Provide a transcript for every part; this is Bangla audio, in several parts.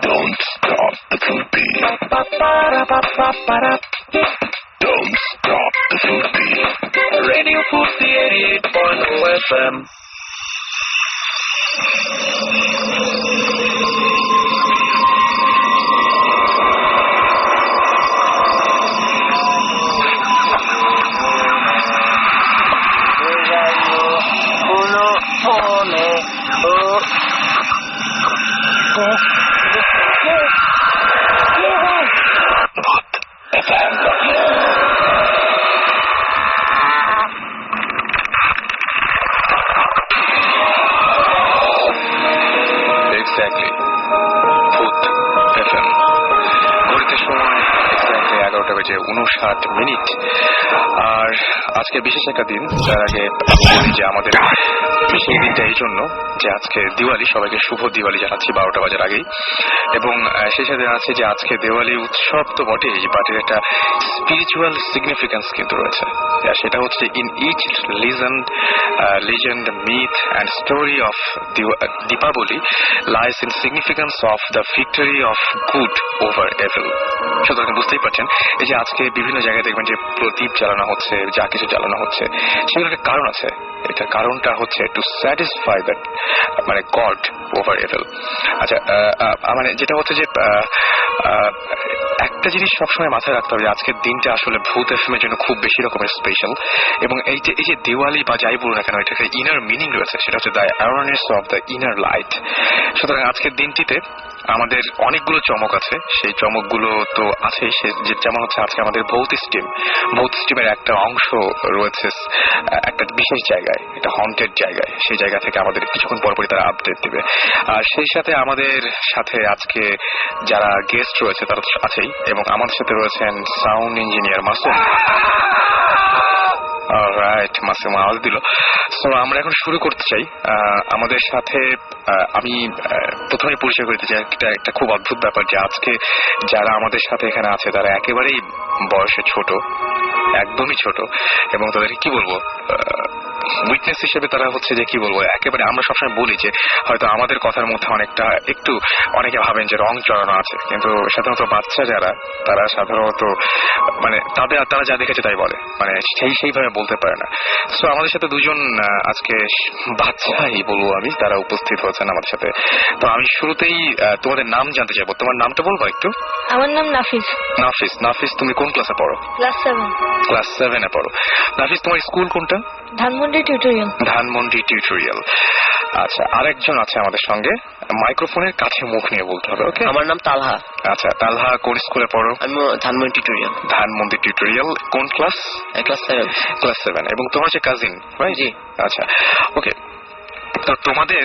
Don't stop the food beat. Don't stop the food beat. Radio Fusi 88.0 FM. Exactly. Food FM. ঘড়িতে সময় এক্স্যাক্টলি 11টা বেজে 59 মিনিট। আর আজকে বিশেষ একটা দিন। তার আগে বলি যে আমাদের সেই দিনটা এই জন্য যে আজকে দিওয়ালি, সবাইকে শুভ দিওয়ালি জানাচ্ছি 12টা বাজার আগেই। এবং সেই সাথে আছে যে আজকে দিওয়ালি উৎসব তো বটেই, বাট এর একটা স্পিরিচুয়াল সিগনিফিকেন্স কিন্তু রয়েছে। সেটা হচ্ছে in each legend, myth and story of Deepavali lies in significance of the victory of good over evil. সুতরাং বুঝতেই পারছেন এই যে আজকে বিভিন্ন জায়গায় দেখবেন যে প্রদীপ জ্বালানো হচ্ছে, যা কিছু জ্বালানো হচ্ছে, সেগুলোর একটা কারণ আছে। এটার কারণটা হচ্ছে টু স্যাটিসফাই দ্যাট মানে গড ওভার এভিল। আচ্ছা, মানে যেটা হচ্ছে যে একটা জিনিস সবসময় মাথায় রাখতে হবে, আজকের দিনটা আসলে ভূত এফএম এর জন্য খুব বেশি রকমের স্পেশাল। এবং এই যে দিওয়ালি বা যাই বলুন না কেন, এটাকে ইনার মিনিং রয়েছে, সেটা হচ্ছে the awareness of the inner light. সুতরাং আজকের দিনটিতে আমাদের অনেকগুলো চমক আছে। সেই চমকগুলো তো আছে, যেমন হচ্ছে আজকে আমাদের ভৌত স্ট্রিমের একটা অংশ রয়েছে একটা বিশেষ জায়গায়, একটা হন্টেড জায়গায়। সেই জায়গা থেকে আমাদের কিছুক্ষণ পরপরই তারা আপডেট দিবে। আর সেই সাথে আমাদের সাথে আজকে যারা গেস্ট রয়েছে তারা আছেই, এবং আমাদের সাথে রয়েছেন sound engineer Masum. Right, Masum আওয়াজ দিল। সো আমরা এখন শুরু করতে চাই। আমাদের সাথে আমি প্রথমে পরিচয় করতে চাই একটা খুব অদ্ভুত ব্যাপার, যে আজকে যারা আমাদের সাথে এখানে আছে তারা একেবারেই বয়সে ছোট, একদমই ছোট, এবং তাদেরকে কি বলবো, উইটনেস হিসেবে তারা হচ্ছে যে কি বলবো, একেবারে আমরা সবসময় বলি যে হয়তো আমাদের কথার মধ্যে অনেকটা একটু অনেকে ভাবেন যে রং চড়ানো আছে, কিন্তু সাধারণত বাচ্চা যারা, তারা সাধারণত মানে তারা যা দেখেছে তাই বলে, মানে সেইভাবে বলতে পারে না। সো আমাদের সাথে দুজন আজকে বাচ্চাই বলবো আমি, তারা উপস্থিত হয়েছেন আমাদের সাথে। তো আমি শুরুতেই তোমাদের নাম জানতে চাইবো। তোমার নামটা বলবো একটু? আমার নাম নাফিস। নাফিস, তুমি কোন ক্লাসে পড়ো? ক্লাস 7 এ পড়ো। নাফিস, তোমার স্কুল কোনটা? ধানমন্ডি টিউটোরিয়াল। আচ্ছা, আরেকজন আছে আমাদের সঙ্গে, মাইক্রোফোনের কাছে মুখ নিয়ে বলতে হবে। ওকে। আমার নাম তালহা। আচ্ছা, তালহা কোন স্কুলে পড়ো? আমি ধানমন্ডি টিউটোরিয়াল। কোন ক্লাস? ক্লাস 7। এবং তোমার যে কাজিন, রাইট? জি। আচ্ছা, ওকে। তো তোমাদের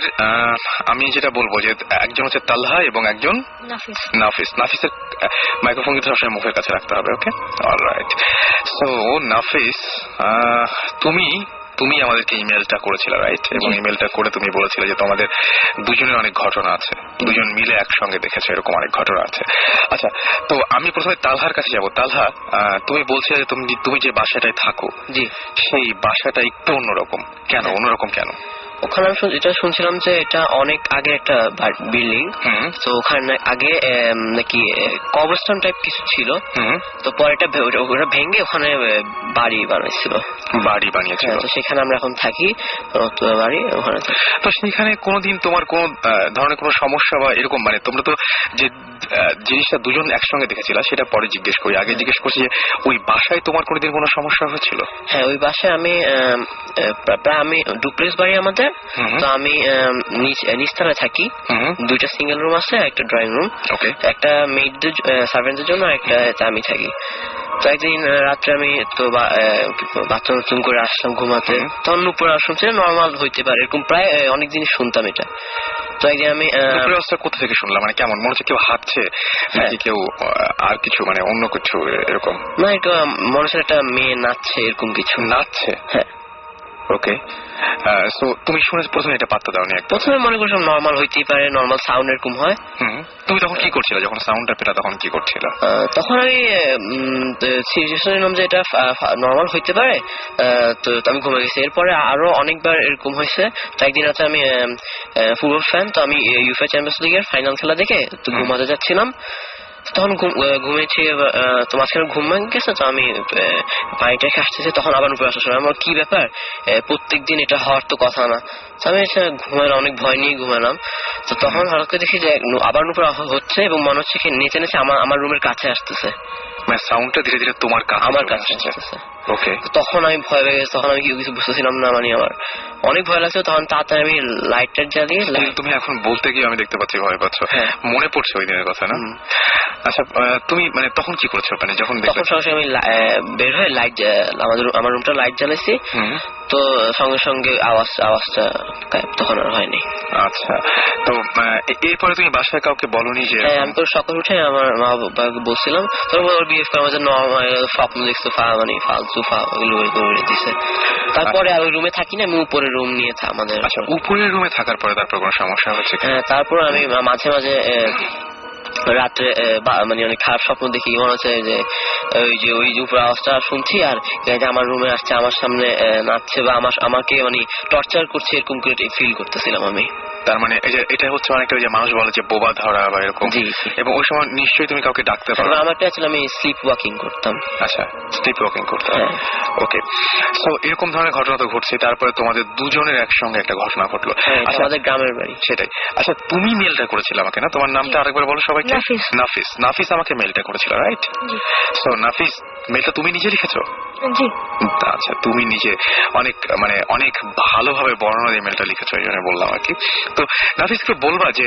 আমি যেটা বলবো যে একজন হচ্ছে তালহা এবং একজন নাফিসের মাইক্রোফোন কিন্তু সবসময় মুখের কাছে রাখতে হবে। ওকে, অলরাইট। সো নাফিস, তুমি আমাদেরকে ইমেলটা করেছিলে, রাইট? এবং ইমেলটা করে তুমি বলেছিলে যে তোমাদের দুজনের অনেক ঘটনা আছে, দুজন মিলে একসঙ্গে দেখেছো, এরকম অনেক ঘটনা আছে। আচ্ছা, তো আমি প্রথমে তালহার কাছে যাবো। তালহা, তুমি বলছিলে যে তুমি যে বাসাটায় থাকো, জি, সেই বাসাটা একটু অন্যরকম। কেন অন্যরকম? কেন? ওখানে আমি এটা শুনছিলাম যে এটা অনেক আগে একটা বিল্ডিং, তো ওখানে আগে নাকি কবরস্থান টাইপ কিছু ছিল, তো পরে ওটা ভেঙে ওখানে বাড়ি বানিয়েছিল। তো সেখানে আমরা এখন থাকি, বাড়ি ওখানে। তো সেখানে কোনোদিন তোমার কোন ধরনের কোনো সমস্যা বা এরকম, মানে তোমরা তো যে জিনিসটা দুজন একসঙ্গে দেখেছিলা সেটা পরে জিজ্ঞেস করি, আগে জিজ্ঞেস করছি যে ওই বাসায় তোমার কোনোদিন কোনো সমস্যা হয়েছিল? হ্যাঁ, ওই বাসায় আমি ডুপ্লেক্স বাড়ি আমাদের, তো আমি নিচতলায় থাকি। দুইটা সিঙ্গেল রুম আছে, একটা ড্রয়িং রুম, একটা মেইডদের সার্ভেন্টদের জন্য, একটা আমি থাকি। তো একদিন রাত্রে আমি তো বাথরুম করে আসলাম ঘুমাতে, তখন উপরে শুনছি নর্মাল হইতে পারে, এরকম প্রায় অনেক জিনিস শুনতাম এটা। তো একদিন আমি কোথা থেকে শুনলাম, মানে কেমন মনে হচ্ছে? কেউ হাঁটছে নাকি কেউ আর কিছু, মানে অন্য কিছু এরকম? না, এটা মনে হচ্ছে একটা মেয়ে নাচছে, এরকম কিছু। নাচছে? হ্যাঁ। ওকে, সো তুমি শুনে প্রথমে এটা পাত্তা দাওনি? প্রথমে মনে করছিলাম নর্মাল হইতেই পারে, নর্মাল সাউন্ড এরকম হয়। তুমি তখন কি করছিলে যখন সাউন্ডটা পেলা? তখন কি করছিল? তখন আমি সিরিয়াসলি নিলাম যে এটা নর্মাল হইতে পারে, তো আমি ঘুমে গেছি। এরপরে আরো অনেকবার এরকম হয়েছে। তো একদিন আছে আমি ফুটবল ফ্যান, তো আমি ইউএফএ চ্যাম্পিয়ন্স লিগের ফাইনাল খেলা দেখে তো ঘুমাতে যাচ্ছিলাম, তখন ঘুমিয়েছি, তো মাঝখানে ঘুম ভেঙে গেছে, তো আমি পানিটা রেখে আসতেছি, তখন আবার উপরে আসার সময় আমার কি ব্যাপার, প্রত্যেকদিন এটা হওয়ার তো কথা না। তো আমি ঘুমালাম, অনেক ভয় নিয়ে ঘুমালাম। তো তখন হঠাৎ করে দেখি যে আবার উপরে হচ্ছে এবং মনে হচ্ছে কি নিচে নিচে আমার রুমের কাছে আসতেছে, মানে সাউন্ডটা ধীরে ধীরে তোমার আমার কাছে আসতেছে। ওকে, তখন আমি ভয় পেয়ে গেছি, তখন আমি কিছু বুঝতেছিলাম না, মানে আমার অনেক ভয় লাগছে। তখন তাড়াতাড়ি আমি লাইটটা জ্বালিয়ে, তুমি এখন বলতে গিয়ে আমি দেখতে পাচ্ছি ভয় পাচ্ছ। মনে পড়ছে ওই দিনের কথা না? আচ্ছা, তুমি মানে তখন কি করেছো? মানে যখন সরাসরি আমি বের হয়ে লাইট, আমার রুমটা লাইট জ্বালাইছি, তো সঙ্গে সঙ্গে আওয়াজটা তখন আর হয়নি। আচ্ছা, তো এরপরে তুমি বাসায় কাউকে বলনি? যে আমি তো সকালে উঠে আমার মা বাবাকে বলছিলাম, তোর বিহেভ করার মধ্যে স্বপ্ন দেখছো, মানে ফালতু দিছে। তারপরে আর ওই রুমে থাকি না, আমি উপরের রুম নিয়ে আমাদের। আচ্ছা, উপরের রুমে থাকার পরে তারপর কোনো সমস্যা হচ্ছে? তারপর আমি মাঝে মাঝে রাত্রে মানে অনেক খারাপ স্বপ্ন দেখি, মনে হচ্ছে যে ওই যে উপরে আওয়াজটা শুনছি আর আমার রুমে আসছে, আমার সামনে নাচছে বা আমাকে মানে টর্চার করছে, এরকম করে ফিল করতেছিলাম আমি। তার মানে এটা হচ্ছে অনেকটা ওই যে মানুষ বলে যে বোবা ধরা বা এরকম। এবং ওই সময় নিশ্চয়ই তুমি কাউকে ডাকতে পারো? আমারটা ছিল আমি স্লিপ ওয়াকিং করতাম। আচ্ছা, স্লিপ ওয়াকিং করতাম। ওকে, সো এরকম ধরনের ঘটনা তো ঘটছে। তারপরে তোমাদের দুজনের একসঙ্গে একটা ঘটনা ঘটলো আমাদের গ্রামের বাড়ি। সেটাই। আচ্ছা, তুমি মেলটা করেছিলে আমাকে না? তোমার নামটা আরেকবার বলো সবাইকে। নাফিস। নাফিস আমাকে মেলটা করেছিল, রাইট? সো নাফিস, মেলটা তুমি নিজে লিখেছো? জি। আচ্ছা, তুমি নিজে অনেক ভালোভাবে বর্ণনা দিয়ে মেলটা লিখেছো, এই জন্য বললাম আর কি। তো নাফিসকে বলবা যে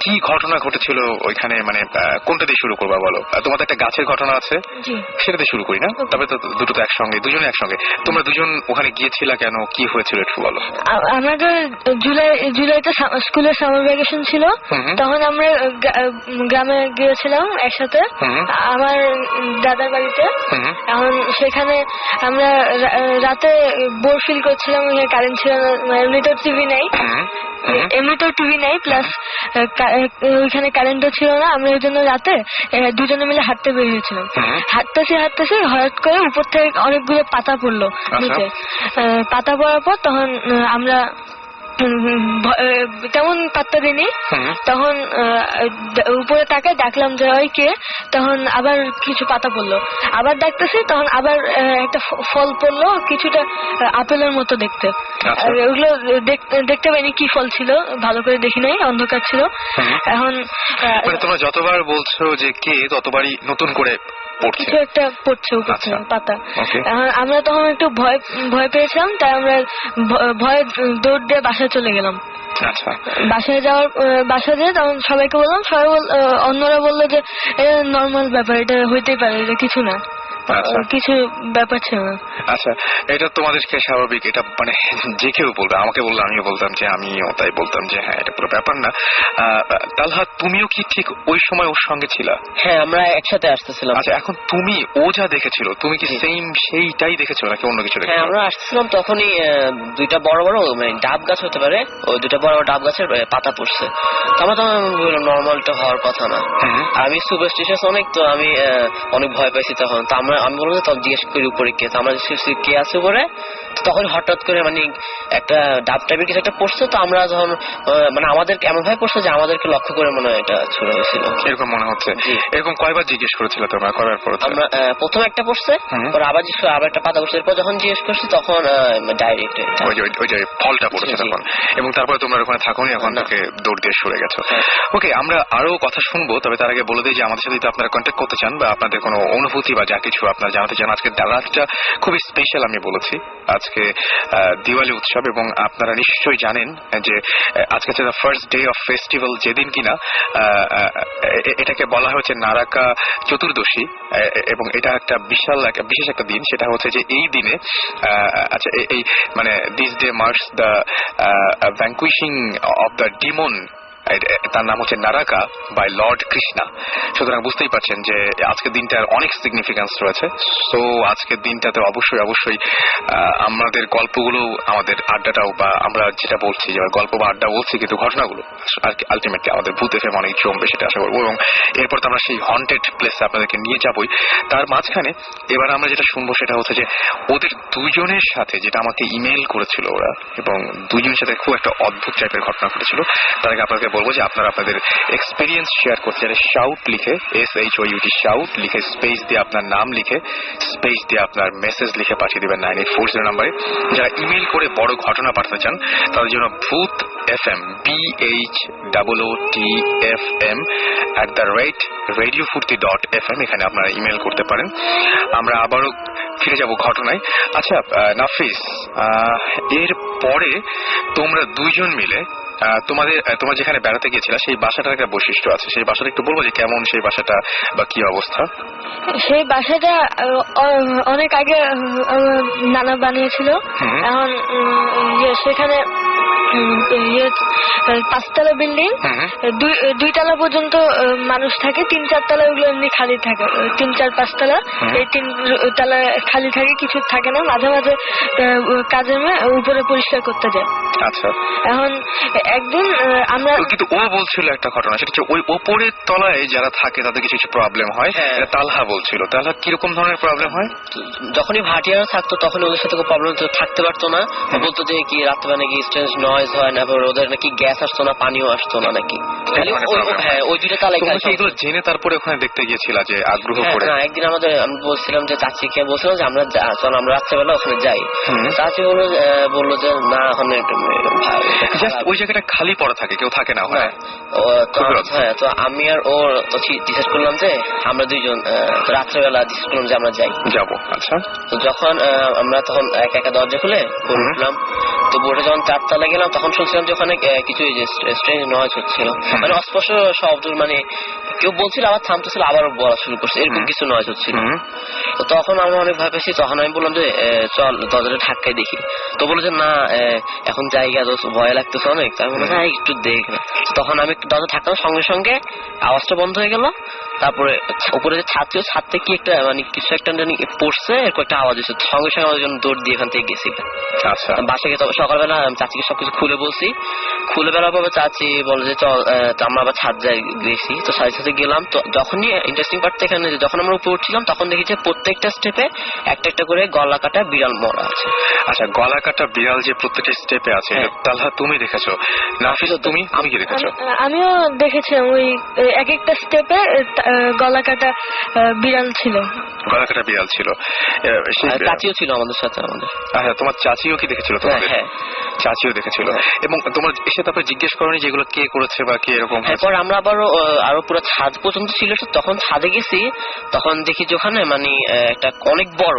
কি ঘটনা ঘটেছিল ওইখানে, মানে কোনটা দিয়ে শুরু করবা বলো? তোমাদের একটা গাছের ঘটনা আছে, সেটাতে শুরু করি না? তবে তো দুটো তো একসঙ্গে, দুজনে একসঙ্গে। তোমরা দুজন ওখানে গিয়েছিলা কেন, কি হয়েছিল একটু বলো। আমাদের জুলাইতে স্কুলের সামার ভ্যাকেশন ছিল, তখন আমরা গ্রামে গিয়েছিলাম একসাথে আমার দাদার বাড়িতে। এখন সেখানে আমরা রাতে বোর ফিল করছিলাম, কারেন্ট ছিল না, এমনিতেও টিভি নাই, প্লাস ওইখানে কারেন্টও ছিল না। আমরা ওই জন্য রাতে দুজনে মিলে হাঁটতে বেরিয়েছিলাম। হাঁটতেছি হঠাৎ করে উপর থেকে অনেকগুলো পাতা পড়লো নিচে। পাতা পড়ার পর তখন আমরা তেমন পাত্তা দিইনি। তখন উপরে তাকায় ডাকলাম যে ওই কে, তখন আবার কিছু পাতা পড়লো, আবার ডাকতেছি, তখন আবার একটা ফল পড়লো, কিছুটা আপেলের মতো দেখতে। ওগুলো দেখতে পাইনি কি ফল ছিল, ভালো করে দেখি নাই, অন্ধকার ছিল। এখন তোমরা যতবার বলছো যে কে, ততবারই নতুন করে কিছু একটা পড়ছে উপর থেকে পাতা। আমরা তখন একটু ভয় পেয়েছিলাম, তাই আমরা ভয়ে দৌড় দিয়ে বাসায় চলে গেলাম। বাসায় যেয়ে তখন সবাইকে বললাম, সবাই অন্যরা বললো যে এটা নর্মাল ব্যাপার, এটা হইতেই পারে, এটা কিছু না, কিছু ব্যাপার ছিল না। আচ্ছা, এটা তোমাদেরকে স্বাভাবিক, এটা মানে যে কেউ বলবে, আমাকে বললে আমিও বলতাম যে আমিও তাই বলতাম যে হ্যাঁ এটা পুরো ব্যাপার না। তালহা, তুমিও কি ঠিক ওই সময় ওর সঙ্গে ছিলা? হ্যাঁ, আমরা একসাথে আসতেছিলাম। আচ্ছা, এখন তুমি ও যা দেখেছিল, তুমি কি সেইটাই দেখেছো নাকি অন্য কিছু দেখেছো? হ্যাঁ, আমরা আসতেছিলাম, তখনই দুইটা বড় বড় মানে ডাব গাছ হতে পারে, ওই দুইটা বড় বড় ডাব গাছের পাতা পড়ছে। আমার তখন নর্মালটা হওয়ার কথা না। আমি সুপারস্টিশিয়াস অনেক, তো আমি অনেক ভয় পাইছি তখন। তো আমি বলবো যে তখন জিজ্ঞেস করি উপরে কে, আমরা কে আছে উপরে। তখন হঠাৎ করে মানে একটা ডাব টাইপের কিছু একটা পড়ছে, তো আমরা যখন মানে আমাদেরকে এমন ভাবে পড়ছে যে আমাদেরকে লক্ষ্য করে মনে হয় এটা ছুড়ে হয়েছিল, এরকম মনে হচ্ছে। এরকম কয়বার জিজ্ঞেস করেছিল তোমরা? কয়বার পড়েছে? আমরা প্রথম একটা পড়ছে, পরে আবার একটা পাতা পড়ছে, এরপর যখন জিজ্ঞেস করছি তখন ডাইরেক্ট ওই যে ফলটা পড়েছে তখন। এবং তারপরে তোমরা ওখানে থাকোনি, এখন থেকে দৌড় দিয়ে সরে গেছো। ওকে, আমরা আরো কথা শুনবো, তবে তার আগে বলে দিই যে আমাদের সাথে যদি আপনারা কন্ট্যাক্ট করতে চান বা আপনাদের কোনো অনুভূতি বা যা কিছু আপনারা জানাতে চান, আজকে রাতটা খুবই স্পেশাল। আমি বলেছি আজকে দিওয়ালি উৎসব, এবং আপনারা নিশ্চয়ই জানেন যে আজকে হচ্ছে ফার্স্ট ডে অফ ফেস্টিভ্যাল, যেদিন কিনা এটাকে বলা হয়েছে নারাকা চতুর্দশী, এবং এটা একটা বিশেষ একটা দিন। সেটা হচ্ছে যে এই দিনে আচ্ছা এই মানে this day marks the vanquishing of the demon তার নাম হচ্ছে নারাকা বাই লর্ড কৃষ্ণা। সুতরাং বুঝতেই পারছেন যে আজকের দিনটার অনেক সিগনিফিকেন্স রয়েছে। সো আজকের দিনটাতে অবশ্যই অবশ্যই আমাদের গল্পগুলো, আমাদের আড্ডাটাও, বা আমরা যেটা বলছি যে গল্প বা আড্ডা বলছি কিন্তু ঘটনাগুলো আলটিমেটলি আমাদের ভূত এফএম অনেক জমবে সেটা আশা করবো। এবং এরপর তো আমরা সেই হন্টেড প্লেসে আপনাদেরকে নিয়ে যাবই। তার মাঝখানে এবার আমরা যেটা শুনবো সেটা হচ্ছে যে ওদের দুজনের সাথে যেটা আমাকে ইমেল করেছিল ওরা, এবং দুজনের সাথে খুব একটা অদ্ভুত টাইপের ঘটনা ঘটেছিল। তার আগে আপনাকে বলবো যে আপনারা আপনাদের এক্সপিরিয়েন্স শেয়ার করতে চাইলে শাউট লিখে, SHOUT শাউট লিখে স্পেস দিয়ে আপনার নাম লিখে স্পেস দিয়ে আপনার মেসেজ লিখে পাঠিয়ে দেবেন 9840 নাম্বারে। যারা ইমেল করে বড় ঘটনা পাঠাতে চান তাদের জন্য ভূত FM BHOOTFM @radiofurti.fm এখানে আপনারা ইমেল করতে পারেন। আমরা আবারও ফিরে যাব ঘটনায়। আচ্ছা নাফিস, এর পরে তোমরা দুইজন মিলে তোমরা যেখানে বেড়াতে গিয়েছিলা সেই বাসাটার একটা বৈশিষ্ট্য আছে, সেই বাসাটা একটু বলবো যে কেমন সেই বাসাটা বা কি অবস্থা? সেই বাসাটা অনেক আগে নানা বানিয়েছিল। এখন সেখানে 5তলা বিল্ডিং, 2 তলা পর্যন্ত মানুষ থাকে, 3-4 তলা ওগুলো এমনি খালি থাকে, 3-4-5 তলা, এই 3 তলা খালি থাকে, কিছু থাকে না। মাঝে মাঝে কাজের মেয়ে উপরে পরিষ্কার করতে যায়। আচ্ছা, এখন একদিন আমরা, কিন্তু ও বলছিল একটা ঘটনা, সেটা হচ্ছে ওই ওপরের তলায় যারা থাকে তাদের কিছু কিছু প্রবলেম হয়। তালহা বলছিল, তালহা কিরকম ধরনের প্রবলেম হয়? যখনই ভাটিয়ারা থাকতো তখন ওদের সাথে কোনো প্রবলেম থাকতে পারতো না। বলতো যে কি রাত্রে নাকি স্ট্রেঞ্জ নয়েজ হয় না, ওদের নাকি গ্যাস আসতো না, পানিও আসতো না নাকি। হ্যাঁ, ওই 2টা তালাই এগুলো জেনে তারপরে ওখানে দেখতে গিয়েছিলা যে আগ্রহ করে? একদিন আমি বলছিলাম যে চাচিকে বলছিলাম যে আমরা রাত্রেবেলা ওখানে যাই। চাচি বললো যে না, ওখানে ওই জায়গাটা খালি পড়া থাকে, কেউ থাকে না। হ্যাঁ, তো আমি আর ওর ডিসাইড করলাম যে আমরা দুইজন রাত্রেবেলা ডিসাইড করলাম যে আমরা যাবো। আচ্ছা, তো যখন আমরা তখন একা দরজা খুলে উঠলাম, তো বোর্ডে যখন 4 তলায় গেলাম তখন শুনছিলাম যে ওখানে কিছু স্ট্রেঞ্জ নয়েজ হচ্ছিল, মানে অস্পষ্ট শব্দ, মানে কেউ বলছিল আবার থামতেছিল আবার বলা শুরু করছে, এরকম কিছু নয়েজ হচ্ছিল। তো তখন আমরা অনেক ভয় পেয়েছি। তখন আমি বললাম যে চল দরজাটা ধাক্কায় দেখি। তো বললো যে না, এখন জায়গা ভয় লাগতেছে অনেক। তাই বললাম হ্যাঁ একটু দেখ না। তখন আমি দরজা ধাক্কার সঙ্গে সঙ্গে আওয়াজটা বন্ধ হয়ে গেল। তারপরে উপরে যে ছাদ ছিল, ছাদ থেকে কি একটা মানে কিছু একটা পড়ছে, এরকম একটা আওয়াজ হচ্ছে। সঙ্গে সঙ্গে আমাদের জন্য দৌড় দিয়ে এখান থেকে গেছি। আচ্ছা, বাসায় গিয়ে সকালবেলা চাচিকে সবকিছু খুলে বলছি। খুলে বেলার পর চাচি বলে যে চল আমরা আবার ছাদ যাই গেছি। তো সাথে সাথে গেলাম। তো যখনই ইন্টারেস্টিং পার্ট এখানে, যখন আমরা উপরে উঠছিলাম তখন দেখি যে প্রত্যেকটা স্টেপে একটা একটা করে গলা কাটা বিড়াল মরা আছে। আচ্ছা, গলা কাটা বিড়াল যে প্রত্যেকটা স্টেপে আছে, তাহলে তুমি দেখেছো? নাফিস তুমি কি দেখেছো? আমিও দেখেছিলাম, ওই এক একটা স্টেপে গলা কাটা বিড়াল ছিল। গলা কাটা বিড়াল ছিল। চাচিও ছিল আমাদের সাথে। আচ্ছা, তোমার চাচিও কি দেখেছিল? তোমাদের চাচিও দেখেছিল। এবং তোমার এসে তারপরে জিজ্ঞেস করনি যেগুলো কে করেছে বা কে এরকম? এরপর আমরা আরো পুরো ছাদ পর্যন্ত ছিল। তখন ছাদে গেছি, তখন দেখি যে ওখানে মানে একটা অনেক বড়,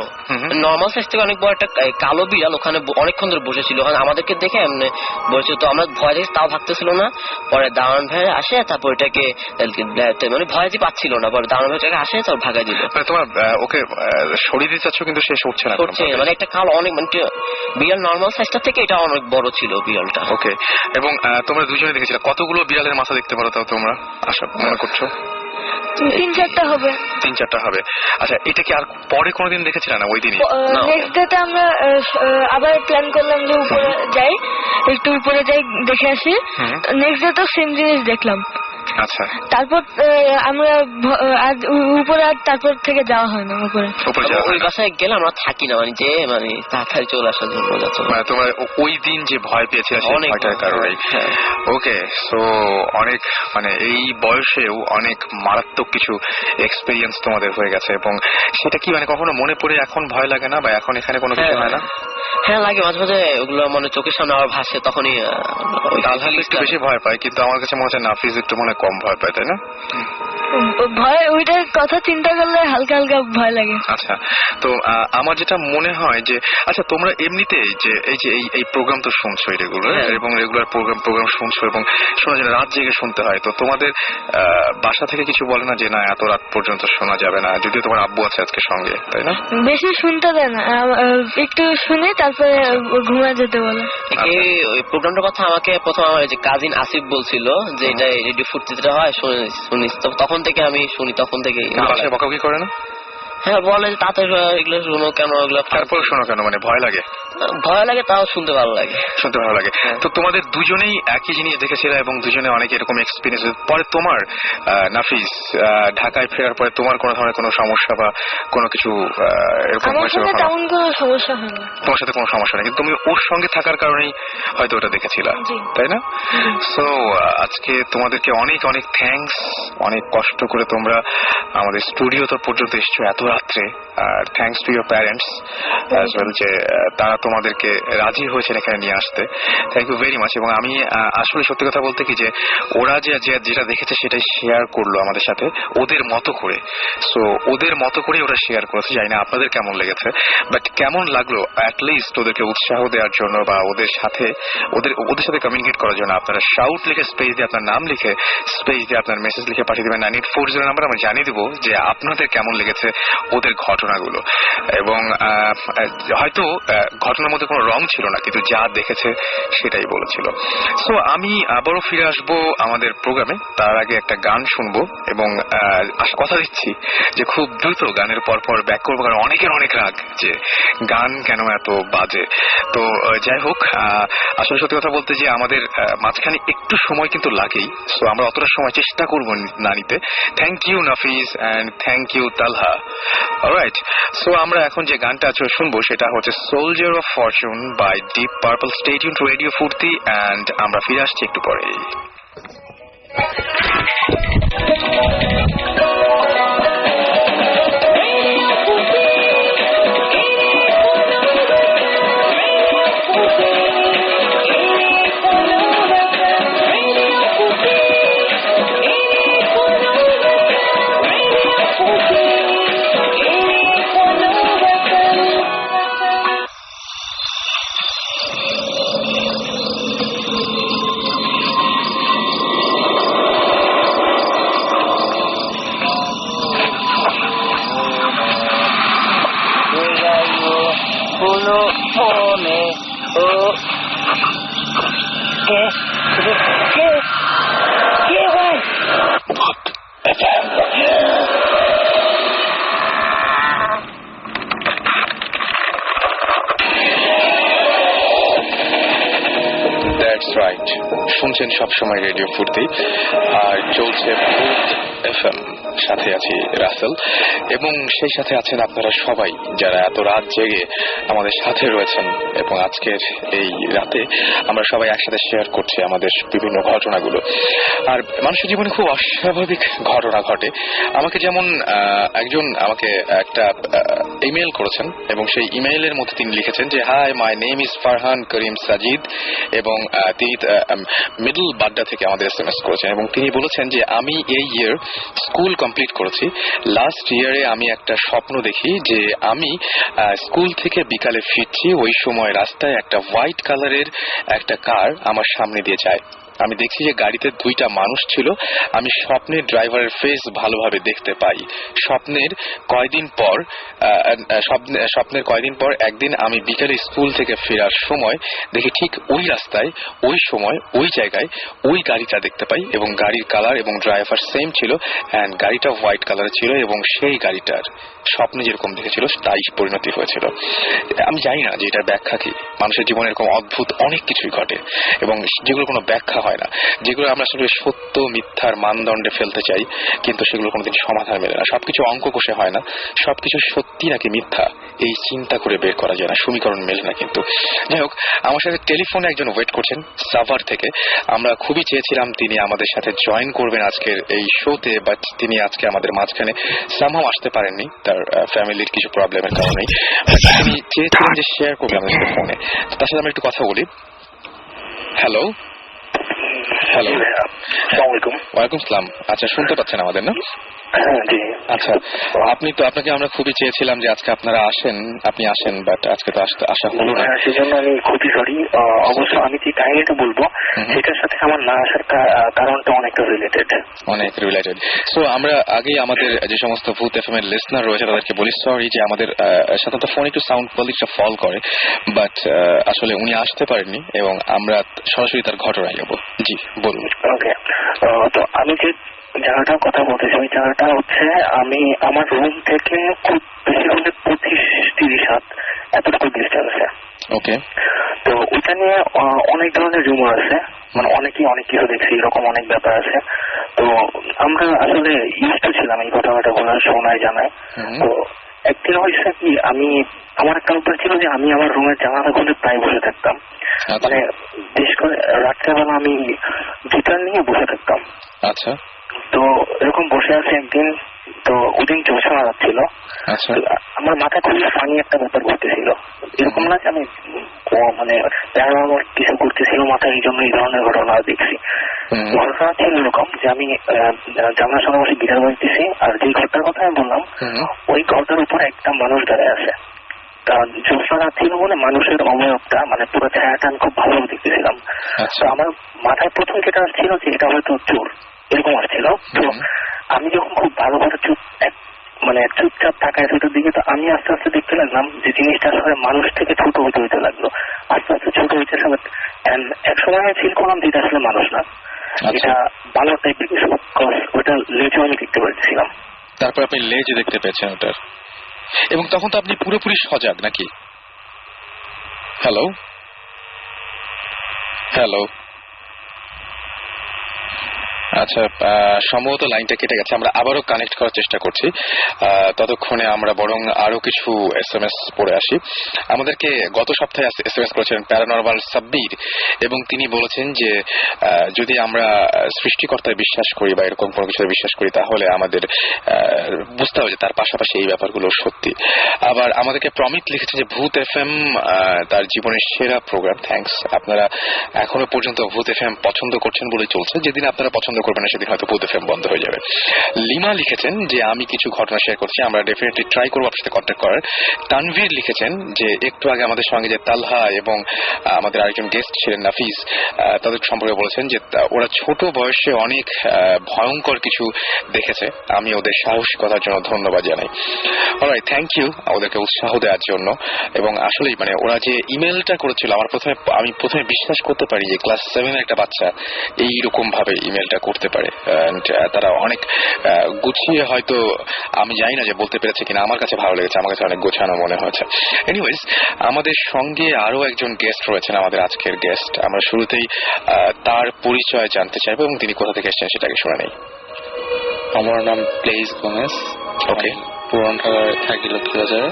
নর্মাল সাইজ থেকে অনেক বড় একটা কালো বিড়াল ওখানে অনেকক্ষণ ধরে বসেছিল। ওখানে আমাদেরকে দেখে এমনি বসেছিল। তো আমরা ভয় দেখি, তাও ভাগতেছিল না। পরে দারোয়ান ভাই আসে, তারপর এটাকে মানে ভয় যে পাচ্ছিল না। পরে দারোয়ান ভাইটাকে আসে, তারপর ভাগাই দিল। তোমার ওকে সরিয়ে দিতে চাচ্ছ কিন্তু সে সরছে না। মানে একটা কালো অনেক, মানে বিড়াল নর্মাল সাইজটা থেকে এটা অনেক বড় ছিল বিড়ালটা। ওকে, এবং তোমরা দুজনে দেখেছিলে কতগুলো বিড়ালের মাথা দেখতে পারো তাও তোমরা আশা মনে করছো? 3-4টা হবে। 3-4টা হবে। আচ্ছা, এটা কি আর পরে কোনোদিন দেখেছিলে না ওই দিনই? নেক্সট ডেতে আমরা আবার প্ল্যান করলাম যে উপরে যাই, একটু উপরে যাই দেখে আসি। নেক্সট ডে তো সেম জিনিস দেখলাম। আচ্ছা, তারপর আমরা উপরে আর তারপর থেকে যাওয়া হয় না উপরে। ওই বাসায় গেলে আমরা থাকি না, মানে যে মানে তাড়াতাড়ি চলে আসার জন্য। মানে তোমার ওই দিন যে ভয় পেয়েছিল সেই ভয়টার কারণেই। ওকে, সো অনেক মানে এই বয়সেও অনেক মারাত্মক কিছু এক্সপেরিয়েন্স তোমাদের হয়ে গেছে। এবং সেটা কি মানে কখনো মনে পড়ে এখন ভয় লাগে না, বা এখন এখানে কোনো কিছু হয় না? হ্যাঁ লাগে, মাঝে মাঝে ওগুলো মানে চোখের সামনে আবার ভাসে, তখনই একটু বেশি ভয় পায়। কিন্তু আমার কাছে মনে হচ্ছে নাফিজ একটু মনে কম ভয় পায়, তাই না? ভয়, ওইটার কথা চিন্তা করলে হালকা হালকা ভয় লাগে। আচ্ছা, তো আমার যেটা মনে হয় যে আচ্ছা তোমরা এমনিতেই যে এই প্রোগ্রাম তো শুনছো রেগুলার, এবং রেগুলার প্রোগ্রাম শুনছো এবং শোনা যায় রাত জেগে শুনতে হয়, তো তোমাদের বাসা থেকে কিছু বলে না যে না এত রাত পর্যন্ত শোনা যাবে না, যদিও তোমার আব্বু আছে আজকে সঙ্গে, তাই না? বেশি শুনতে দেয় না, একটু শুনে তারপরে ঘুমিয়ে যেতে বলে। এই প্রোগ্রামটার কথা আমাকে প্রথম আমার যে কাজিন আসিফ বলছিল যে এটা রেডিও ফুর্তিতে হয়, শুনিস, তখন থেকে আমি শুনি, তখন থেকে। বাসায় বকাবকি করে না? হ্যাঁ বলে তাতে এগুলো শুনো কেন, এগুলো তারপর শোনো কেন, মানে ভয় লাগে? ভয় লাগে, তাও শুনতে ভালো লাগে। শুনতে ভালো লাগে। তো তোমাদের দুজনেই একই জিনিস দেখেছিলে এবং দুজনে অনেক এরকম এক্সপিরিয়েন্স। পরে তোমার নাফিস ঢাকায় ফেরার পরে তোমার কোনো ধরনের কোনো সমস্যা বা কোনো কিছু এরকম হয়েছে? তেমন কোনো সমস্যা হয়নি। তোমার সাথে কোনো সমস্যা নেই, কিন্তু তুমি ওর সঙ্গে থাকার কারণেই হয়তো ওটা দেখেছিলা, তাই না? সো আজকে তোমাদেরকে অনেক অনেক থ্যাঙ্কস, অনেক কষ্ট করে তোমরা আমাদের স্টুডিও তো পর্যন্ত এসছো এত রাত্রে, আর thanks to your parents as well যে তারা তোমাদেরকে রাজি হয়েছেন এখানে নিয়ে আসতে। Thank you very much. এবং আমি আসলে সত্যি কথা বলতে কি যে ওরা যেটা দেখেছে সেটাই শেয়ার করলো আমাদের সাথে ওদের মতো করে। সো ওদের মতো করে ওরা শেয়ার করেছে, জানি না আপনাদের কেমন লেগেছে, বাট কেমন লাগলো অ্যাটলিস্ট ওদেরকে উৎসাহ দেওয়ার জন্য বা ওদের সাথে কমিউনিকেট করার জন্য আপনারা শাউট লিখে স্পেস দিয়ে আপনার নাম লিখে স্পেস দিয়ে আপনার মেসেজ লিখে পাঠিয়ে দেবেন 9840 নাম্বার। আমরা জানিয়ে দেবো যে আপনাদের কেমন লেগেছে ওদের ঘটনাগুলো। এবং হয়তো ঘটনার মধ্যে কোনো রং ছিল না, কিন্তু যা দেখেছে সেটাই বলেছিল। সো আমি আবারও ফিরে আসবো আমাদের প্রোগ্রামে, তার আগে একটা গান শুনবো এবং কথা দিচ্ছি যে খুব দ্রুত গানের পরপর ব্যাক করবো, কারণ অনেকের অনেক রাগ যে গান কেন এত বাজে। তো যাই হোক, আসলে সত্যি কথা বলতে যে আমাদের মাঝখানে একটু সময় কিন্তু লাগেই, সো আমরা অতটা সময় চেষ্টা করবো না নিতে। Thank you Nafis and thank you Talha. Alright, so আমরা এখন যে গানটা শুনবো সেটা হচ্ছে soldier of fortune by Deep Purple. Stay tune to radio Foorti, and আমরা ফিরে আসছি একটু পরে। শুনছেন সবসময় রেডিও ফুর্তি, আর চলছে FM, সাথে আছি রাসেল, এবং সেই সাথে আছেন আপনারা সবাই যারা এত রাত জেগে আমাদের সাথে রয়েছেন। এবং আজকের এই রাতে আমরা সবাই একসাথে শেয়ার করছি আমাদের বিভিন্ন ঘটনাগুলো। আর মানুষের জীবনে খুব অস্বাভাবিক ঘটনা ঘটে। আমাকে যেমন একজন আমাকে একটা ইমেল করেছেন এবং সেই ইমেইলের মধ্যে তিনি লিখেছেন যে hi, my name is Farhan Karim Sajid, এবং তিনি মিডল বাড্ডা থেকে আমাদের SMS করেছেন এবং তিনি বলেছেন যে আমি এই ইয়ার স্কুল কমপ্লিট করেছি। লাস্ট ইয়ারে আমি একটা স্বপ্ন দেখি যে আমি স্কুল থেকে বিকালে ফিরছি, ওই সময় রাস্তায় একটা হোয়াইট কালারের একটা কার আমার সামনে দিয়ে যায়। আমি দেখছি যে গাড়িতে দুইটা মানুষ ছিল। আমি স্বপ্নের ড্রাইভারের ফেস ভালোভাবে দেখতে পাই। স্বপ্নের কয়দিন পর একদিন আমি বিকালে স্কুল থেকে ফেরার সময় দেখি ঠিক ওই রাস্তায়, ওই সময়, ওই জায়গায় ওই গাড়িটা দেখতে পাই এবং গাড়ির কালার এবং ড্রাইভার সেম ছিল, অ্যান্ড গাড়িটা হোয়াইট কালারের ছিল এবং সেই গাড়িটার স্বপ্নে যেরকম দেখেছিল তাই পরিণতি হয়েছিল। আমি জানি না যে এটার ব্যাখ্যা কি। মানুষের জীবনে এরকম অদ্ভুত অনেক কিছুই ঘটে এবং যেগুলো কোনো ব্যাখ্যা হয় না, যেগুলো আমরা আসলে সত্য মিথ্যার মানদণ্ডে ফেলতে চাই, কিন্তু সেগুলো কোনোদিন সমাধান মেলে না। সবকিছু অঙ্ক কষে হয় না, সবকিছু সত্যি নাকি মিথ্যা এই চিন্তা করে বের করা যায় না, সমীকরণ মেলে না। কিন্তু যাই হোক, আমার সাথে টেলিফোনে একজন ওয়েট করছেন সাভার থেকে। আমরা খুবই চেয়েছিলাম তিনি আমাদের সাথে জয়েন করবেন আজকের এই শোতে, বাট তিনি আজকে আমাদের মাঝখানে সামহাও আসতে পারেননি, তার ফ্যামিলির কিছু প্রবলেমের কারণে। তিনি চেয়েছিলেন যে শেয়ার করবেন আমাদের সাথে ফোনে, তার সাথে আমরা একটু কথা বলি। হ্যালো হ্যালো আসসালামু আলাইকুম। ওয়ালাইকুম সালাম। আচ্ছা, শুনতে পাচ্ছেন আমাদের না? জি। আচ্ছা, আপনাকে আমরা খুবই চেয়েছিলাম যে আজকে আপনি আসেন, বাট আজকে তো আসা হলো না। সেজন্য আমি খুবই সরি। অবশ্য আমি যে কাহিনীটা বলবো সেটার সাথে আমার না আসার কারণটা অনেকটা রিলেটেড। সো আমরা আগেই আমাদের যে সমস্ত ভূত এফএম এর লিসনার রয়েছে তাদেরকে বলি সরি যে আমাদের সাধারণত ফোন একটু সাউন্ড কোয়ালিটিটা ফল করে, বাট আসলে উনি আসতে পারেননি এবং আমরা সরাসরি তার ঘটনায় যাবো। জি বলুন। ওকে, তো আমি যে জায়গাটার কথা বলতেছি ওই জায়গাটা হচ্ছে আমি আমার রুম থেকে খুব বেশি হলে 25-30 হাত এতটুকু ডিস্টেন্সে। ওকে। তো ওইটা নিয়ে অনেক ধরনের রুমার আছে, মানে অনেকেই অনেক কিছু দেখছি, এরকম অনেক ব্যাপার আছে। তো আমরা আসলে ইউজ টু ছিলাম এই ঘটনাটা বলার, শোনায় জানায়। তো একদিন হয়েছে কি, আমার একটা অভ্যাস ছিল যে আমি আমার রুমের জানালা খুলে প্রায় বসে থাকতাম, মানে বিশেষ করে রাত্রেবেলা আমি গিটার নিয়ে বসে থাকতাম। আচ্ছা। তো এরকম বসে আছে একদিন, তো ওদিন জ্যোৎস্না যাচ্ছিল। আচ্ছা। আমার মাথায় খুবই ফানি একটা ব্যাপার ঘটতেছিল, এরকম না যে আমি মানে প্যারানর্মাল কিছু করতেছিল মাথায়, এই জন্য এই ধরনের ঘটনা দেখছি। ঘটনা ছিল এরকম যে আমি জানার সময় বসে গিটার বাজতেছি, আর যে ঘরটার কথা আমি বললাম ওই ঘরটার উপরে একটা মানুষ দাঁড়ায় আছে। জ্যোৎস্না রাত ছিল বলে মানুষের অবয়বটা মানে পুরো ছায়াটা আমি খুব ভালোভাবে দেখতেছিলাম। তো আমার মাথায় প্রথম যেটা আসছিল যে এটা হয়তো চোর, এরকম আসছিল। তো আমি যখন খুব ভালোভাবে চুপচাপ তাকায় সেটার দিকে, তো আমি আস্তে আস্তে দেখতে লাগলাম যে জিনিসটা আসলে মানুষ থেকে ছোট হইতে লাগলো, আস্তে আস্তে ছোট হইতে। এক সময় আমি ফিল করলাম যে এটা আসলে মানুষ না, এটা বানর টাইপের কিছু, ওটা লেজও আমি দেখতে পাচ্ছিলাম। তারপর আপনি লেজ দেখতে পেয়েছেন ওটার, এবং তখন তো আপনি পুরোপুরি সজাগ নাকি? Hello hello. আচ্ছা, সম্ভবত লাইনটা কেটে গেছে, আমরা আবারও কানেক্ট করার চেষ্টা করছি। ততক্ষণে আমরা বরং আরো কিছু SMS পড়ে আসি। আমাদেরকে গত সপ্তাহে SMS করেছেন প্যারানরমাল সাব্বির, এবং তিনি বলেছেন যে যদি আমরা সৃষ্টিকর্তায় বিশ্বাস করি বা এরকম কোনো কিছু বিশ্বাস করি তাহলে আমাদের বুঝতে হবে যে তার পাশাপাশি এই ব্যাপারগুলো সত্যি। আবার আমাদেরকে প্রমিত লিখেছে যে ভূত FM তার জীবনের সেরা প্রোগ্রাম, থ্যাঙ্কস। আপনারা এখনো পর্যন্ত ভূত FM পছন্দ করছেন বলে চলছে, যেদিন আপনারা পছন্দ করবেন না সেদিন হয়তো ভূত FM বন্ধ হয়ে যাবে। লিমা লিখেছেন যে আমি কিছু ঘটনা শেয়ার করছি, আমরা ডেফিনেটলি ট্রাই করবো আপনার সাথে কন্ট্যাক্ট করার। তানভীর লিখেছেন যে একটু আগে আমাদের সঙ্গে যে তালহা এবং আমাদের আরেকজন গেস্ট ছিলেন নাফিস, তাদের সম্পর্কে বলেছেন যে ওরা ছোট বয়সে অনেক ভয়ঙ্কর কিছু দেখেছে। আমি ওদের সাহসিকতার জন্য ধন্যবাদ জানাই। অলরাইট, থ্যাংক ইউ ওদেরকে উৎসাহ দেওয়ার জন্য। এবং আসলেই মানে ওরা যে ইমেলটা করেছিল, আমি প্রথমে বিশ্বাস করতে পারি যে ক্লাস 7 এর একটা বাচ্চা এইরকম ভাবে ইমেলটা করতে পারে। তারা অনেক গুছিয়ে, হয়তো আমি জানি না যে বলতে পেরেছে কিনা, আমার কাছে ভালো লেগেছে, আমার কাছে অনেক গোছানো মনে হয়েছে। এনিওয়েজ, আমাদের সঙ্গে আরো একজন গেস্ট রয়েছেন, আমাদের আজকের গেস্ট। আমরা শুরুতেই তার পরিচয় জানতে চাইবো এবং তিনি কোথা থেকে এসেছেন সেটাকে শুনে নেই। আমার নাম প্লেস গোমেজ। ওকে। পুরান ঢাকায় থাকি লক্ষ্মীবাজারে।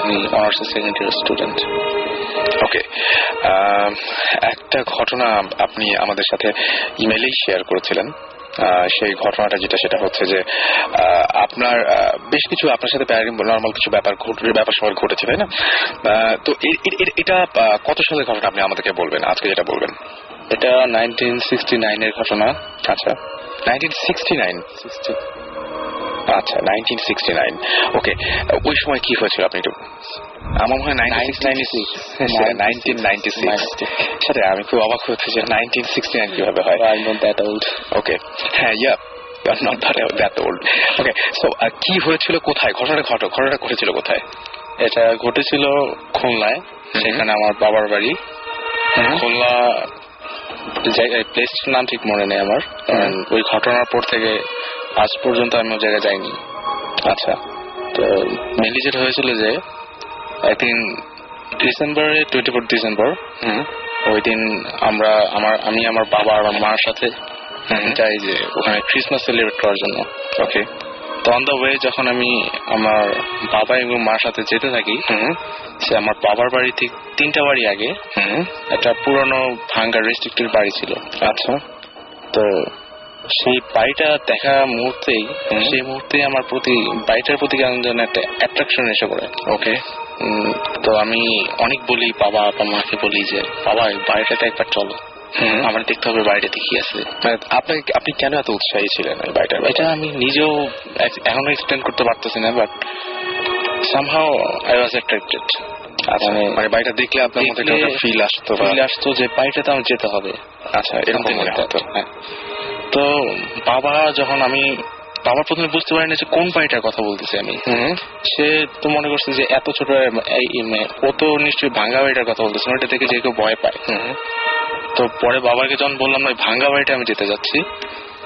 আমি অনার্স সেকেন্ড ইয়ার স্টুডেন্ট। ওকে, একটা ঘটনা আপনি আমাদের সাথে ইমেলেই শেয়ার করেছিলেন। সেই ঘটনাটা সেটা হচ্ছে যে আপনার বেশ কিছু আপনার সাথে নর্মাল কিছু ব্যাপার সময় ঘটেছে, তাই না? তো এটা কত সালের ঘটনা আপনি আমাদেরকে বলবেন, আজকে যেটা বলবেন? এটা 1969 এর ঘটনা। আচ্ছা, 1969। আচ্ছা, 1969। ওকে, ওই সময় কি হয়েছিল আপনি একটু? আমার মনে হয় 1996। সেটা আমি খুব অবাক হচ্ছে যে 1969 কিভাবে হয়। I'm not that old. ওকে, হ্যাঁ, you're not that old. Okay, so কি হয়েছিল, কোথায় ঘটনাটা ঘটেছিল কোথায়? এটা ঘটেছিল খুলনায়, সেখানে আমার বাবার বাড়ি। খুলনা প্লেসটার নাম ঠিক মনে নেই আমার, কারণ ওই ঘটনার পর থেকে আজ পর্যন্ত আমি ওই জায়গায় যাইনি। আচ্ছা, তো মেনলি যেটা হয়েছিল যে একদিন ডিসেম্বরে 24 ডিসেম্বর ওই দিন আমি আমার বাবা আর আমার মার সাথে যাই যে ওখানে ক্রিসমাস সেলিব্রেট করার জন্য। ওকে। তো অন দ্য ওয়ে যখন আমি আমার বাবা এবং মার সাথে যেতে থাকি, সে আমার বাবার বাড়ি ঠিক 3টা বাড়ি আগে একটা পুরনো ভাঙ্গা রেস্ট্রিক্টেড বাড়ি ছিল। আচ্ছা। তো সেই বাড়িটা দেখা মুহূর্তেই আমার বাড়িটার প্রতি কেমন যেন একটা অ্যাট্রাকশন এসে পড়ে। ওকে। তো আমি অনেক বলি, বাবা বা মাকে বলি যে বাবা বাড়িটাতে একবার চলো। আমার দেখতে হবে বাড়িটাতে কি আছে। আপনি কেন এত উৎসাহী ছিলেন এই বাড়িটার? এটা আমি নিজেও এখনো এক্সপ্লেন করতে পারতেছি না, but somehow I was attracted. মানে বাড়িটা দেখলে আপনার মধ্যে একটা ফিল আসতো যে বাড়িটাতে আমার যেতে হবে। আচ্ছা, এরকম মনে হতো। হ্যাঁ। তো বাবা প্রথমে বুঝতে পারেনি যে কোন বাড়িটার কথা বলতেছি আমি। সে তো মনে করছে যে এত ছোট, ও তো নিশ্চয়ই ভাঙ্গা বাড়িটার কথা বলতেছে, ওইটা থেকে যে কেউ ভয় পায়। তো পরে বাবাকে যখন বললাম না ভাঙ্গা বাড়িটা আমি যেতে যাচ্ছি,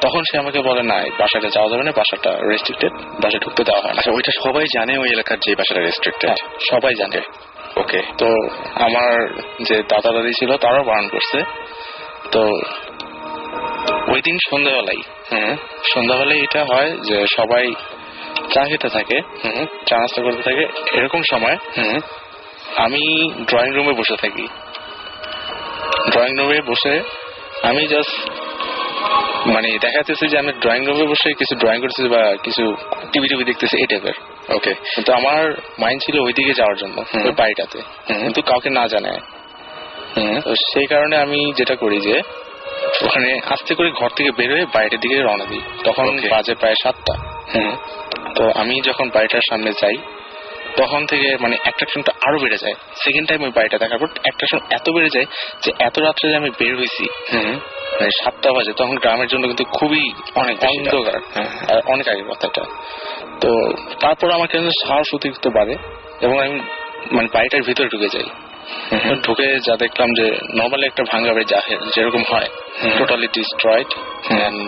তখন সে আমাকে বলে না বাসাটা যাওয়া যাবে না, বাসাটা রেস্ট্রিক্টেড, বাসা ঢুকতে দেওয়া হয় না। আচ্ছা, ওইটা সবাই জানে ওই এলাকার যে বাসাটা রেস্ট্রিক্টেড? সবাই জানে। ওকে। তো আমার যে দাদা দাদি ছিল তারাও বারণ করছে। তো ওই দিন সন্ধ্যাবেলায় এটা হয় যে সবাই চা খেতে থাকে, চা নাস্তা করতে থাকে। এরকম সময় আমি ড্রয়িং রুমে বসে থাকি। ড্রয়িং রুমে বসে আমি জাস্ট মানে দেখা যাচ্ছে যে আমি ড্রয়িং রুমে বসে কিছু ড্রয়িং করতেছি বা কিছু টিভি দেখতেছি এই টাইপের। ওকে। কিন্তু আমার মাইন্ড ছিল ওইদিকে যাওয়ার জন্য, ওই বাড়িটাতে, কিন্তু কাউকে না জানায়। তো সেই কারণে আমি যেটা করি যে ওখানে আস্তে করে ঘর থেকে বের হয়ে বাড়িটার দিকে রওনা দিই। তখন বাজে প্রায় 7টা। তো আমি যখন বাড়িটার সামনে যাই তখন থেকে মানে অ্যাট্রাকশনটা আরো বেড়ে যায়। সেকেন্ড টাইম ওই বাড়িটা দেখার পর অ্যাট্রাকশন এত বেড়ে যায় যে এত রাত্রে যে আমি বের হয়েছি, মানে 7টা বাজে, তখন গ্রামের জন্য কিন্তু খুবই অনেক অন্ধকার, আর অনেক আগের কথাটা। তো তারপর আমার কেন সাহস অতিরিক্ত বাড়ে এবং আমি মানে বাড়িটার ভিতরে ঢুকে যাই। ঢুকে যা দেখলাম যে নর্মালি একটা ভাঙ্গা বাড়ি যেরকম হয়, totally destroyed,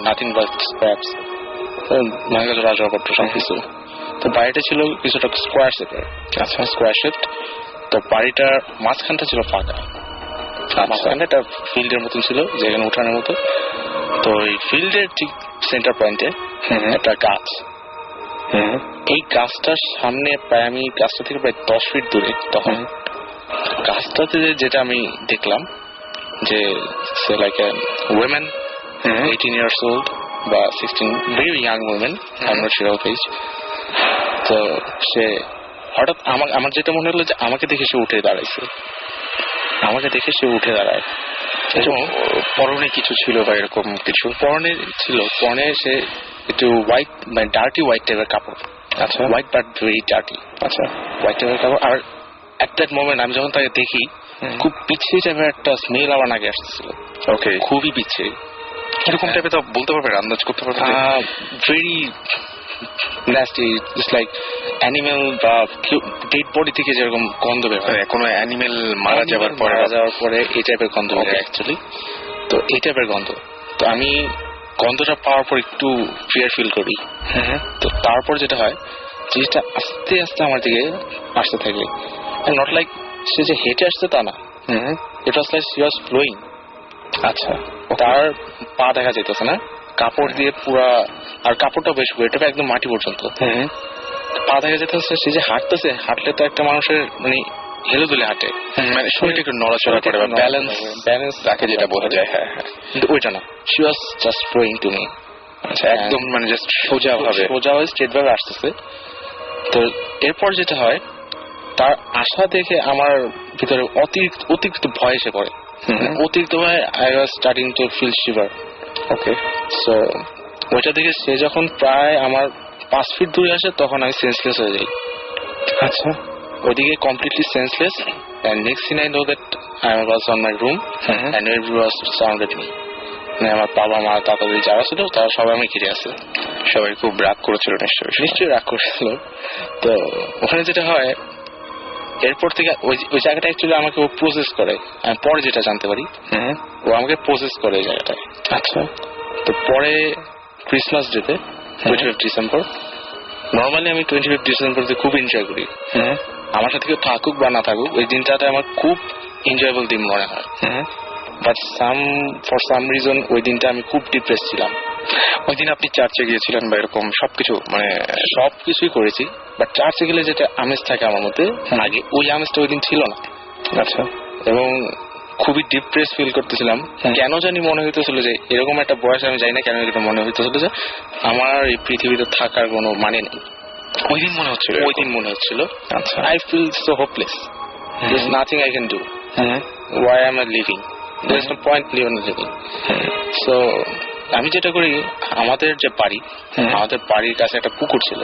nothing but scraps, ভাঙ্গা জোড়া জগৎ সবকিছু। তো বাড়িটা ছিল কিছুটা স্কোয়ার শেপের। আচ্ছা, স্কোয়ার শেপ। তো বাড়িটার মাঝখানটা ছিল ফাঁকা, মাঝখানটা একটা ফিল্ডের মতন ছিল যেখানে উঠানের মতো। তো ওই ফিল্ডের ঠিক সেন্টার পয়েন্টে একটা গাছ। এই গাছটার সামনে প্রায় আমি গাছটা থেকে প্রায় 10 ফিট দূরে, তখন গাছটাতে যেটা আমি দেখলাম যে সে like a women 18 years old বা 16, very young woman, I'm not sure of age. তো সে হঠাৎ আমার যেটা মনে হলো যে আমাকে দেখে সে উঠে দাঁড়াইছে, এবং পরনে কিছু ছিল বা এরকম কিছু? পরনে সে একটু হোয়াইট, মানে ডার্টি হোয়াইট টাইপের কাপড়। আচ্ছা, হোয়াইট বাট ভেরি ডার্টি। আচ্ছা, হোয়াইট টাইপের কাপড়। আর এট দ্যাট মোমেন্ট আমি যখন তাকে দেখি, খুব পিছিয়ে টাইপের একটা স্মেল আমার নাকে আসতেছিল। ওকে, খুবই পিছিয়ে। কিরকম টাইপের তা বলতে পারবেন, আন্দাজ করতে পারবেন? Very nasty, just like animal বা ডেড বডি থেকে যেরকম গন্ধ বের হয়, কোনো অ্যানিমেল মারা যাওয়ার পরে এই টাইপের গন্ধ বের হয় অ্যাকচুয়ালি। তো এই টাইপের গন্ধ। তো আমি গন্ধটা পাওয়ার পর একটু ফিয়ার ফিল করি। তো তারপর যেটা হয়, জিনিসটা আস্তে আস্তে আমার দিকে আসতে থাকে। নট লাইক সে যে হেঁটে আসছে তা না, it was like she was flowing. আচ্ছা, তার পা দেখা যেতেছে না, কাপড় দিয়ে পুরা, আর কাপড়টা বেশ এটা একদম মাটি পর্যন্ত পা দেখা যেতেছে। সে যে হাঁটলে তো একটা মানুষের মানে হেলে দুলে হাঁটে, মানে শরীরটা একটু নড়াচড়া করে বা ব্যালেন্স রাখে, যেটা বোঝা যায়। হ্যাঁ, কিন্তু ওইটা না, she was just flowing to me. আচ্ছা, একদম মানে জাস্ট সোজা ভাবে স্ট্রেট ভাবে আসতেছে। তো এরপর যেটা হয়, তার আশা দেখে আমার ভিতরে অতিরিক্ত ভয় এসে পড়ে। অতিরিক্ত ভয়, I was starting to feel shiver. Okay, so ওইটা দেখে সে যখন প্রায় আমার 5 ফিট দূরে আসে, তখন আমি সেন্সলেস হয়ে যাই। আচ্ছা, ওইদিকে completely senseless, and next thing I know that I was on my room and everyone was surrounded me. মানে আমার বাবা মা দাদা দিদি যারা ছিল তারা সবাই আমি ঘিরে আছে। সবাই খুব রাগ করেছিল নিশ্চয়ই রাগ করেছিল। তো ওখানে যেটা হয়, এরপর থেকে ওই জায়গাটা অ্যাকচুয়ালি আমাকে ও প্রসেস করে। আমি পরে যেটা জানতে পারি, ও আমাকে প্রসেস করে এই জায়গাটায়। আচ্ছা, তো পরে ক্রিসমাস ডেতে 25 ডিসেম্বর, নর্মালি আমি 25 ডিসেম্বরতে খুব এনজয় করি। আমার সাথে কেউ থাকুক বা না থাকুক, ওই দিনটাতে আমার খুব এনজয়েবল দিন মনে হয়। বাট ফর সাম রিজন ওই দিনটা আমি খুব ডিপ্রেস ছিলাম। ওই দিন আপনি চার্চে গিয়েছিলেন বা এরকম সবকিছু, মানে সবকিছুই করেছি, বাট চার্চে গেলে যেটা আমেজ থাকে আমার মধ্যে, আগে ওই আমেজটা ওই দিন ছিল না। আচ্ছা, এবং খুবই ডিপ্রেস ফিল করতেছিলাম। কেন জানি মনে হইতেছিল যে এরকম একটা বয়স, আমি জানি না কেন এটা মনে হইতেছিল যে আমার এই পৃথিবীতে থাকার কোনো মানে নেই। ওই দিন মনে হচ্ছিল। আচ্ছা, I feel so hopeless, there's nothing I can do, why am I living? Point Leon থেকে। সো আমি যেটা করি, আমাদের যে বাড়ি, আমাদের বাড়ির কাছে একটা পুকুর ছিল,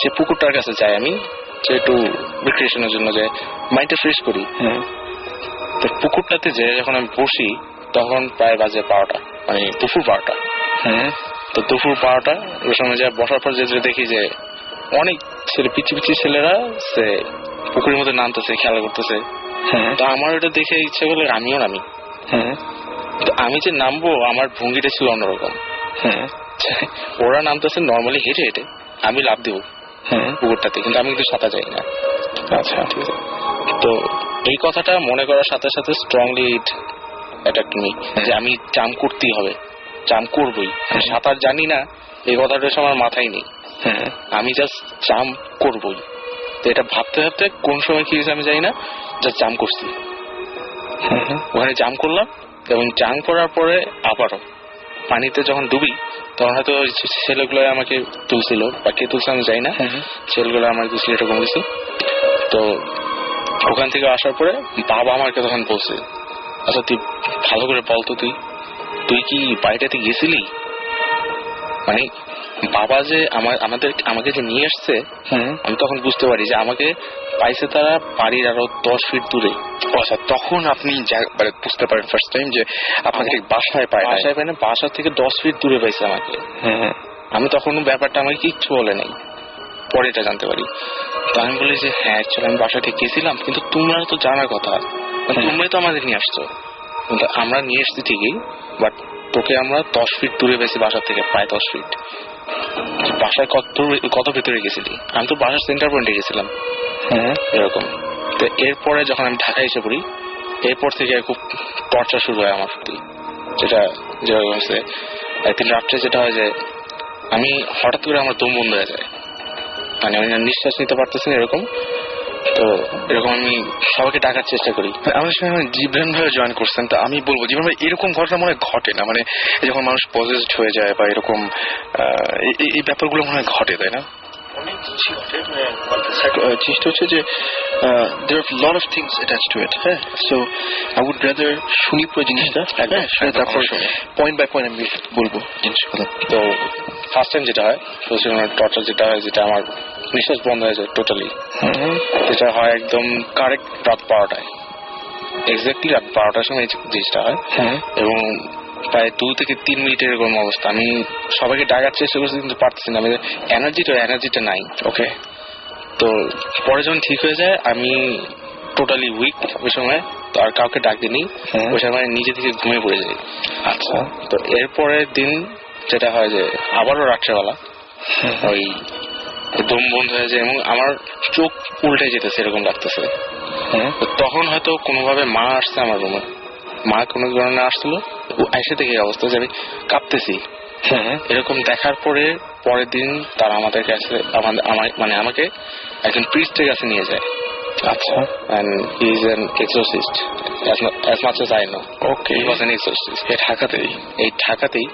সে পুকুরটার কাছে যাই আমি, যে একটু রিক্রিয়েশনের জন্য যাই, মাইন্ডটা ফ্রেশ করি। তো পুকুরটাতে যে যখন আমি বসি তখন প্রায় বাজে 12টা, মানে দুপুর 12টা। তো দুপুর 12টা ওই সময় যা বসার পর যে দেখি যে অনেক ছেলে, পিচি পিচি ছেলেরা সে পুকুরের মধ্যে নামতেছে, খেলা করতেছে। তো আমার ওটা দেখে ইচ্ছে করলে আমিও নামি। তো আমি যে নামবো, আমার ভঙ্গিটা ছিল অন্যরকম। ওরা নামতেছে নর্মালি হেঁটে হেঁটে, আমি লাফ দিব পুকুরটাতে, কিন্তু আমি কিন্তু সাঁতার যাই না। আচ্ছা, ঠিক আছে। তো এই কথাটা মনে করার সাথে সাথে স্ট্রংলি ইট অ্যাটাকড মি, যে আমি জাম্প করতেই হবে, জাম্প করবই। সাঁতার জানি না এই কথাটা আমার মাথায় নেই, আমি জাস্ট জাম্প করবই। তো এটা ভাবতে ভাবতে কোন সময় কি হয়েছে আমি জানি না, জাস্ট জাম্প করছি। ওখানে জাম্প করলাম, এবং জাম্প করার পরে আবারও পানিতে যখন ডুবি তখন হয়তো ছেলেগুলো আমাকে তুলছিল, বা কে তুলছে আমি যাই না, ছেলেগুলো আমাকে তুলছিল এরকম কিছু। তো ওখান থেকে আসার পরে বাবা আমাকে তখন বলছে, আচ্ছা তুই ভালো করে বলতো, তুই কি বাড়িটাতে গেছিলি? মানে বাবা যে আমাকে যে নিয়ে আসছে, আমি তখন বুঝতে পারি যে আমাকে পাইছে তারা বাড়ির আরো 10 ফিট দূরে। আচ্ছা, তখন আপনি বুঝতে পারেন ফার্স্ট টাইম যে আপনাকে বাসায় পায় না, বাসা থেকে 10 ফিট দূরে পাইছে আমাকে। আমি তখন ব্যাপারটা আমাকে কিচ্ছু বলে নাই, পরে এটা জানতে পারি। তো আমি বলি যে হ্যাঁ, অ্যাকচুয়ালি আমি বাসা থেকে গেছিলাম, কিন্তু তোমরা তো জানার কথা, তোমরাই তো আমাদের নিয়ে আসছো। কিন্তু আমরা নিয়ে এসছি ঠিকই, বাট তোকে আমরা 10 ফিট দূরে পেয়েছি বাসা থেকে, প্রায় 10 ফিট। বাসায় কত ভেতরে গেছিলি? আমি তো বাসার সেন্টার পয়েন্টে গেছিলাম এরকম। তো এরপরে যখন আমি ঢাকায় এসে পড়ি, এরপর থেকে খুব টর্চার শুরু হয় আমার প্রতি। যেরকম হচ্ছে একদিন রাত্রে যেটা হয় যে আমি হঠাৎ করে আমার দম বন্ধ হয়ে যায়, মানে আমি নিঃশ্বাস নিতে পারতেছি না এরকম। তো এরকম আমি সবাইকে ডাকার চেষ্টা করি। আমাদের সঙ্গে জিবরান ভাই জয়েন করছেন, তো আমি বলবো জিবরান ভাই এরকম ঘটনা মনে হয় ঘটে না, মানে যখন মানুষ পজেসড হয়ে যায় বা এরকম এই ব্যাপারগুলো মনে হয় ঘটে, তাই না? চেষ্টা হচ্ছে যে there are a lot of things attached to it, হ্যাঁ। So I would rather শুনি পুরো জিনিসটা, তারপর পয়েন্ট বাই পয়েন্ট আমি বলবো জিনিসগুলো। তো ফার্স্ট টাইম যেটা হয় টর্চার যেটা হয়, যেটা আমার নিঃশ্বাস বন্ধ হয়ে যায় টোটালি, যেটা হয় একদম কারেক্ট রাত 12টায়, এক্স্যাক্টলি রাত 12টার সময় এই জিনিসটা হয়। এবং প্রায় 2 থেকে 3 মিনিটের এরকম অবস্থা। আমি সবাইকে ডাকার চেষ্টা করছি, কিন্তু পারতেছি না, আমি এনার্জিটা নাই। ওকে, তো পরে যখন ঠিক হয়ে যায় আমি টোটালি উইক ওই সময়, তো আর কাউকে ডাক দিইনি, ওই সময় নিজে থেকে ঘুমিয়ে পড়ে যাই। আচ্ছা, তো এরপরের দিন যেটা হয় যে আবারও রাত্রেবেলা ওই দম বন্ধ হয়ে যায় এবং আমার চোখ উল্টে যেতেছে এরকম লাগতেছে। তখন হয়তো কোনোভাবে মা আসছে আমার রুমে, মা কোনো কারণে আসছিল, এসে থেকে এই অবস্থা যে আমি কাঁপতেছি। এরকম দেখার পরে পরের দিন তারা আমাদের কাছে মানে আমাকে একজন প্রিস্টের কাছে নিয়ে যায়। আচ্ছা, and he is an exorcist as much as I know. Okay, he was an exorcist. এই ঢাকাতেই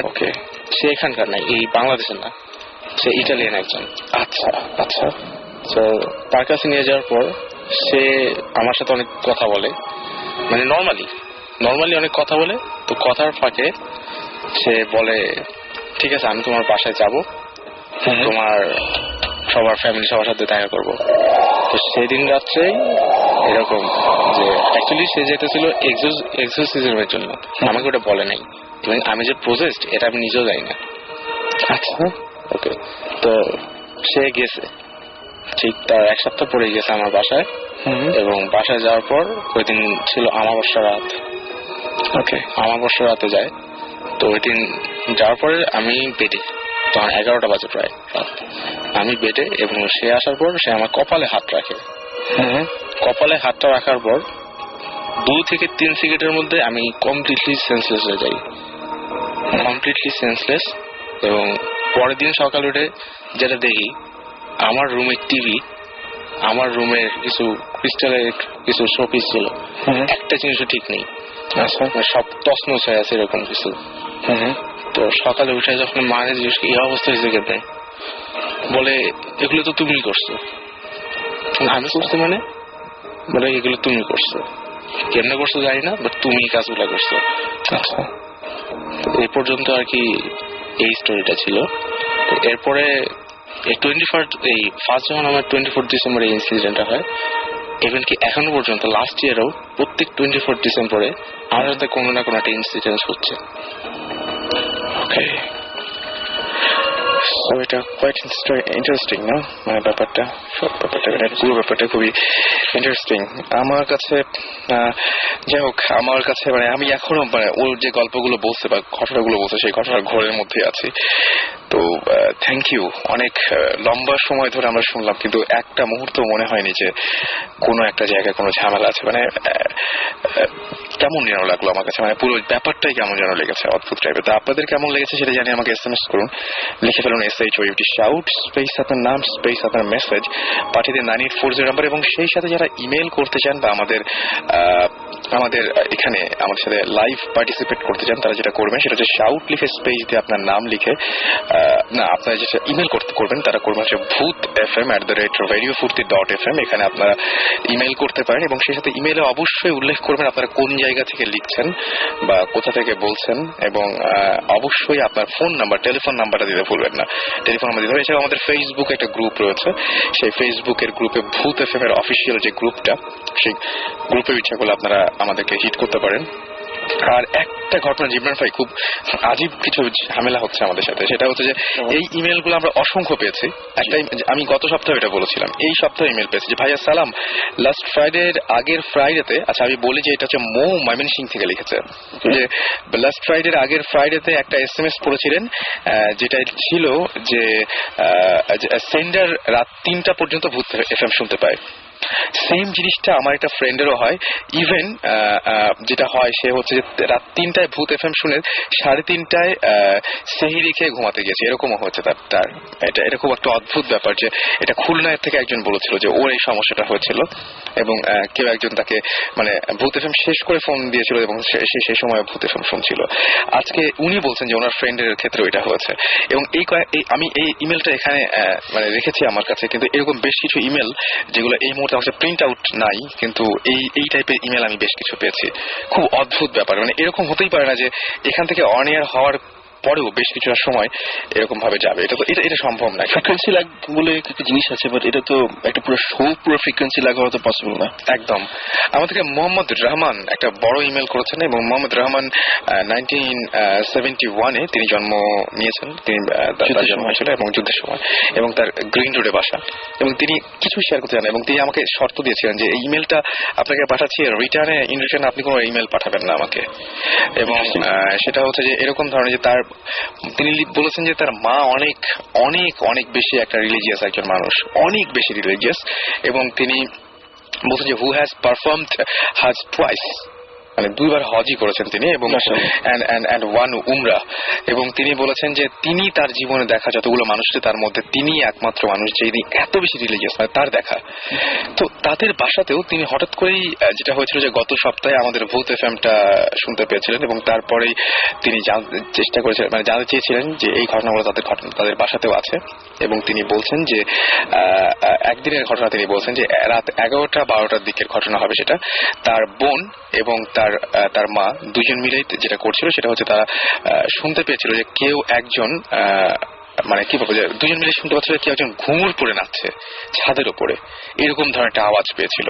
ওকে, সে এখানকার নাই, এই বাংলাদেশের না, সে ইটালিয়ান একজন। আচ্ছা আচ্ছা। তো তার কাছে নিয়ে যাওয়ার পর সে আমার সাথে অনেক কথা বলে, মানে নর্মালি অনেক কথা বলে। তো কথার ফাঁকে সে বলে, ঠিক আছে আমি তোমার বাসায় যাব, তোমার সবার ফ্যামিলি সবার সাথে দেখা করবো। তো সেদিন রাত্রেই এরকম যে অ্যাকচুয়ালি সে যেতেছিল এক্সোরসিজমের জন্য, আমাকে ওটা বলে নাই, এবং আমি যে প্রসেসড এটা আমি নিজেও জানি না। আচ্ছা, ওকে। তো সে গেছে, ঠিক তার 1 সপ্তাহ পরে গেছে আমার বাসায়, এবং বাসায় যাওয়ার পর ওই দিন ছিল আমাবস্যা রাত। ওকে, আমাবস্যা রাতে যায়। তো ওই দিন যাওয়ার পরে আমি বেডে, তখন 11টা বাজে প্রায় রাত, আমি বেডে, এবং সে আসার পর সে আমার কপালে হাত রাখে। কপালে হাতটা রাখার পর 2 থেকে 3 সেকেন্ডের মধ্যে আমি কমপ্লিটলি সেন্সলেস হয়ে যাই, কমপ্লিটলি সেন্সলেস। এবং পরের দিন সকালে উঠে যেটা দেখি, আমার রুমের টিভি, আমার রুমের কিছু ক্রিস্টালের কিছু শোপিস ছিল, একটা জিনিসও ঠিক নেই, সব তছনছ হয়ে আছে এরকম কিছু। তো সকালে উঠে যখন মাকে জিজ্ঞেস এই অবস্থা হয়েছে কেমনে, বলে এগুলো তো তুমি করছো। আমি করছি মানে এগুলো তুমি করছো। কেমনে করছো জানি না, বাট তুমি কাজগুলা করছো। আচ্ছা, এই পর্যন্ত আর কি এই স্টোরিটা ছিল। তো এরপরে এই ফার্স্ট যখন আমার 24 ডিসেম্বর এই ইনসিডেন্টটা হয়, ইভেন কি এখনো পর্যন্ত লাস্ট ইয়ারও প্রত্যেক 24 ডিসেম্বরে আমার সাথে কোনো না কোনো একটা ইনসিডেন্ট হচ্ছে। ওকে, সো এটা কোয়াইট ইন্টারেস্টিং না, মানে ব্যাপারটা, সব ব্যাপারটা, পুরো ব্যাপারটা খুবই ইন্টারেস্টিং আমার কাছে। যাই হোক, আমার কাছে মানে আমি এখনো মানে ওর যে গল্পগুলো বলছে বা ঘটনাগুলো বলছে সেই ঘটনার ঘরের মধ্যে আছি। তো থ্যাংক ইউ, অনেক লম্বা সময় ধরে আমরা শুনলাম, কিন্তু একটা মুহূর্ত মনে হয়নি যে কোনো একটা জায়গায় কোনো ঝামেলা আছে। মানে কেমন যেন লাগলো আমার কাছে, মানে পুরো ব্যাপারটাই কেমন যেন লেগেছে, অদ্ভুত টাইপের। তো আপনাদের কেমন লেগেছে সেটা জানি আমাকে SMS করুন, লিখে ফেলুন SHOUT শাউট স্পেস আপনার নাম স্পেস আপনার মেসেজ, পাঠিয়ে দিন 9840 নাম্বার। এবং সেই সাথে যারা ইমেল করতে চান বা আমাদের এখানে আমাদের সাথে লাইভ পার্টিসিপেট করতে চান, তারা যেটা করবেন সেটা হচ্ছে শাউট লিখে স্পেস দিয়ে আপনার নাম লিখে, না আপনারা যেটা ইমেল করবেন তারা করবেন হচ্ছে bhutfm@radiofurti.fm। এখানে আপনারা ইমেল করতে পারেন এবং সেই সাথে ইমেলে অবশ্যই উল্লেখ করবেন আপনারা কোন জায়গা থেকে লিখছেন বা কোথা থেকে বলছেন, এবং অবশ্যই আপনার ফোন নাম্বার, টেলিফোন নাম্বারটা দিতে ভুলবেন না, টেলিফোন নাম্বার দিতে হবে। এছাড়া আমাদের ফেসবুক একটা গ্রুপ রয়েছে, সেই ফেসবুকের গ্রুপে ভূত FM এর অফিসিয়াল যে গ্রুপটা, সেই গ্রুপের ইচ্ছা করলে আপনারা আমাদেরকে হিট করতে পারেন। আর একটা ঘটনা জিবরান ভাই, খুব আজীব কিছু ঝামেলা হচ্ছে আমাদের সাথে, সেটা হচ্ছে যে এই ইমেলগুলো আমরা অসংখ্য পেয়েছি। একটাই আমি গত সপ্তাহে এটা বলেছিলাম, এই সপ্তাহে ইমেল পেয়েছি যে ভাইয়া সালাম, লাস্ট ফ্রাইডের আগের ফ্রাইডেতে, আচ্ছা আমি বলি যে এটা হচ্ছে মৌ ময়মনসিং থেকে লিখেছে যে লাস্ট ফ্রাইডের আগের ফ্রাইডেতে একটা SMS পড়েছিলেন, যেটা ছিল যে সেন্ডার রাত 3টা পর্যন্ত ভূত FM শুনতে পায়। সেম জিনিসটা আমার একটা ফ্রেন্ডেরও হয়। ইভেন যেটা হয় সে হচ্ছে যে রাত 3টায় ভূত FM শুনে 3:30টায় সেহরি খেয়ে ঘুমাতে গেছে, এরকমও হচ্ছে তার। এটা খুব একটা অদ্ভুত ব্যাপার যে এটা খুলনার থেকে একজন বলেছিল যে ওর এই সমস্যাটা হয়েছিল, এবং কেউ একজন তাকে মানে ভূত FM শেষ করে ফোন দিয়েছিল এবং সেই সময় ভূত FM শুনছিল। আজকে উনি বলছেন যে ওনার ফ্রেন্ডের ক্ষেত্রে এটা হয়েছে, এবং আমি এই ইমেলটা এখানে মানে রেখেছি আমার কাছে, কিন্তু এরকম বেশ কিছু ইমেল যেগুলো এই মুহূর্তে আমার প্রিন্ট আউট নাই, কিন্তু এই টাইপের ইমেল আমি বেশ কিছু পেয়েছি। খুব অদ্ভুত ব্যাপার, মানে এরকম হতেই পারে না যে এখান থেকে অন এয়ার হওয়ার পরেও বেশ কিছুটা সময় এরকম ভাবে যাবে, এটা সম্ভব না। ফ্রিকোয়েন্সি ল্যাগ বলে একটা জিনিস আছে, বাট এটা তো একটা পুরো ফ্রিকোয়েন্সি ল্যাগ হওয়া তো পসিবল না। একদম। আমাদেরকে মোহাম্মদ রহমান একটা বড় ইমেল করেছেন, এবং মোহাম্মদ রহমান 1971-এ তিনি জন্ম নিয়েছেন, তিনি তার জন্ম হয়েছিল এবং যুদ্ধের সময়, এবং তার গ্রিন রোডে বাসা, এবং তিনি কিছু শেয়ার করতে চান, এবং তিনি আমাকে শর্ত দিয়েছিলেন যে এই ইমেলটা আপনাকে পাঠাচ্ছি, ইন রিটার্নে আপনি কোনো ইমেল পাঠাবেন না আমাকে। এবং সেটা হচ্ছে যে এরকম ধরনের যে তিনি বলেছেন যে তার মা অনেক অনেক অনেক বেশি একটা রিলিজিয়াস একজন মানুষ, অনেক বেশি রিলিজিয়াস, এবং তিনি বলছেন যে হু হ্যাজ পারফর্মড হাজ টুয়াইস, মানে 2বার হজই করেছেন তিনি, এবং ওয়ান উমরা, এবং তিনি বলেছেন যে তিনি তার জীবনে দেখা যতগুলো মানুষ তার মধ্যে তিনি একমাত্র মানুষ যিনি এত বেশি রিলিজিয়াস, মানে তার দেখা। তো তাদের বাসাতেও তিনি হঠাৎ করেই যেটা হয়েছিল যে গত সপ্তাহে আমাদের ভূত FMটা শুনতে পেয়েছিলেন, এবং তারপরেই তিনি চেষ্টা করেছিলেন, মানে জানতে চেয়েছিলেন যে এই ঘটনাগুলো তাদের বাসাতেও আছে, এবং তিনি বলছেন যে একদিনের ঘটনা তিনি বলছেন যে রাত 11টা-12টার দিকের ঘটনা হবে সেটা। তার বোন এবং তার মা দুজন মিলেই যেটা করছিল সেটা হচ্ছে তারা শুনতে পেয়েছিল যে কেউ একজন মানে কি বলবো, যে দুজন মিলে শুনতে পাচ্ছিল কেউ একজন ঘুঙুর পরে নাচছে ছাদের উপরে, এরকম ধরনের একটা আওয়াজ পেয়েছিল,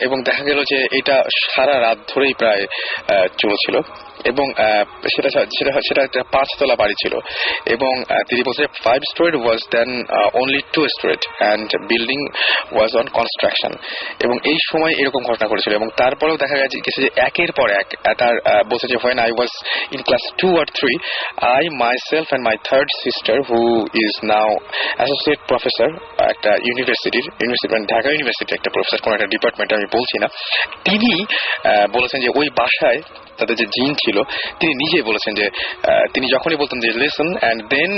এবং দেখা গেল যে এটা সারা রাত ধরেই প্রায় চলছিল, এবং সেটা একটা 5তলা বাড়ি ছিল, এবং তিনি বলছে 5 story was then only 2 story and building was on construction, এবং এই সময় এরকম ঘটনা ঘটেছিল। এবং তারপরেও দেখা গেছে যে একের পর এক তার বলছে যে when I was in class 2 or 3 I myself and my third sister who is now associate professor একটা ইউনিভার্সিটি ঢাকা ইউনিভার্সিটি একটা প্রফেসর, কোন একটা ডিপার্টমেন্টে আমি বলছি না, তিনি বলেছেন যে ওই বাসায় তাদের যে জিন ছিল তিনি নিজেই বলেছেন যে তিনি যখনই বলতেন যে লিসন অ্যান্ড দেন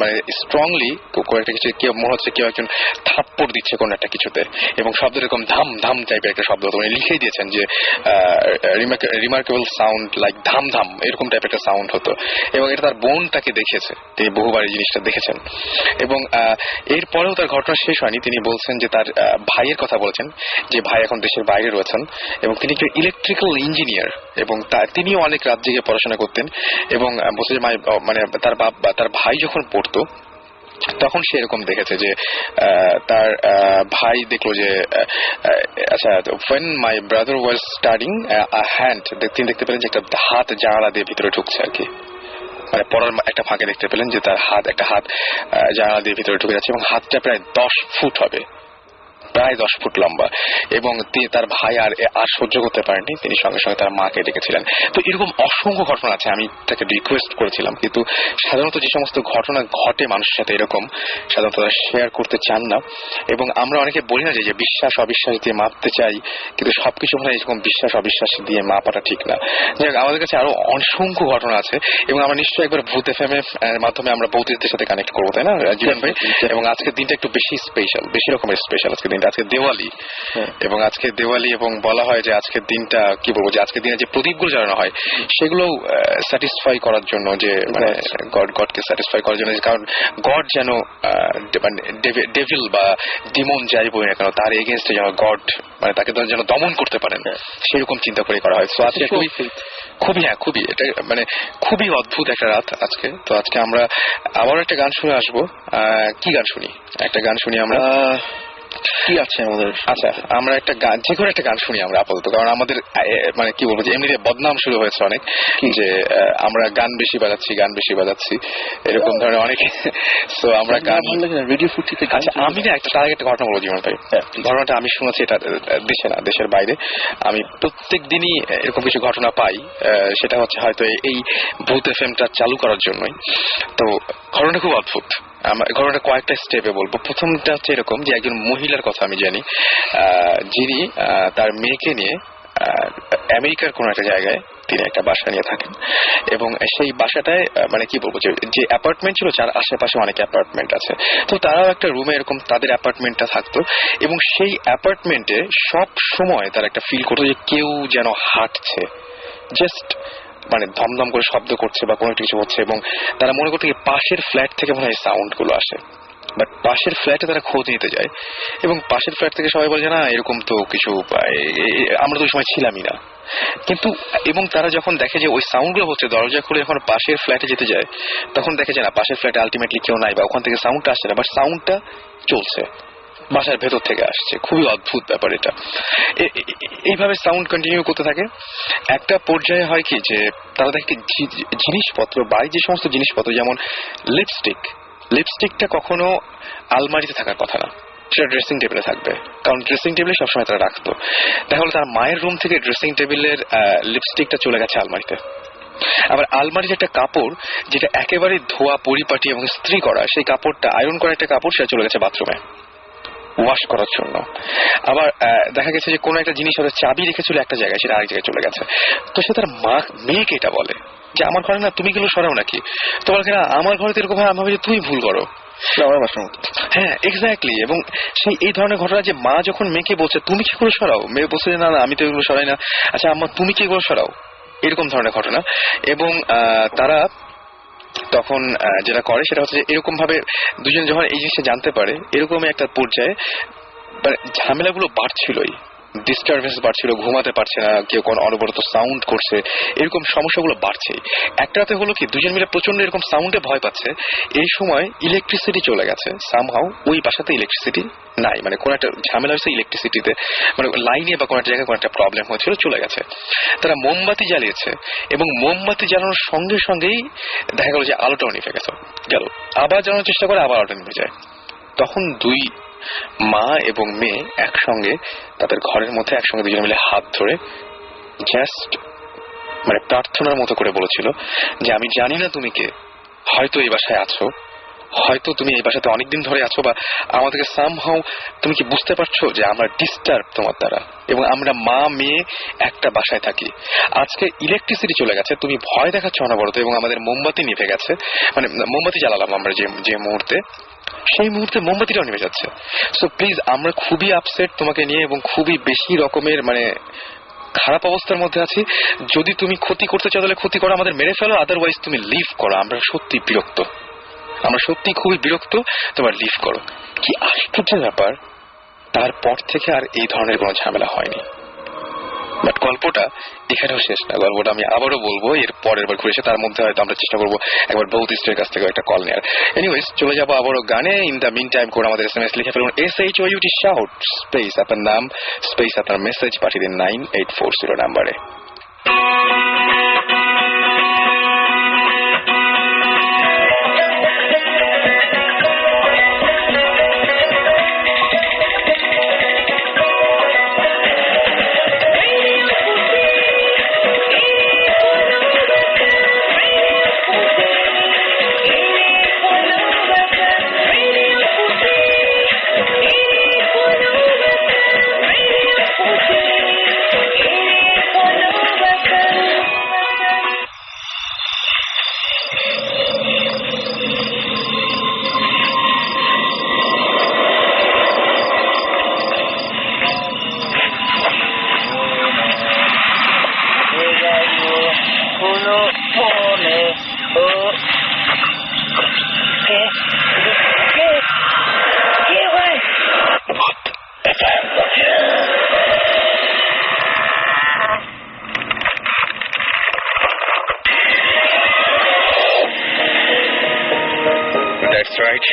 মানে স্ট্রংলি কোনো একটা কিছু কেউ মনে হচ্ছে কেউ একজন থাপ্পড় দিচ্ছে কোনো একটা কিছুতে এবং শব্দ এরকম ধাম ধাম টাইপের একটা শব্দ হতো উনি লিখেই দিয়েছেন যে রিমার্কেবল সাউন্ড লাইক ধাম ধাম এরকম টাইপের একটা সাউন্ড হতো এবং এটা তার বোন তাকে দেখিয়েছে তিনি বহুবার এই জিনিসটা দেখেছেন এবং এরপরেও তার ঘটনা শেষ হয়নি তিনি বলছেন যে তার ভাইয়ের কথা বলেছেন যে ভাই এখন দেশের বাইরে রয়েছেন এবং তিনি একজন ইলেকট্রিক্যাল ইঞ্জিনিয়ার এবং তিনিও অনেক রাত জেগে পড়াশোনা করতেন এবং বলছে যে মানে তার ভাই যখন পড়তো তখন সে এরকম দেখেছে যে তার ভাই দেখলো যে আচ্ছা when my brother was studying a hand তিনি দেখতে পেলেন যে একটা হাত জানালা দিয়ে ভিতরে ঢুকছে আর কি মানে পড়ার একটা ফাঁকে দেখতে পেলেন যে তার একটা হাত জানালা দিয়ে ভিতরে ঢুকে যাচ্ছে এবং হাতটা প্রায় 10 ফুট হবে প্রায় 10 ফুট লম্বা এবং তার ভাই আর সহ্য করতে পারেননি তিনি সঙ্গে সঙ্গে তার মাকে ডেকেছিলেন তো এরকম অসংখ্য ঘটনা আছে আমি তাকে রিকোয়েস্ট করেছিলাম কিন্তু সাধারণত যে সমস্ত ঘটনা ঘটে মানুষের সাথে এরকম সাধারণত তারা শেয়ার করতে চান না এবং আমরা অনেকে বলি না যে বিশ্বাস অবিশ্বাস দিয়ে মাপতে চাই কিন্তু সবকিছু মানে এরকম বিশ্বাস অবিশ্বাস দিয়ে মাপাটা ঠিক না যাই হোক আমাদের কাছে আরো অসংখ্য ঘটনা আছে এবং আমরা নিশ্চয়ই একবার ভূত এফএম এর মাধ্যমে আমরা বৌদ্ধদের সাথে কানেক্ট করবো তাই না জীবন ভাই এবং আজকের দিনটা একটু বেশি স্পেশাল বেশি রকমের স্পেশাল আজকের দিনটা আজকে দেওয়ালি এবং আজকে দেওয়ালি এবং বলা হয় যে আজকের দিনটা কি বলবো যে আজকের দিনে যে প্রদীপগুলো জ্বালানো হয় সেগুলো স্যাটিসফাই করার জন্য যে মানে গডকে স্যাটিসফাই করার জন্য কারণ গড যেন মানে ডেভিল বা ডিমন যাই বই না কেন তার এগেইনস্টে যেন গড মানে তাকে যেন দমন করতে পারেন সেরকম চিন্তা করে করা হয় তো আজকে খুবই এটা মানে খুবই অদ্ভুত একটা রাত আজকে তো আজকে আমরা আবার একটা গান শুনে আসবো কি গান শুনি একটা গান শুনি আমরা কি আছে আমাদের আচ্ছা আমরা একটা গান যে কোনো একটা গান শুনি আমরা আপাতত কারণ আমাদের মানে কি বলবো যে এমনিতে বদনাম শুরু হয়েছে অনেক যে আমরা গান বেশি বাজাচ্ছি এরকম ধরনের অনেক সো আমরা গান রেডিও ফুটিতে আচ্ছা আমি না তার আগে একটা ঘটনা বলবো জীবন ভাই ঘটনাটা আমি শুনেছি এটা দেশে না দেশের বাইরে আমি প্রত্যেক দিনই এরকম কিছু ঘটনা পাই সেটা হচ্ছে হয়তো এই ভূত এফএমটা চালু করার জন্যই তো ঘটনাটা খুব অদ্ভুত ঘটনাটা কয়েকটা স্টেপে বলবো প্রথমটা হচ্ছে এরকম যে একজন মহিলার কথা আমি জানি যিনি তার মেয়েকে নিয়ে আমেরিকার কোন একটা জায়গায় তিনি একটা বাসা নিয়ে থাকেন এবং সেই বাসাটায় মানে কি বলবো যে অ্যাপার্টমেন্ট ছিল যার আশেপাশে অনেক অ্যাপার্টমেন্ট আছে তো তারাও একটা রুমে এরকম তাদের অ্যাপার্টমেন্টটা থাকতো এবং সেই অ্যাপার্টমেন্টে সব সময় তারা একটা ফিল করতো যে কেউ যেন হাঁটছে জাস্ট মানে ধমধম করে শব্দ করছে বা কোনো কিছু হচ্ছে এবং তারা মনে করতো পাশের ফ্ল্যাট থেকে মনে হয় সাউন্ড গুলো আসে বাট পাশের ফ্ল্যাটে তারা খোঁজ নিতে যায় এবং পাশের ফ্ল্যাট থেকে সবাই বলে না এরকম তো কিছু আমরা তো ওই সময় ছিলামই না কিন্তু এবং তারা যখন দেখে যে ওই সাউন্ড গুলো হচ্ছে দরজা খুলে যখন পাশের ফ্ল্যাটে যেতে যায় তখন দেখে যে না পাশের ফ্ল্যাটে আলটিমেটলি কেউ নাই বা ওখান থেকে সাউন্ডটা আসছে না বাট সাউন্ডটা চলছে বাসার ভেতর থেকে আসছে খুবই অদ্ভুত ব্যাপার এটা এইভাবে সাউন্ড কন্টিনিউ করতে থাকে একটা পর্যায়ে হয় কি যে তারা দেখে জিনিসপত্র বাড়ির যে সমস্ত জিনিসপত্র যেমন লিপস্টিকটা কখনো আলমারিতে থাকার কথা না সেটা ড্রেসিং টেবিলে থাকবে কারণ ড্রেসিং টেবিলে সবসময় তারা রাখতো দেখা হলো তার মায়ের রুম থেকে ড্রেসিং টেবিলের লিপস্টিকটা চলে গেছে আলমারিতে আবার আলমারির একটা কাপড় যেটা একেবারে ধোয়া পরিপাটি এবং ইস্ত্রি করা সেই কাপড়টা আয়রন করা একটা কাপড় সেটা চলে গেছে বাথরুমে ওয়াশ করার জন্য আবার দেখা গেছে যে কোনো একটা জিনিস হয়তো চাবি রেখেছিল একটা জায়গায় সেটা আরেক জায়গায় চলে গেছে তো সে তার মেয়েকে এটা বলে যে আমার ঘরে না তুমি গেলে সরাও নাকি তোমার না আমার ঘরে তো এরকম হয় আমি ভাবি তুমি ভুল করো হ্যাঁ এক্স্যাক্টলি এবং সেই এই ধরনের ঘটনা যে মা যখন মেয়েকে বলছে তুমি কি করে সরাও মেয়ে বলছে না না আমি তো এগুলো সরাই না আচ্ছা আম্মা তুমি কি করে সরাও এরকম ধরনের ঘটনা এবং তারা তখন যেটা করে সেটা হচ্ছে এরকম ভাবে দুজন যখন এই জিনিসটা জানতে পারে এরকমই একটা পর্যায়ে ঝামেলাগুলো বাড়ছিলই ডিস্টারবেন্স বাড়ছিল ঘুমাতে পারছে না কেউ কোন অনবরত সাউন্ড করছে এরকম সমস্যাগুলো বাড়ছেই একটাতে হলো কি দুজন মিলে প্রচন্ড এরকম সাউন্ডে ভয় পাচ্ছে এই সময় ইলেকট্রিসিটি চলে গেছে সামহাউ ওই বাসাতে ইলেকট্রিসিটি নাই মানে কোন একটা ঝামেলা হয়েছে ইলেকট্রিসিটিতে মানে লাইনে বা কোন একটা জায়গায় কোন একটা প্রবলেম হয়েছিল চলে গেছে তারা মোমবাতি জ্বালিয়েছে এবং মোমবাতি জ্বালানোর সঙ্গে সঙ্গেই দেখা গেল যে আলোটাও নিভে গেল আবার জ্বালানোর চেষ্টা করে আবার আলোটা নিভে যায় তখন দুই মা এবং মেয়ে একসঙ্গে তাদের ঘরের মধ্যে একসঙ্গে দুজন মিলে হাত ধরে জাস্ট মানে প্রার্থনার মতো করে বলেছিল যে আমি জানি না তুমি কে হয়তো এই বাসায় আছো হয়তো তুমি এই বাসাতে অনেকদিন ধরে আছো বা আমাদেরকে সামহাউ তুমি কি বুঝতে পারছো যে আমরা ডিস্টার্ব তোমার দ্বারা, এবং আমরা মা মেয়ে একটা বাসায় থাকি। আজকে ইলেকট্রিসিটি চলে গেছে, তুমি ভয় দেখাচ্ছ অনবরত, এবং আমাদের মোমবাতি নিভে গেছে, মানে মোমবাতি জ্বালালাম আমরা যে মুহূর্তে, সেই মুহূর্তে মোমবাতিটাও নিভে যাচ্ছে। সো প্লিজ, আমরা খুবই আপসেট তোমাকে নিয়ে এবং খুবই বেশি রকমের মানে খারাপ অবস্থার মধ্যে আছি। যদি তুমি ক্ষতি করতে চাও তাহলে ক্ষতি করো, আমাদের মেরে ফেলো, আদারওয়াইজ তুমি লিভ করো। আমরা সত্যি বিরক্ত, আমরা সত্যি খুবই বিরক্ত, তোমার লিভ করো। কি আশ্চর্যের ব্যাপার, তারপর থেকে আর এই ধরনের কোনো ঝামেলা হয়নি। বাট গল্পটা এখানেও শেষ না, গল্পটা আমি আবারও বলবো এর পরের বার ঘুরে এসে, তার মধ্যে হয়তো আমরা চেষ্টা করবো একবার বৌদিস্টের কাছ থেকে একটা কল নেওয়ার। এনিওয়েজ, চলে যাবো আবারও গানে। ইন দ্য মিন টাইম করে আমাদের SMS লিখে ফেলুন SHOUT শাউট স্পেস আপনার নাম স্পেস আপনার মেসেজ পাঠিয়ে দিন 9840 নাম্বারে।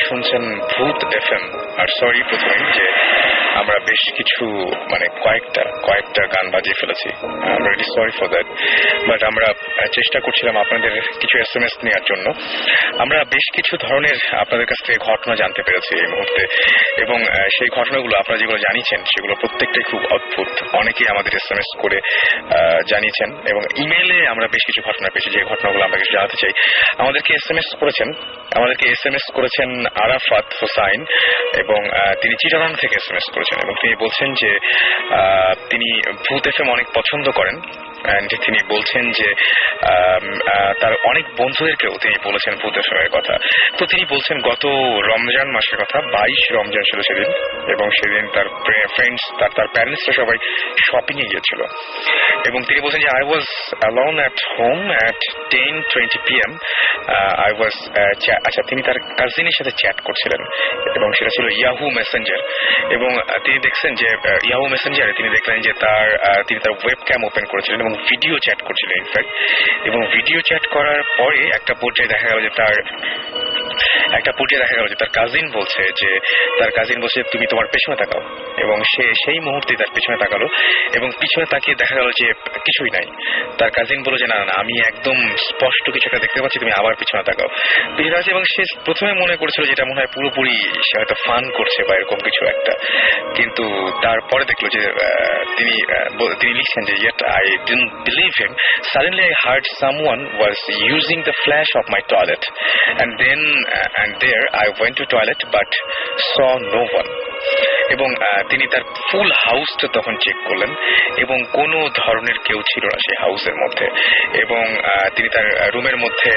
শুনছেন ভূত FM। আর সরি প্রথমে যে আমরা বেশ কিছু মানে কয়েকটা গান বাজিয়ে ফেলেছি, I am really sorry for that. But আমরা চেষ্টা করছিলাম আপনাদের কিছু SMS নেওয়ার জন্য। আমরা বেশ কিছু ধরনের আপনাদের কাছ থেকে ঘটনা জানতে পেরেছি এই মুহূর্তে, এবং সেই ঘটনাগুলো আপনারা যেগুলো জানিয়েছেন সেগুলো প্রত্যেকটাই খুব অদ্ভুত। অনেকেই আমাদের SMS করে জানিয়েছেন, এবং ইমেইলে আমরা বেশ কিছু ঘটনা পেয়েছি যে ঘটনাগুলো আমরা কিছু জানাতে চাই। আমাদেরকে SMS করেছেন আরাফাত হোসাইন, এবং তিনি চিটাগাং থেকে SMS করেছেন, এবং তিনি বলছেন যে তিনি ভূত FM অনেক পছন্দ করেন। তিনি বলছেন যে তার অনেক বন্ধুদেরকেও তিনি বলেছেন ভূত FM এর কথা। তো তিনি বলছেন গত রমজান মাসের কথা, 22 রমজান ছিল সেদিন, এবং সেদিন তার ফ্রেন্ডস তার প্যারেন্টসরা সবাই শপিং এ গিয়েছিল, এবং তিনি বলছেন যে I was alone at home at 10:20 PM। আচ্ছা, তিনি তার কাজিনের সাথে চ্যাট করছিলেন, এবং সেটা ছিল ইয়াহু মেসেঞ্জার, এবং তিনি দেখছেন যে ইয়াহু মেসেঞ্জারে তিনি দেখলেন যে তিনি তার ওয়েবক্যাম ওপেন করেছিলেন এবং ভিডিও চ্যাট করছিলেন ইনফ্যাক্ট। এবং ভিডিও চ্যাট করার পরে একটা পর্যায়ে দেখা গেল যে তার কাজিন বলছে তুমি তোমার পেছনে তাকাও, এবং সেই মুহূর্তে তার পেছনে তাকালো, এবং পিছনে তাকিয়ে দেখা গেল যে কিছুই নাই। তার কাজিন বলল যে না, আমি একদম স্পষ্ট কিছু একটা দেখতে পাচ্ছি, তুমি আবার পিছনে তাকাও। পিছনে আছে, এবং সে প্রথমে মনে করেছিল যেটা মনে হয় পুরোপুরি সে হয়তো ফান করছে বা এরকম কিছু একটা, কিন্তু তারপরে দেখলো যে তিনি লিখছেন যে yet I didn't believe him. Suddenly I heard someone was using the flash of my toilet, and there I went to toilet but saw no one. এবং তিনি তার ফুল হাউসটা তখন চেক করলেন, এবং কোনো ধরনের কেউ ছিল না সেই হাউসের মধ্যে, এবং তিনি তার রুমের মধ্যে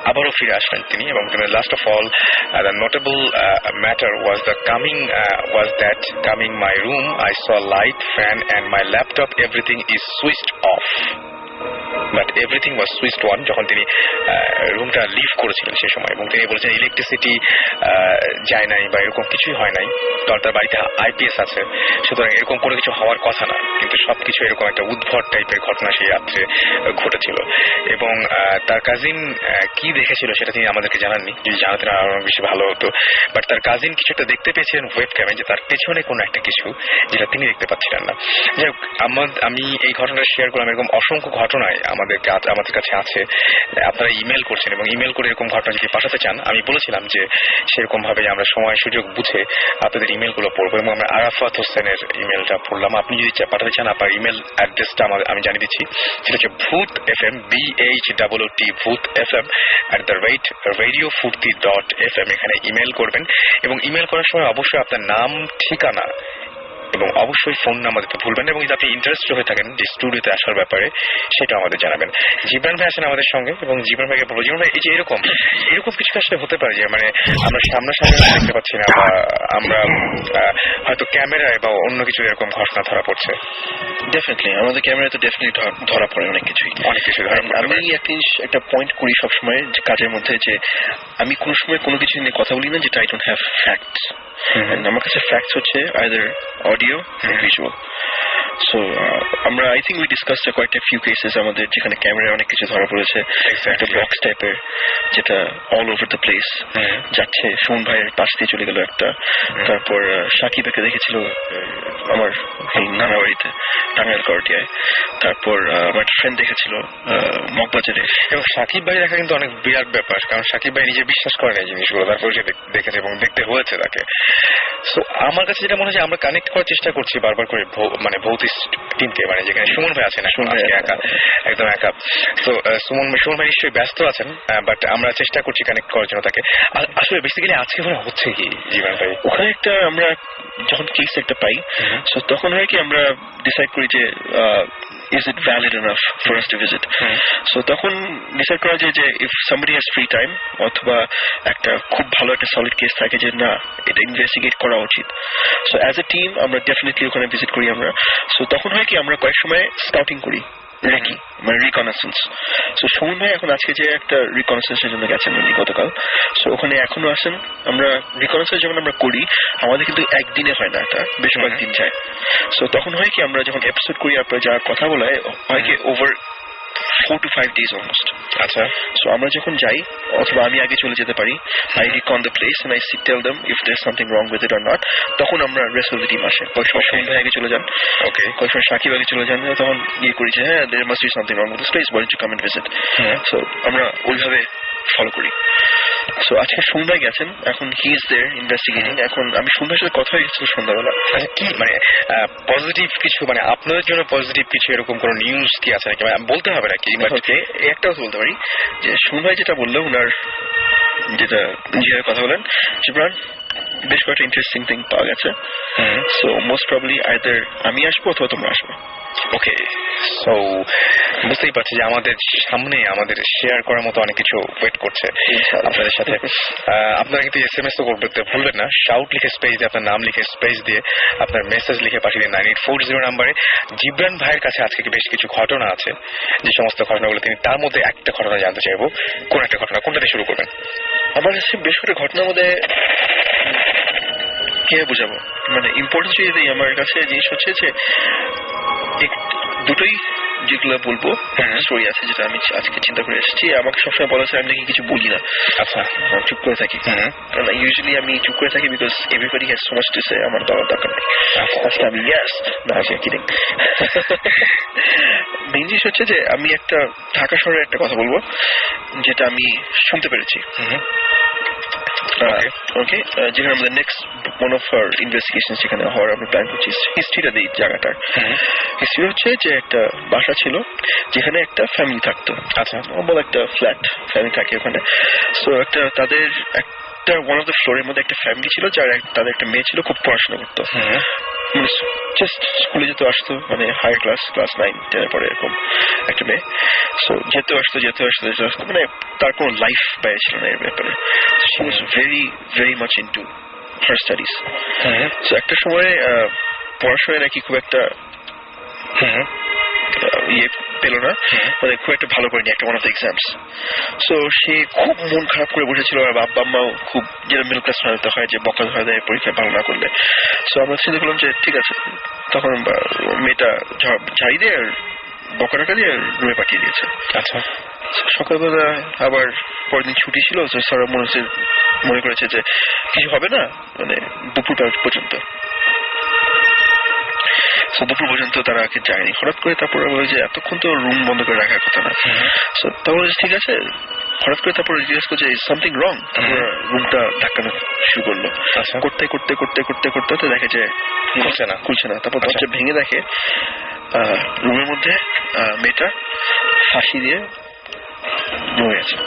আবারও ফিরে আসলেন তিনি, এবং last of all the notable matter was that coming my room I saw light, fan and my laptop, everything is switched off. But everything was switched on যখন তিনি রুমটা লিভ করেছিলেন সেই সময়, এবং তিনি বলেছেন ইলেকট্রিসিটি যায় নাই বা এরকম কিছুই হয় নাই, কারণ তার বাড়িতে IPS আছে, সুতরাং এরকম কোনো কিছু হওয়ার কথা না, কিন্তু সবকিছু এরকম একটা উদ্ভট টাইপের ঘটনা সেই রাত্রে ঘটেছিল। এবং তার কাজিন কি দেখেছিল সেটা তিনি আমাদেরকে জানাননি, যদি জানাতেন আরো বেশি ভালো হতো। বাট তার কাজিন কিছু একটা দেখতে পেয়েছিলেন ওয়েব ক্যামে, যে তার পেছনে কোনো একটা কিছু যেটা তিনি দেখতে পাচ্ছিলেন না। যাই হোক, আমি এই ঘটনাটা শেয়ার করলাম। এরকম অসংখ্য ঘটনায় আমাদের কাছে আছে, আপনারা ইমেল করছেন এবং ইমেল করে এরকম ঘটনা যদি পাঠাতে চান, আমি বলেছিলাম যে সেরকম ভাবে আমরা সময় সুযোগ বুঝে আপনাদের ইমেলগুলো পড়বো এবং আমরা আরাফাত হোসেনের ইমেলটা পড়লাম। আপনি যদি পাঠাতে চান আপনার ইমেল অ্যাড্রেসটা আমি জানিয়ে দিচ্ছি, সেটা হচ্ছে ভূত FM BHOOT ভূত FM @radiofurti.fm। এখানে ইমেল করবেন এবং ইমেল করার সময় অবশ্যই আপনার নাম, ঠিকানা এবং অবশ্যই ফোন নাম্বার দিতে ভুলবেন না এবং যদি আপনি ইন্টারেস্টেড হয়ে থাকেন যে স্টুডিওতে আসার ব্যাপারে সেটা আমাদের জানাবেন। জিবরান ভাই আছেন আমাদের সঙ্গে এবং জিবরান ভাইকে বলবো, জিবরান ভাই এই যে এরকম কিছু আসলে হতে পারে যে মানে আমরা সামনাসামনি দেখতে পাচ্ছি না বা আমরা হয়তো ক্যামেরায় বা অন্য কিছু এরকম ঘটনা ধরা পড়ছে। ডেফিনেটলি আমাদের ক্যামেরায় তো ডেফিনেটলি ধরা পড়ে অনেক কিছুই। আমি একটা পয়েন্ট করি সবসময় যে কাজের মধ্যে যে আমি কোনো সময় কোনো কিছু নিয়ে কথা বলি না যেটা আই ডোন্ট হ্যাভ ফ্যাক্টস। আমার কাছে ফ্যাক্টস হচ্ছে আইদার অডিও ভিজুয়াল। সো আমরা I think we discussed quite a few cases আমাদের যেখানে ক্যামেরায় অনেক কিছু ধরা পড়েছে, একটা বক্স টাইপের যেটা অল ওভার দ্য প্লেস যাচ্ছে, সুমন ভাইয়ের পাশ দিয়ে চলে গেল একটা, তারপর সাকিবকে দেখেছিল আমার নানা বাড়িতে টাঙ্গাইল করটিয়ায়, তারপর আমার একটা ফ্রেন্ড দেখেছিল মগবাজারে। এবং সাকিব ভাই দেখা কিন্তু অনেক বিরাট ব্যাপার, কারণ সাকিব ভাই নিজে বিশ্বাস করেন এই জিনিসগুলো, তারপর সে দেখেছে এবং দেখতে হয়েছে তাকে। সো আমার কাছে যেটা মনে হয় যে আমরা কানেক্ট করার চেষ্টা করছি বারবার করে মানে ভৌতিক টিমকে, মানে যেখানে সুমন ভাই আছেন একদম একা। তো সুমন ভাই নিশ্চয়ই ব্যস্ত আছেন, বাট আমরা চেষ্টা করছি কানেক্ট করার জন্য তাকে। আসলে বেসিক্যালি আজকে ওখানে হচ্ছে কি জীবন ভাই, ওখানে একটা আমরা যখন কেস একটা পাই সো তখন হয় কি আমরা ডিসাইড করি যে is it valid enough for us to visit? So তখন ডিসাইড করা যায় যে if somebody has free time অথবা একটা খুব ভালো একটা সলিড কেস থাকে যে না এটা ইনভেস্টিগেট করা উচিত, সো অ্যাজ এ টিম আমরা ডেফিনেটলি ওখানে ভিজিট করি আমরা। সো তখন হয় কি আমরা কয়েক সময় স্কাউটিং করি, রেকি মানে রিকনেসেন্স। সো সুমন ভাই এখন আজকে যে একটা রিকনেসেন্সের জন্য গেছেন উনি গতকাল, সো ওখানে এখনো আসেন। আমরা রিকনেসেন্স যখন আমরা করি আমাদের কিন্তু একদিনে হয় না, এটা বেশ কয়েকদিন যায়। সো তখন হয় কি আমরা যখন এপিসোড করি আপনার যা কথা বলা হয় কি ওভার 4 to 5 days almost. আচ্ছা, সো আমরা যখন যাই অথবা আমি আগে চলে যেতে পারি, I recon the place and I tell them if there's something wrong with it or not. তখন আমরা rest of the team আসে, কয়েক সময় সুমন ভাই আগে চলে যান, ওকে, কয়েক সময় সাকিব আগে চলে যান, তখন ইয়ে করি যে হ্যাঁ there must be something wrong with this place, why don't you come and visit? So আমরা ওইভাবে ফলো করি। সো আজকে সন্ধ্যায় গেছেন, এখন হি ইজ দেয়ার ইনভেস্টিগেটিং। এখন আমি সন্ধ্যার সাথে কথা হয়েছিল সন্ধ্যাবেলা, কি মানে পজিটিভ কিছু, মানে আপনাদের জন্য পজিটিভ কিছু এরকম কোন নিউজ কি আছে নাকি, বলতে হবে নাকি? একটা কথা বলতে পারি যে সন্ধ্যায় যেটা বললো ওনার যেটা নিজের কথা বলেন জিবরান বেশ কয়েকটা ইন্টারেস্টিং থিং পাওয়া গেছে। সো মোস্ট প্রবাবলি আইদার আমি আসবো অথবা তোমরা আসবে। ওকে, সো বুঝতেই পারছি যে আমাদের সামনে আমাদের শেয়ার করার মতো অনেক কিছু ওয়েট করছে আপনাদের সাথে। আপনারা কিন্তু SMS তো করতে ভুলবেন না, শাউট লিখে স্পেস দিয়ে আপনার নাম লিখে স্পেস দিয়ে আপনার মেসেজ লিখে পাঠিয়ে দিন 9840 নাম্বারে। জিবরান ভাইয়ের কাছে আজকে বেশ কিছু ঘটনা আছে, যে সমস্ত ঘটনাগুলো তিনি, তার মধ্যে একটা ঘটনা জানতে চাইবো। কোন একটা ঘটনা, কোনটা দিয়ে শুরু করবেন? আমার কাছে বেশ কয়েকটা ঘটনার মধ্যে কে বুঝাবো, মানে ইম্পর্টেন্স যদি আমার কাছে জিনিস হচ্ছে যে দুটোই যেগুলো বলবো স্টোরি আছে যেটা আমি আজকে চিন্তা করে এসেছি। আমাকে সবসময় বলা হচ্ছে আমি নাকি কিছু বলি না, আচ্ছা চুপ করে থাকি, কারণ ইউজুয়ালি আমি চুপ করে থাকি because everybody has so much to say, আমার বলার দরকার নেই। আজকে আমি ইয়েস না কিডিং। মেইন জিনিস হচ্ছে যে আমি একটা ঢাকা শহরের একটা কথা বলবো যেটা আমি শুনতে পেরেছি। ওকে, যেখানে আমাদের next one of our investigation যেখানে হওয়ার আমরা প্ল্যান করছি, হিস্ট্রিটা দিই জায়গাটার। হিস্ট্রি হচ্ছে যে একটা বাসা ছিল যেখানে একটা ফ্যামিলি থাকতো, আচ্ছা বড় একটা ফ্ল্যাট ফ্যামিলি থাকে ওখানে। সো একটা তাদের একটা ওয়ান অফ দ্য ফ্লোরের মধ্যে একটা ফ্যামিলি ছিল যার তাদের একটা মেয়ে ছিল, খুব পড়াশোনা করতো, জাস্ট স্কুলে যেতে আসতো, মানে হায়ার ক্লাস 9-10 পরে এরকম একটা মেয়ে। সো যেতে আসতো মানে তার কোনো লাইফ ব্যয় ছিল না এর ব্যাপারে। She was very much into her studies. So একটা সময় পড়াশোনায় নাকি খুব একটা ইয়ে পেল না, মানে খুব একটা ভালো করেনি একটা one of the exams. So সে খুব মন খারাপ করে বসেছিল, আর আব্বা আম্মাও খুব যেটা মিডল ক্লাস ফ্যামিলিতে হয় যে বকা ধরা দেয় পরীক্ষা ভালো না করলে। সো আমরা চিন্তা করলাম যে ঠিক আছে, তখন মেয়েটা ঝাড়ি দিয়ে আর বকাটা দিয়ে রুমে পাঠিয়ে দিয়েছে। আচ্ছা, সকালবেলা আবার পরের দিন ছুটি ছিল, স্যার মনে করেছে যে কিছু হবে না, মানে দুপুরটা পর্যন্ত। দুপুর পর্যন্ত তারা আগে যায়নি। হঠাৎ করে তারপরে বলে যে এতক্ষণ তো রুম বন্ধ করে রাখার কথা না। সো তারপরে ঠিক আছে, হঠাৎ করে তারপরে জিজ্ঞেস করছে সামথিং রং, তারপরে রুমটা ধাক্কানো শুরু করলো। করতে করতে করতে করতে করতে করতে দেখে যে খুলছে না। তারপর দরজা ভেঙে দেখে রুমের মধ্যে মেয়েটা ফাঁসি দিয়ে মরে গেছে।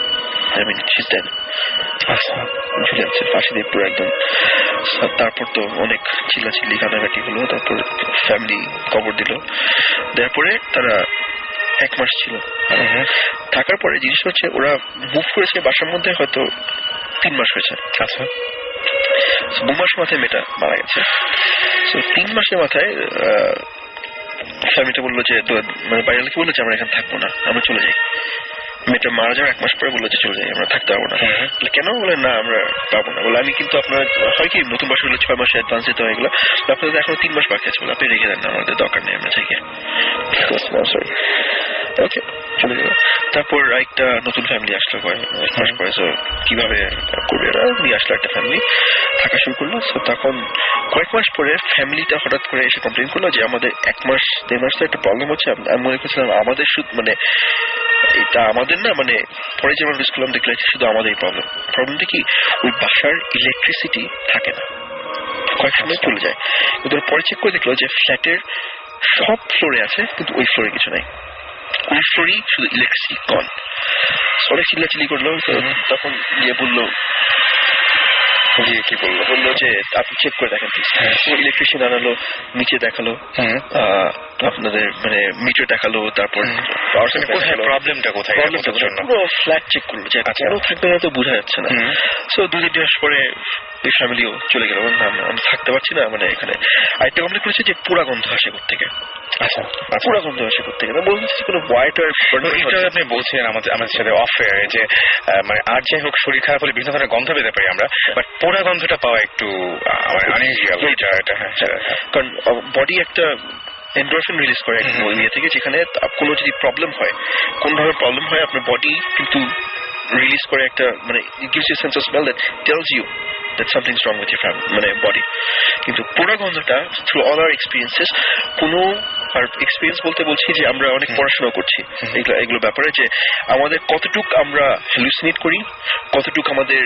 ঝুলে আছে ফাঁসি দিয়ে পুরো একদম। তারপর তো অনেক চিল্লাচিল্লি কান্নাকাটি হলো, তারপর ফ্যামিলি কবর দিল। তারপরে তারা 1 মাস ছিল। থাকার পরে জিনিস হচ্ছে ওরা মুভ করেছে বাসার মধ্যে হয়তো 3 মাস হয়েছে। আচ্ছা, 2 মাস মাথায় মেয়েটা মারা গেছে। 3 মাসের মাথায় ফ্যামিলিটা বললো যে মানে বাইরে বললো যে আমরা এখানে থাকবো না, আমরা চলে যাই। মেয়েটা মারা যাওয়ার 1 মাস পরে বললো যে চলে যাই, আমরা থাকতে পারবো না। কেন? বলে না আমরা পারবো না। বলে আমি কিন্তু আপনার হয় কি নতুন বাসা হলে 6 মাসে অ্যাডভান্স দিতে হয়, এগুলো আপনাদের এখনো 3 মাস বাকি আছে, বলে আপনি রেখে দেন না, আমাদের দরকার নেই, আমরা চাই। সরি, ওকে চলে গেল। তারপর একটা নতুন ফ্যামিলি আসলো 1 মাস পরে। সো কিভাবে করবে এরা, নিয়ে আসলো একটা ফ্যামিলি, থাকা শুরু করলো। সো তখন কয়েক মাস পরে ফ্যামিলিটা হঠাৎ করে এসে কমপ্লেন করলো যে আমাদের 1 মাস 1.5 মাস তো একটা প্রবলেম হচ্ছে। আমি মনে করছিলাম আমাদের শুধু মানে এটা আমাদের না, মানে পরে যেমন রিস্ক করলাম দেখলাম শুধু আমাদের প্রবলেমটা কি ওই বাসার ইলেকট্রিসিটি থাকে না, কয়েক সময় চলে যায়। কিন্তু পরে চেক করে দেখলো যে ফ্ল্যাটের সব ফ্লোরে আছে কিন্তু ওই ফ্লোরে কিছু নাই, ওই ফ্লোরই শুধু ইলেকট্রিসিটি কন। অনেক চিল্লাচিল্লি করলো। তখন গিয়ে বললো কি বললো যে আপনি চেক করে দেখেন প্লিজ। ইলেকট্রিশিয়ান আনালো, নিচে দেখালো, আপনাদের মানে মিটার দেখালো, তারপর প্রবলেমটা কোথায়, পুরো ফ্ল্যাট চেক করলো যে কেন থাকবে না তো বোঝা যাচ্ছে না। সো 2-3 মাস পরে ওই ফ্যামিলিও চলে গেল, আমি থাকতে পারছি না। মানে এখানে আরেকটা কমপ্লেন করেছে যে পোড়া গন্ধ আসে কোত্থেকে। আচ্ছা, পোড়া গন্ধ আসে কোত্থেকে না বলছি কোনো হোয়াইট আপনি বলছেন আমাদের সাথে অফ এয়ারে যে মানে আর যাই হোক শরীর খারাপ হলে বিভিন্ন ধরনের গন্ধ পেতে পারি আমরা, বাট পোড়া গন্ধটা পাওয়া একটু আনইউজুয়াল। কারণ বডি একটা এন্ডোরফিন রিলিজ করে ইয়ে থেকে, যেখানে কোনো যদি প্রবলেম হয়, কোন ধরনের প্রবলেম হয়, আপনার বডি কিন্তু রিলিজ করে একটা মানে it gives you a sense of smell that tells you that something's wrong with your মানে বডি। কিন্তু পোড়া গন্ধটা through all our experiences, কোনো আর এক্সপিরিয়েন্স বলতে বলছি যে আমরা অনেক পড়াশোনা করছি এগুলো ব্যাপারে, যে আমাদের কতটুক আমরা হ্যালুসিনেট করি, কতটুক আমাদের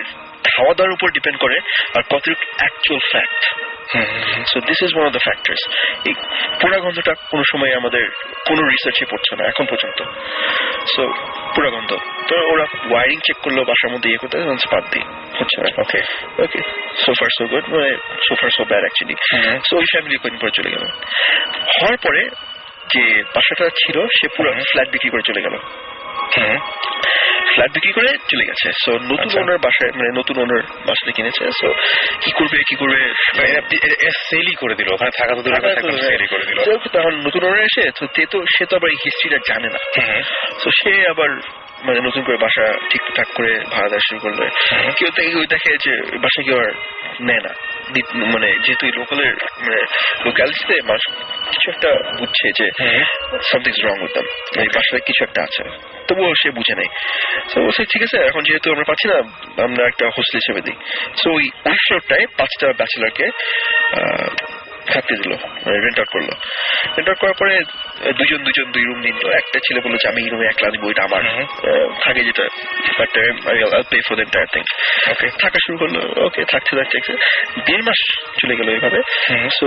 খাওয়া দাওয়ার উপর ডিপেন্ড করে, আর কতটুক actual fact. So this is one of the factors. এই পোড়া গন্ধটা কোনো সময় আমাদের কোনো রিসার্চে পড়ছে না এখন পর্যন্ত। সো পোড়া গন্ধ তো ওরা ওয়ারিং চেক করলো বাসার মধ্যে ইয়ে করতে, বাদ দিয়ে হচ্ছে না। Okay so far so good, মানে so far so bad actually. So ওই ফ্যামিলি কদিন পরে চলে গেল। হওয়ার পরে যে বাসাটা ছিল সে পুরো ফ্ল্যাট বিক্রি করে চলে গেল। ফ্ল্যাট বিক্রি করে চলে গেছে। সো নতুন ওনার বাসায় মানে নতুন ওনার বাসাটা কিনেছে। সো কি করবে সেলই করে দিল, ওখানে থাকা তো দূরের কথা, সেলই করে দিল। তখন নতুন ওনার এসে সে তো আবার এই হিস্ট্রিটা জানে না। তো সে আবার মানে নতুন করে বাসা ঠিকঠাক করে ভাড়া দেওয়া শুরু করলো। কেউ দেখে যে বাসা কেউ আর নেয় না, মানে যেহেতু লোকালের মানে লোকালিটিতে মানুষ কিছু একটা বুঝছে যে সামথিংস রং উইথ দেম, এই বাসায় কিছু একটা আছে, তবুও সে বুঝে নেই। তো বলছে ঠিক আছে, এখন যেহেতু আমরা পাচ্ছি না, আমরা একটা হোস্টেল হিসেবে দিই। সো ওই ফ্লোরটায় 5টা ব্যাচেলারকে থাকতে দিল, রেন্ট আউট করলো। রেন্ট আউট করার পরে দুজন 2 রুম নিল। একটা ছেলে বললো যে আমি এই রুমে একলা দিব, এটা আমার থাকে, যেটা pay for the entire thing. Okay, থাকা শুরু করলো। ওকে, থাকতে 1.5 মাস চলে গেল এইভাবে। সো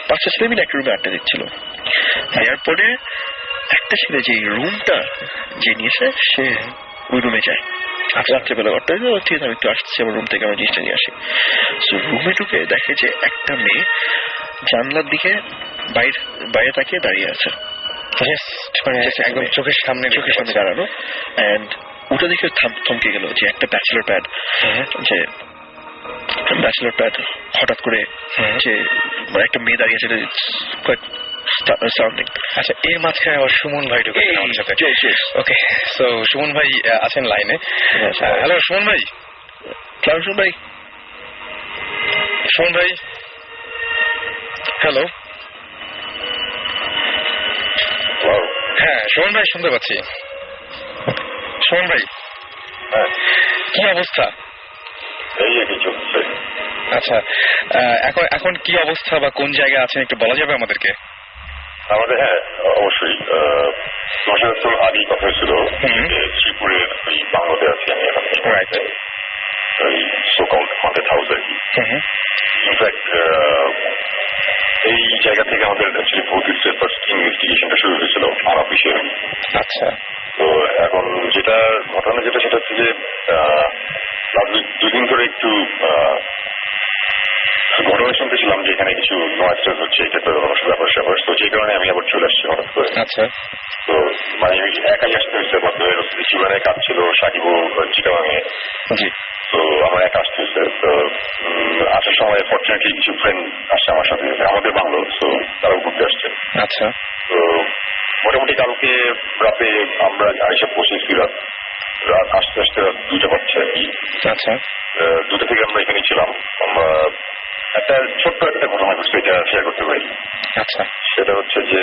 5টা ছেলে মিলে একটা রুমে আড্ডা দিচ্ছিল। এরপরে একটা ছেলে যে রুমটা যে নিয়েছে সে ওই রুমে যায় রাত্রেবেলা। ঠিক আছে, আমি একটু আসছি আমার রুম থেকে, আমার জিনিসটা নিয়ে আসি। সো রুমে ঢুকে দেখে যে একটা মেয়ে জানলার দিকে বাইরে তাকিয়ে দাঁড়িয়ে আছে, একদম চোখের সামনে দাঁড়ানো। এন্ড ওটা দেখে থমকে গেল যে একটা ব্যাচেলর প্যাড, যে ব্যাচেলর প্যাড হঠাৎ করে যে মানে একটা মেয়ে দাঁড়িয়ে আছে, সাউন্ডিং। আচ্ছা, এর মাঝখানে আবার সুমন ভাই ঢুকে আমাদের সাথে। ওকে, সো সুমন ভাই আছেন লাইনে। হ্যালো সুমন ভাই। সুমন ভাই, সুমন ভাই, হ্যালো। হ্যাঁ সুমন ভাই, শুনতে পাচ্ছি। সুমন ভাই, কি অবস্থা? আচ্ছা, এখন কি অবস্থা বা কোন জায়গায় আছেন একটু বলা যাবে আমাদেরকে? আমাদের হ্যাঁ অবশ্যই তোমার সাথে তো আগেই কথা হয়েছিল শ্রীপুরের ওই বাংলাতে আছি আমি এখন ওই সোকল হন্টেড হাউস আর কি। ইনফ্যাক্ট এই জায়গা থেকে আমাদের অ্যাকচুয়ালি ভৌতিকের ফার্স্ট ইনভেস্টিগেশনটা শুরু হয়েছিল আনঅফিশিয়ালি। আচ্ছা। তো এখন যেটা ঘটনা সেটা হচ্ছে যে দুদিন ধরে একটু ঘটনা শুনতেছিলাম যে এখানে কিছু নয়েজ হচ্ছে এটা ব্যাপার স্যাপার, তো যে কারণে আমি আবার চলে আসছি হঠাৎ করে। আচ্ছা। তো মানে আমি একাই আসতে হয়েছে, বাধ্য হয়ে গেছে। জীবনে কাজ ছিল সাকিবও চিটাগাঙে, তো আমার একা আসতে হয়েছে। তো আসার সময় ফর্চুনেটলি কিছু ফ্রেন্ড আসছে আমার সাথে, আমাদের বাংলো, তো তারাও ঘুরতে আসছে। আচ্ছা। তো মোটামুটি কালকে রাতে আমরা এসে পৌঁছেছি রাত আসতে আসতে 2টা বাজছে আর কি। আচ্ছা। 2টা থেকে আমরা এখানে ছিলাম। আমরা একটা ছোট্ট একটা ঘটনা ঘটছে, এটা শেয়ার করতে পারি। আচ্ছা। সেটা হচ্ছে যে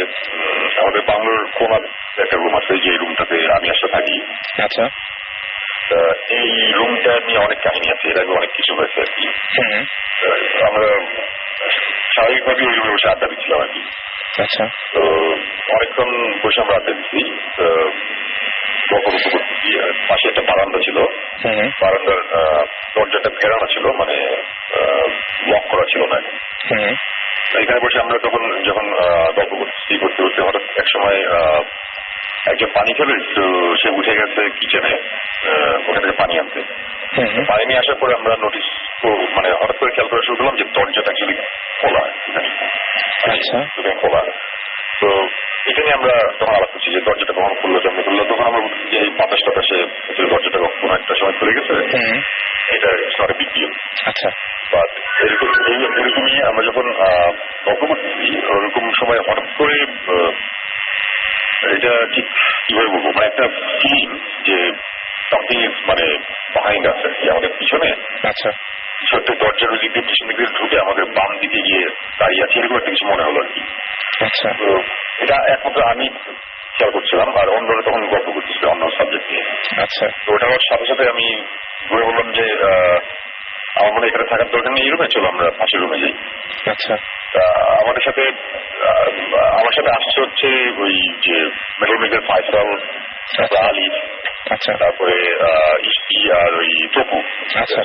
আমাদের বাংলোর কোনার একটা রুম আছে, যে রুমটাতে আমি আসলে থাকি। আচ্ছা। এই রুমটা নিয়ে অনেক কাহিনী আছে, এর আগে অনেক কিছু হয়েছে আর কি। আমরা স্বাভাবিকভাবে ওই রুমে বসে আড্ডা দিচ্ছিলাম আর কি। আচ্ছা। তো অনেকক্ষণ বসে আমরা আড্ডা দিচ্ছি, পাশে একটা বারান্দা ছিল, বারান্দার দরজাটা ফেরানো ছিল, মানে লক করা ছিল না। এখানে বসে আমরা যখন গল্প করতে করতে হঠাৎ এক সময় একজন পানি খেলে, তো সে উঠে গেছে কিচেনে ওখান থেকে পানি আনতে। পানি নিয়ে আসার পরে আমরা নোটিস মানে হঠাৎ করে খেয়াল করা শুরু করলাম যে দরজাটা অ্যাকচুয়ালি খোলা, খোলা। তো এটা নিয়ে আমরা তখন আলাপ করছি যে দরজাটা কখন খুললো, কেমন খুললো। তখন আমরা বলছি যে এই বাতাস টাতাসে দরজাটা কোনো একটা সময় খুলে গেছে, এটা it's not a big deal. আচ্ছা। বাট এরকমই আমরা যখন গল্প করতেছি ওরকম সময় হঠাৎ করে এটা ঠিক কিভাবে বলবো, মানে একটা ফিলিং যে সামথিং ইজ মানে বিহাইন্ড আছে আমাদের পিছনে। আচ্ছা। কিছু একটা দরজার ওই দিক দিয়ে পিছন দিক দিয়ে ঢুকে আমাদের বাম দিকে গিয়ে দাঁড়িয়ে আছে, এরকম একটা কিছু মনে হলো আর কি। আচ্ছা। তো এটা একমাত্র আমি খেয়াল করছিলাম, আর অন্যরা তখন গল্প করতেছিল অন্য সাবজেক্ট নিয়ে। আচ্ছা। তো ওটা হওয়ার সাথে সাথে আমি ঘুরে বললাম যে আমার মনে এখানে থাকার দরকার নেই, এই রুমে চলো আমরা পাশের রুমে যাই। আচ্ছা। আমার সাথে আসছে হচ্ছে ওই যে মেটাল মেকের ফাইসাল, আলী, আচ্ছা, তারপরে ইস্তি আর ওই তপু। আচ্ছা,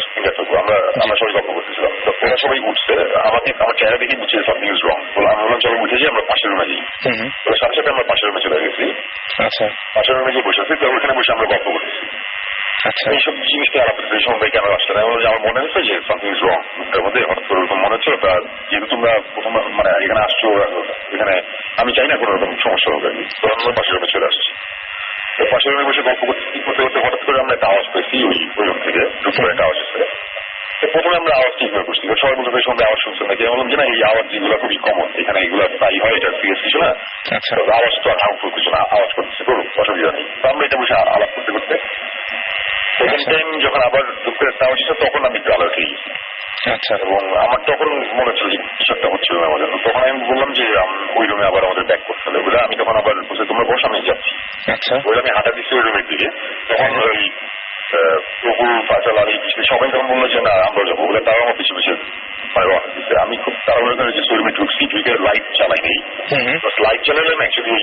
আমরা সবাই গল্প করতেছিলাম। তো ওরা সবাই উঠছে, আমার চেহারা দেখে বুঝছে সামথিং ইজ রং। আমি বললাম চলো উঠে যাই, আমরা পাশের রুমে যাই। ওর সাথে সাথে আমরা পাশের রুমে চলে গেছি। আচ্ছা। পাশের রুমে গিয়ে বসেছি, তো ওখানে বসে আমরা গল্প করতেছি। আচ্ছা। এইসব জিনিস নিয়ে আলাপ করতে সময় কেন আসছে না, আমার মনে হচ্ছে যে সামথিং ইজ রং রুমটার মধ্যে। হঠাৎ করে ওরকম মনে হচ্ছে, যেহেতু তোমরা প্রথম মানে এখানে আসছো, এখানে আমি চাই না কোনো রকম সমস্যা হবে। তো আমরা পাশের রুমে চলে আসছি। তো পাশের রুমে বসে গল্প করতে করতে হঠাৎ করে আমরা একটা আওয়াজ পেয়েছি ওই রুম থেকে, দুপুরে একটা আওয়াজ এসেছে। তো প্রথমে আমরা আওয়াজটি ইগনোর করছি, সবাই বলতে এই সঙ্গে আওয়াজ শুনছে নাকি। বললাম যে না, এই আওয়াজ যেগুলো খুবই কমন, এখানে এগুলো প্রায় হয়, এটা সিরিয়াস কিছু না। আচ্ছা। আওয়াজ তো আর হার্মফুল কিছু না, আওয়াজ করতেছে, করুক, অসুবিধা নেই। তো আমরা এটা বসে আলাপ করতে করতে সেকেন্ড টাইম যখন আবার দুপুরে একটা আওয়াজ এসেছে, তখন আমি একটু অ্যালার্ট হয়ে গেছি। আচ্ছা। এবং আমার তখন মনে হচ্ছিল যে কিছু একটা হচ্ছিল আমাদের। তখন আমি বললাম যে ওই রুমে আবার আমাদের ব্যাক করতে হবে বলে আমি তখন আবার বলছি তোমরা বসো, আমি যাচ্ছি। আচ্ছা। বলে আমি হাঁটা দিচ্ছি ওই রুমের দিকে। তখন ওই প্রভু ফাইসাল আলী সবাই তখন বললো যে না আমরা যাবো বলে, তারাও আমার পিছু পিছিয়ে মানে রওনা দিচ্ছে। আমি খুব তাড়াহুড়ো করে যে রুমে ঢুকছি, ঢুকে লাইট চালাই নেই। লাইট চালালাম, অ্যাকচুয়ালি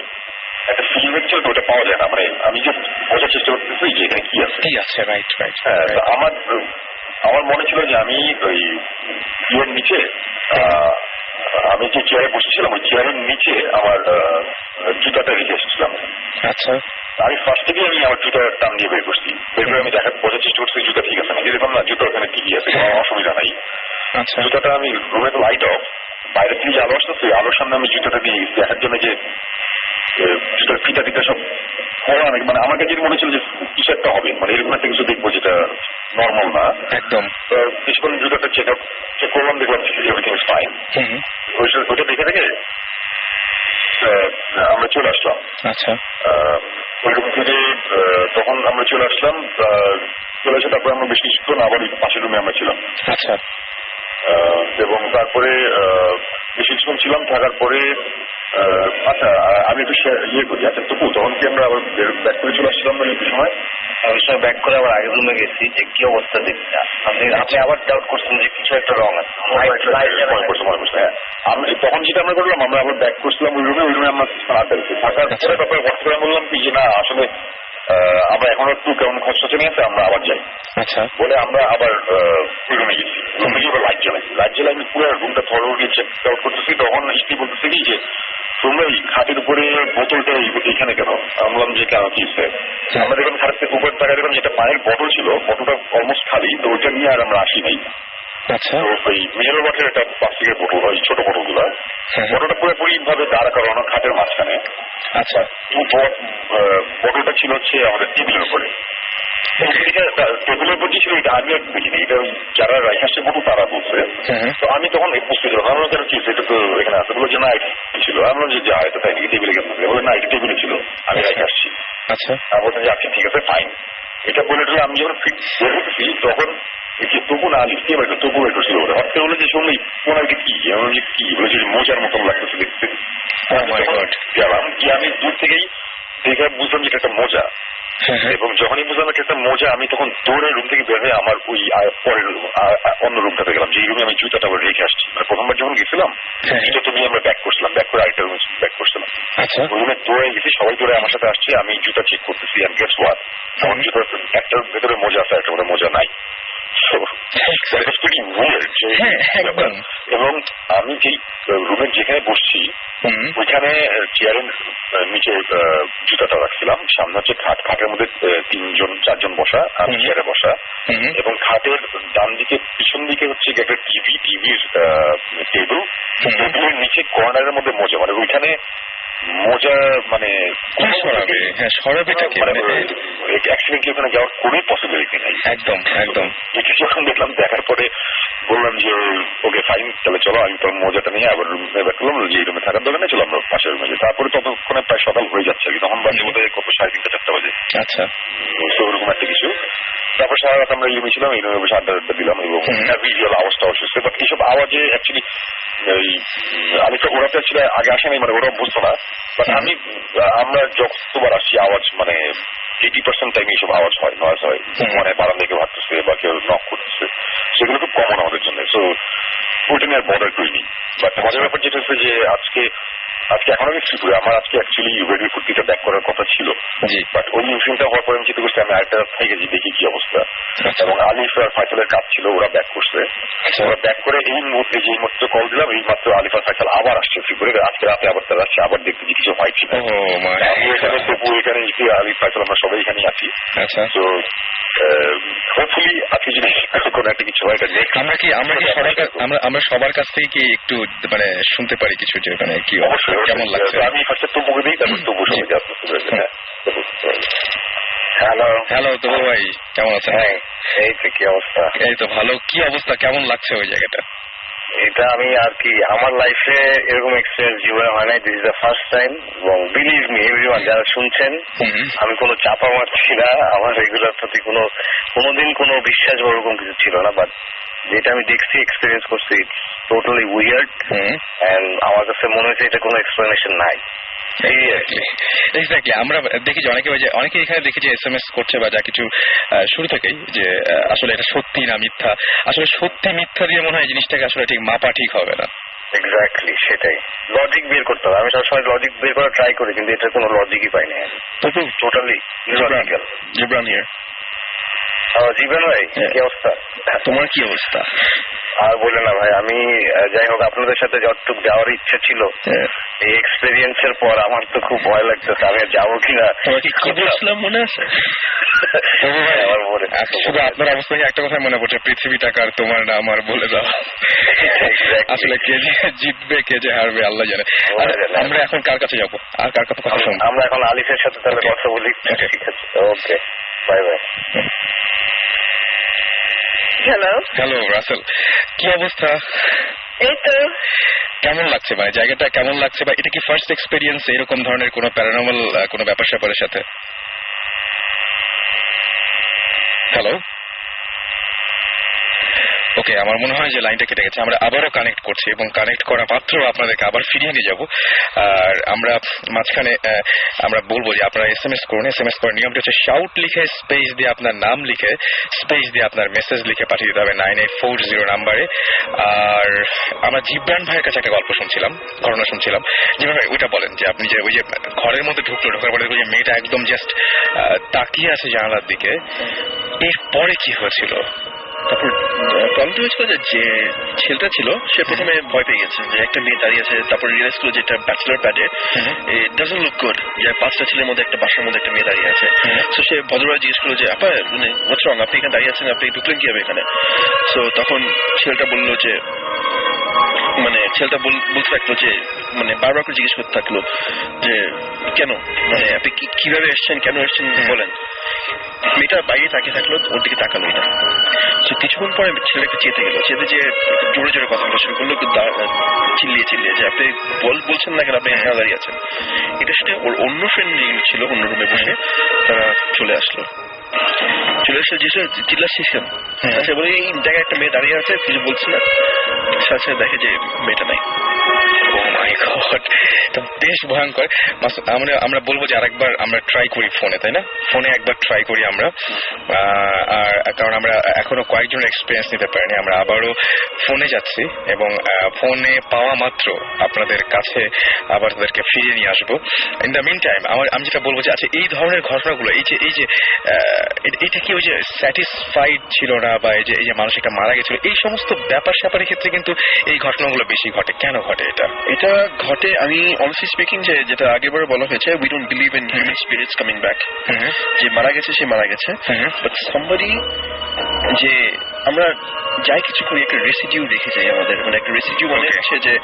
একটা ফিল হচ্ছিল, তো ওটা পাওয়া যায় না। মানে আমি জাস্ট বোঝার চেষ্টা করতেছি যে এখানে কি আছে। Right right. আমার মনে ছিল যে আমি ওই ইয়ের নিচে, আমি যে চেয়ারে বসেছিলাম ওই চেয়ারের নিচে আমার জুতাটা রেখে এসেছিলাম। আচ্ছা। আমি ফার্স্ট থেকে আমি আমার জুতার টান দিয়ে বের করছি, বের করে আমি বোঝার চেষ্টা করছি জুতা ঠিক আছে নাকি। দেখলাম না, জুতা ওখানে ঠিকই আছে, কোনো অসুবিধা নাই। আচ্ছা। জুতাটা আমি রুমে তো লাইট অফ, বাইরে থেকে যে আলো আসতেছে আলোর সামনে আমি জুতাটা দিয়ে দেখার জন্য যে জুতার ফিতা টিতা সব খোলা নাকি, মানে আমার কাছে মনে ছিল যে কিছু একটা হবে, মানে এরকম একটা কিছু দেখবো যেটা নর্মাল না একদম। কিছুক্ষণ জুতাটা চেক করলাম, দেখলাম এভরিথিং ইজ ফাইন। ওইটা দেখে দেখে আমরা চলে আসলাম। আচ্ছা। ওই রুম থেকে তখন আমরা চলে আসলাম, চলে এসে তারপরে আমরা বেশ কিছুক্ষণ আবার পাশের রুমে আমরা ছিলাম। আচ্ছা। এবং তারপরে বেশ কিছুক্ষণ ছিলাম, থাকার পরে আচ্ছা আমি একটু ইয়ে করি। আচ্ছা তবু তখন কি আমরা আবার ব্যাক করে চলে আসছিলাম না একটু সময়? আমি ওই সময় ব্যাক করে আবার আগের রুমে গেছি যে কি অবস্থা দেখি না। আপনি আবার ডাউট করছেন যে কিছু একটা রং আছে। আমি তখন যেটা আমরা করলাম, আমরা আবার ব্যাক করছিলাম ওই রুমে আমরা আড্ডা দিচ্ছি থাকার পরে তারপরে হঠাৎ করে বললাম কি যে না আসলে আমরা এখন একটু কেমন খসখসে নিয়ে আছে, আমরা আবার যাই। আচ্ছা বলে আমরা আবার ওই রুমে গেছি। রুমে গিয়ে আবার লাইট জ্বালাই আমি পুরো রুমটা থরলি চেক আউট করতেছি। তখন স্ত্রী বলতেছি কি যে তোমরা এই খাটের উপরে বোতলটা এইখানে কেন? আমি বললাম যে কেন কি আমরা দেখলাম খাটের উপর টাকা দেখলাম যেটা পানির বটল ছিল, বটলটা অলমোস্ট খালি, তো ওইটা নিয়ে আর আমরা আসি নাই। আচ্ছা ওই মিনারেল ওয়াটার একটা প্লাস্টিকের বোতল, ওই ছোট বোতল গুলা, বটলটা পুরোপুরি ভাবে দাঁড় করানো খাটের মাঝখানে। আচ্ছা বটলটা ছিল হচ্ছে আমাদের টেবিলের উপরে। টেবিলের উপর যে ছিল এটা আমি একটু দেখিনি, এটা যারা রাইখে আসছে বোতল তারা বলছে। তো আমি তখন বুঝতে ছিলাম, আমরা কেন কি এটা তো এখানে আছে, বলে যে না ছিল। আমরা যে যা এটা তাই নাকি টেবিলে কেন, বলে না এটা টেবিলে ছিল, আমি রাইখে আসছি। আচ্ছা বলতেন যে আচ্ছা ঠিক আছে ফাইন। এটা বলে আমি যখন বের হতেছি তখন তবু না লিখতে পারি তবু একটু ছিল বলে হঠাৎ বলে যে শুনলি ওনার কি কি বলেছে মোজার মতন লাগতেছে দেখতে। গেলাম গিয়ে আমি দূর থেকেই দেখে বুঝলাম যে এটা একটা মোজা, এবং যখনই বুঝলাম এটা একটা মোজা আমি তখন দৌড়ে রুম থেকে বের হয়ে আমার ওই পরের অন্য রুমটাতে গেলাম, যে রুমে আমি জুতাটা আবার রেখে আসছি। মানে প্রথমবার যখন গেছিলাম জুতো তো নিয়ে আমরা ব্যাক করছিলাম, ব্যাক করে আরেকটা রুমে ব্যাক করছিলাম। ওই রুমে দৌড়ে গেছি, সবাই দৌড়ে আমার সাথে আসছে, আমি জুতা চেক করতেছি। আর গেটস ওয়াট আমার জুতার একটার ভেতরে মোজা আছে, একটা মধ্যে মোজা নাই। এবং আমি যেই রুমের যেখানে বসছি ওইখানে চেয়ারের নিচে জুতাটা রাখছিলাম, সামনে হচ্ছে খাটের মধ্যে 3-4 জন বসা, আমি চেয়ারে বসা, এবং খাটের ডান দিকে পিছন দিকে হচ্ছে একটা টিভির টেবিল, টেবিলের নিচে কর্নারের মধ্যে মোজা, মানে ওইখানে মোজা মানে অ্যাক্সিডেন্টলি ওখানে যাওয়ার কোন পসিবিলিটি নাই। একদম একদম। যখন দেখলাম, দেখার পরে বললাম যে ওকে ফাইন, তাহলে চলো। আমি তো মোজাটা নিয়ে আবার রুমে ব্যাক করলাম, যে এই রুমে থাকার দোকানে চলো আমরা পাশের রুমে যাই। তারপরে ততক্ষণে প্রায় সকাল হয়ে যাচ্ছে, তখন বাজে বোধ হয় কত 3:30-4 বাজে। আচ্ছা ওরকম একটা কিছু। তারপর সারা রাত আমরা এই রুমে ছিলাম, এই রুমে বসে আড্ডা দিলাম, এবং ভিজুয়াল আওয়াজটা অসুস্থ। বাট এইসব আওয়াজে অ্যাকচুয়ালি আলিফা ওরা তো ছিল আগে আসে নাই, মানে ওরা বুঝতো না। বাট আমরা যতবার আসছি আওয়াজ মানে 80% টাইম এইসব আওয়াজ হয়, নয়েজ হয়, মানে বারান্দা কেউ হাঁটতেছে বা কেউ নক করতেছে, সেগুলো খুব কমন আমাদের জন্য। সো ওইটা নিয়ে আর বর্ডার করিনি। বাট মজার ব্যাপার যেটা হচ্ছে যে আজকে এখন আমি শ্রীপুরে, আমার আজকে অ্যাকচুয়ালি রেডি ফুর্তিটা ব্যাক করার কথা ছিল, বাট ওই ইনসিডেন্টটা হওয়ার পরে আমি চিন্তা করছি আমি আরেকটা থেকে দেখি কি অবস্থা। এবং আলিফ আর ফাইসালের কাজ ছিল, ওরা ব্যাক করছে। ওরা ব্যাক করে এই মুহূর্তে যেই মাত্র কল দিলাম, এই মাত্র আলিফ আর ফাইসাল আবার আসছে শ্রীপুরে, আজকে রাতে আবার তারা আসছে, আবার দেখতে যে কিছু হয় কিনা। আমি এখানে তবু এখানে আলিফ ফাইসাল আমরা সবাই এখানেই আছি। তো হোপফুলি আজকে যদি কোনো একটা কিছু হয়, আমরা সবার কাছ থেকে কি একটু মানে শুনতে পারি কিছু, যে মানে কি অবশ্যই কেমন লাগছে? আমি ফার্স্টে তবুকে দিই, তারপর তবু শুনে যাচ্ছি। হ্যালো তবু ভাই, কেমন আছেন? এই তো কি অবস্থা? এই তো ভালো। কি অবস্থা, কেমন লাগছে ওই জায়গাটা? এটা আমি আর কি আমার লাইফে এরকম এক্সপিরিয়েন্স জীবনে হয় নাই, this is the first time. এবং বিলিভ মি এভরিওয়ান যারা শুনছেন, আমি কোনো চাপা মারছি না, আমার এগুলোর প্রতি কোনোদিন কোনো বিশ্বাস বা ওরকম কিছু ছিল না। বাট যেটা আমি দেখছি, এক্সপিরিয়েন্স করছি, ইটস টোটালি উইয়ার্ড, এন্ড আমার কাছে মনে হচ্ছে এটা কোনো এক্সপ্লেনেশন নাই। এক্স্যাক্টলি। আমরা দেখি যে অনেকে এখানে দেখি যে SMS করছে বা যা কিছু শুরু থেকেই, যে আসলে এটা সত্যি না মিথ্যা। আসলে সত্যি মিথ্যা দিয়ে মনে হয় জিনিসটাকে আসলে ঠিক মাপা ঠিক হবে না। এক্স্যাক্টলি, সেটাই। লজিক বের করতে হবে। আমি সবসময় লজিক বের করার ট্রাই করি, কিন্তু এটার কোনো লজিকই পাই না। Totally illogical. Jibran here. Jibon ভাই, কি অবস্থা? তোমার কি অবস্থা? আর বলে না ভাই, আমি যাই হোক আপনাদের সাথে যতটুক যাওয়ার ইচ্ছা ছিল, এই এক্সপেরিয়েন্সের পর আমার তো খুব ভয় লাগতেছে আমি যাবো কিনা। কি বলছিলাম মনে আছে? শুধু আপনার অবস্থা একটা কথা মনে পড়ছে, পৃথিবীটা কার তোমার না আমার বলে দাও। আসলে কে যে জিতবে কে যে হারবে আল্লাহ জানে। আমরা এখন কার কাছে যাবো আর কার কথা শুনবো? আমরা এখন আলিফের সাথে তাহলে কথা বলি। ঠিক আছে, ওকে, বাই বাই। হ্যালো রাসেল, কি অবস্থা? এই তো। কেমন লাগছে ভাই জায়গাটা, কেমন লাগছে? বা এটা কি ফার্স্ট এক্সপেরিয়েন্স এরকম ধরনের কোনো প্যারানর্মাল কোনো ব্যাপার স্যাপারের সাথে? হ্যালো ওকে, আমার মনে হয় যে লাইনটা কেটে গেছে। আমরা আবারও কানেক্ট করছি এবং কানেক্ট করা মাত্র আপনাদেরকে আবার ফিরিয়ে নিয়ে যাব। আর আমরা মাঝখানে আমরা বলবো যে আপনারা SMS করুন। SMS করার নিয়মটা হচ্ছে শাউট লিখে স্পেস দিয়ে আপনার নাম লিখে স্পেস দিয়ে আপনার মেসেজ লিখে পাঠিয়ে দিতে হবে 9840 নাম্বারে। আর আমরা জিব্রান ভাইয়ের কাছে একটা গল্প শুনছিলাম, ঘটনা শুনছিলাম। জিব্রান ভাই ওইটা বলেন যে আপনি যে ওই যে ঘরের মধ্যে ঢোকার পরে ওই যে মেয়েটা একদম জাস্ট তাকিয়ে আছে জানালার দিকে, এরপরে কি হয়েছিল? তারপর প্রবলেমটা হয়েছিল যে ছেলেটা ছিল সে প্রথমে ভয় পেয়ে গেছে যে একটা মেয়ে দাঁড়িয়ে আছে, তারপর রিয়েলাইজ করলো যে এটা ব্যাচেলর প্যাডে, ইট ডাজন্ট লুক গুড যে 5টা ছেলের মধ্যে একটা বাসার মধ্যে একটা মেয়ে দাঁড়িয়ে আছে। সো সে ভদ্রভাবে জিজ্ঞেস করলো যে আপা মানে হোয়াটস রং, আপনি এখানে দাঁড়িয়ে আছেন, আপনি ঢুকলেন কি হবে এখানে? সো তখন ছেলেটা বললো যে মানে ছেলেটা বলতে থাকলো যে মানে বারবার করে জিজ্ঞেস করতে থাকলো যে কেন, মানে আপনি কিভাবে এসছেন, কেন এসছেন বলেন। মেয়েটা বাইরে তাকিয়ে থাকলো, ওর দিকে তাকালোই না। তো কিছুক্ষণ পরে ছেলেকে চেতে গেল, চেতে যে জোরে জোরে কথা বলা শুরু করলো, চিল্লিয়ে যে আপনি বলছেন না কেন, আপনি এখানে দাঁড়িয়ে আছেন। এটা শুনে ওর অন্য ফ্রেন্ড ছিল অন্য রুমে বসে, তারা চলে আসলো যে চিল্লাচ্ছিস কেন? আচ্ছা বলে এই জায়গায় একটা মেয়ে দাঁড়িয়ে আছে, কিছু বলছে না। সাথে দেখে যে মেয়েটা নাই। বেশ ভয়ঙ্কর। আমরা বলবো যে আরেকবার আমরা ট্রাই করি ফোনে, তাই না? ফোনে একবার ট্রাই করি আমরা, আর কারণ আমরা এখনো কয়েকজনের এক্সপিরিয়েন্স নিতে পারিনি। আমরা আবারও ফোনে যাচ্ছি এবং ফোনে পাওয়া মাত্র আপনাদের কাছে আবার তাদেরকে ফিরিয়ে নিয়ে আসবো। ইন দ্য মিন টাইম আমি যেটা বলবো যে আচ্ছা এই ধরনের ঘটনাগুলো এই যে এটা কি ওই যে স্যাটিসফাইড ছিল না বা এই যে মানুষ একটা মারা গেছিল, এই সমস্ত ব্যাপার স্যাপারের ক্ষেত্রে কিন্তু এই ঘটনাগুলো বেশি ঘটে। কেন ঘটে এটা ঘটে আমি অনেস্টলি স্পিকিং যেটা আগেবার বলা হয়েছে, we don't believe in human spirits coming back. যে মারা গেছে সে মারা গেছে, বাট সামবডি যে আমরা যাই কিছু করি একটা রেসিডিউ রেখে যাই আমাদের, মানে একটা রেসিডিউ মানে হচ্ছে যে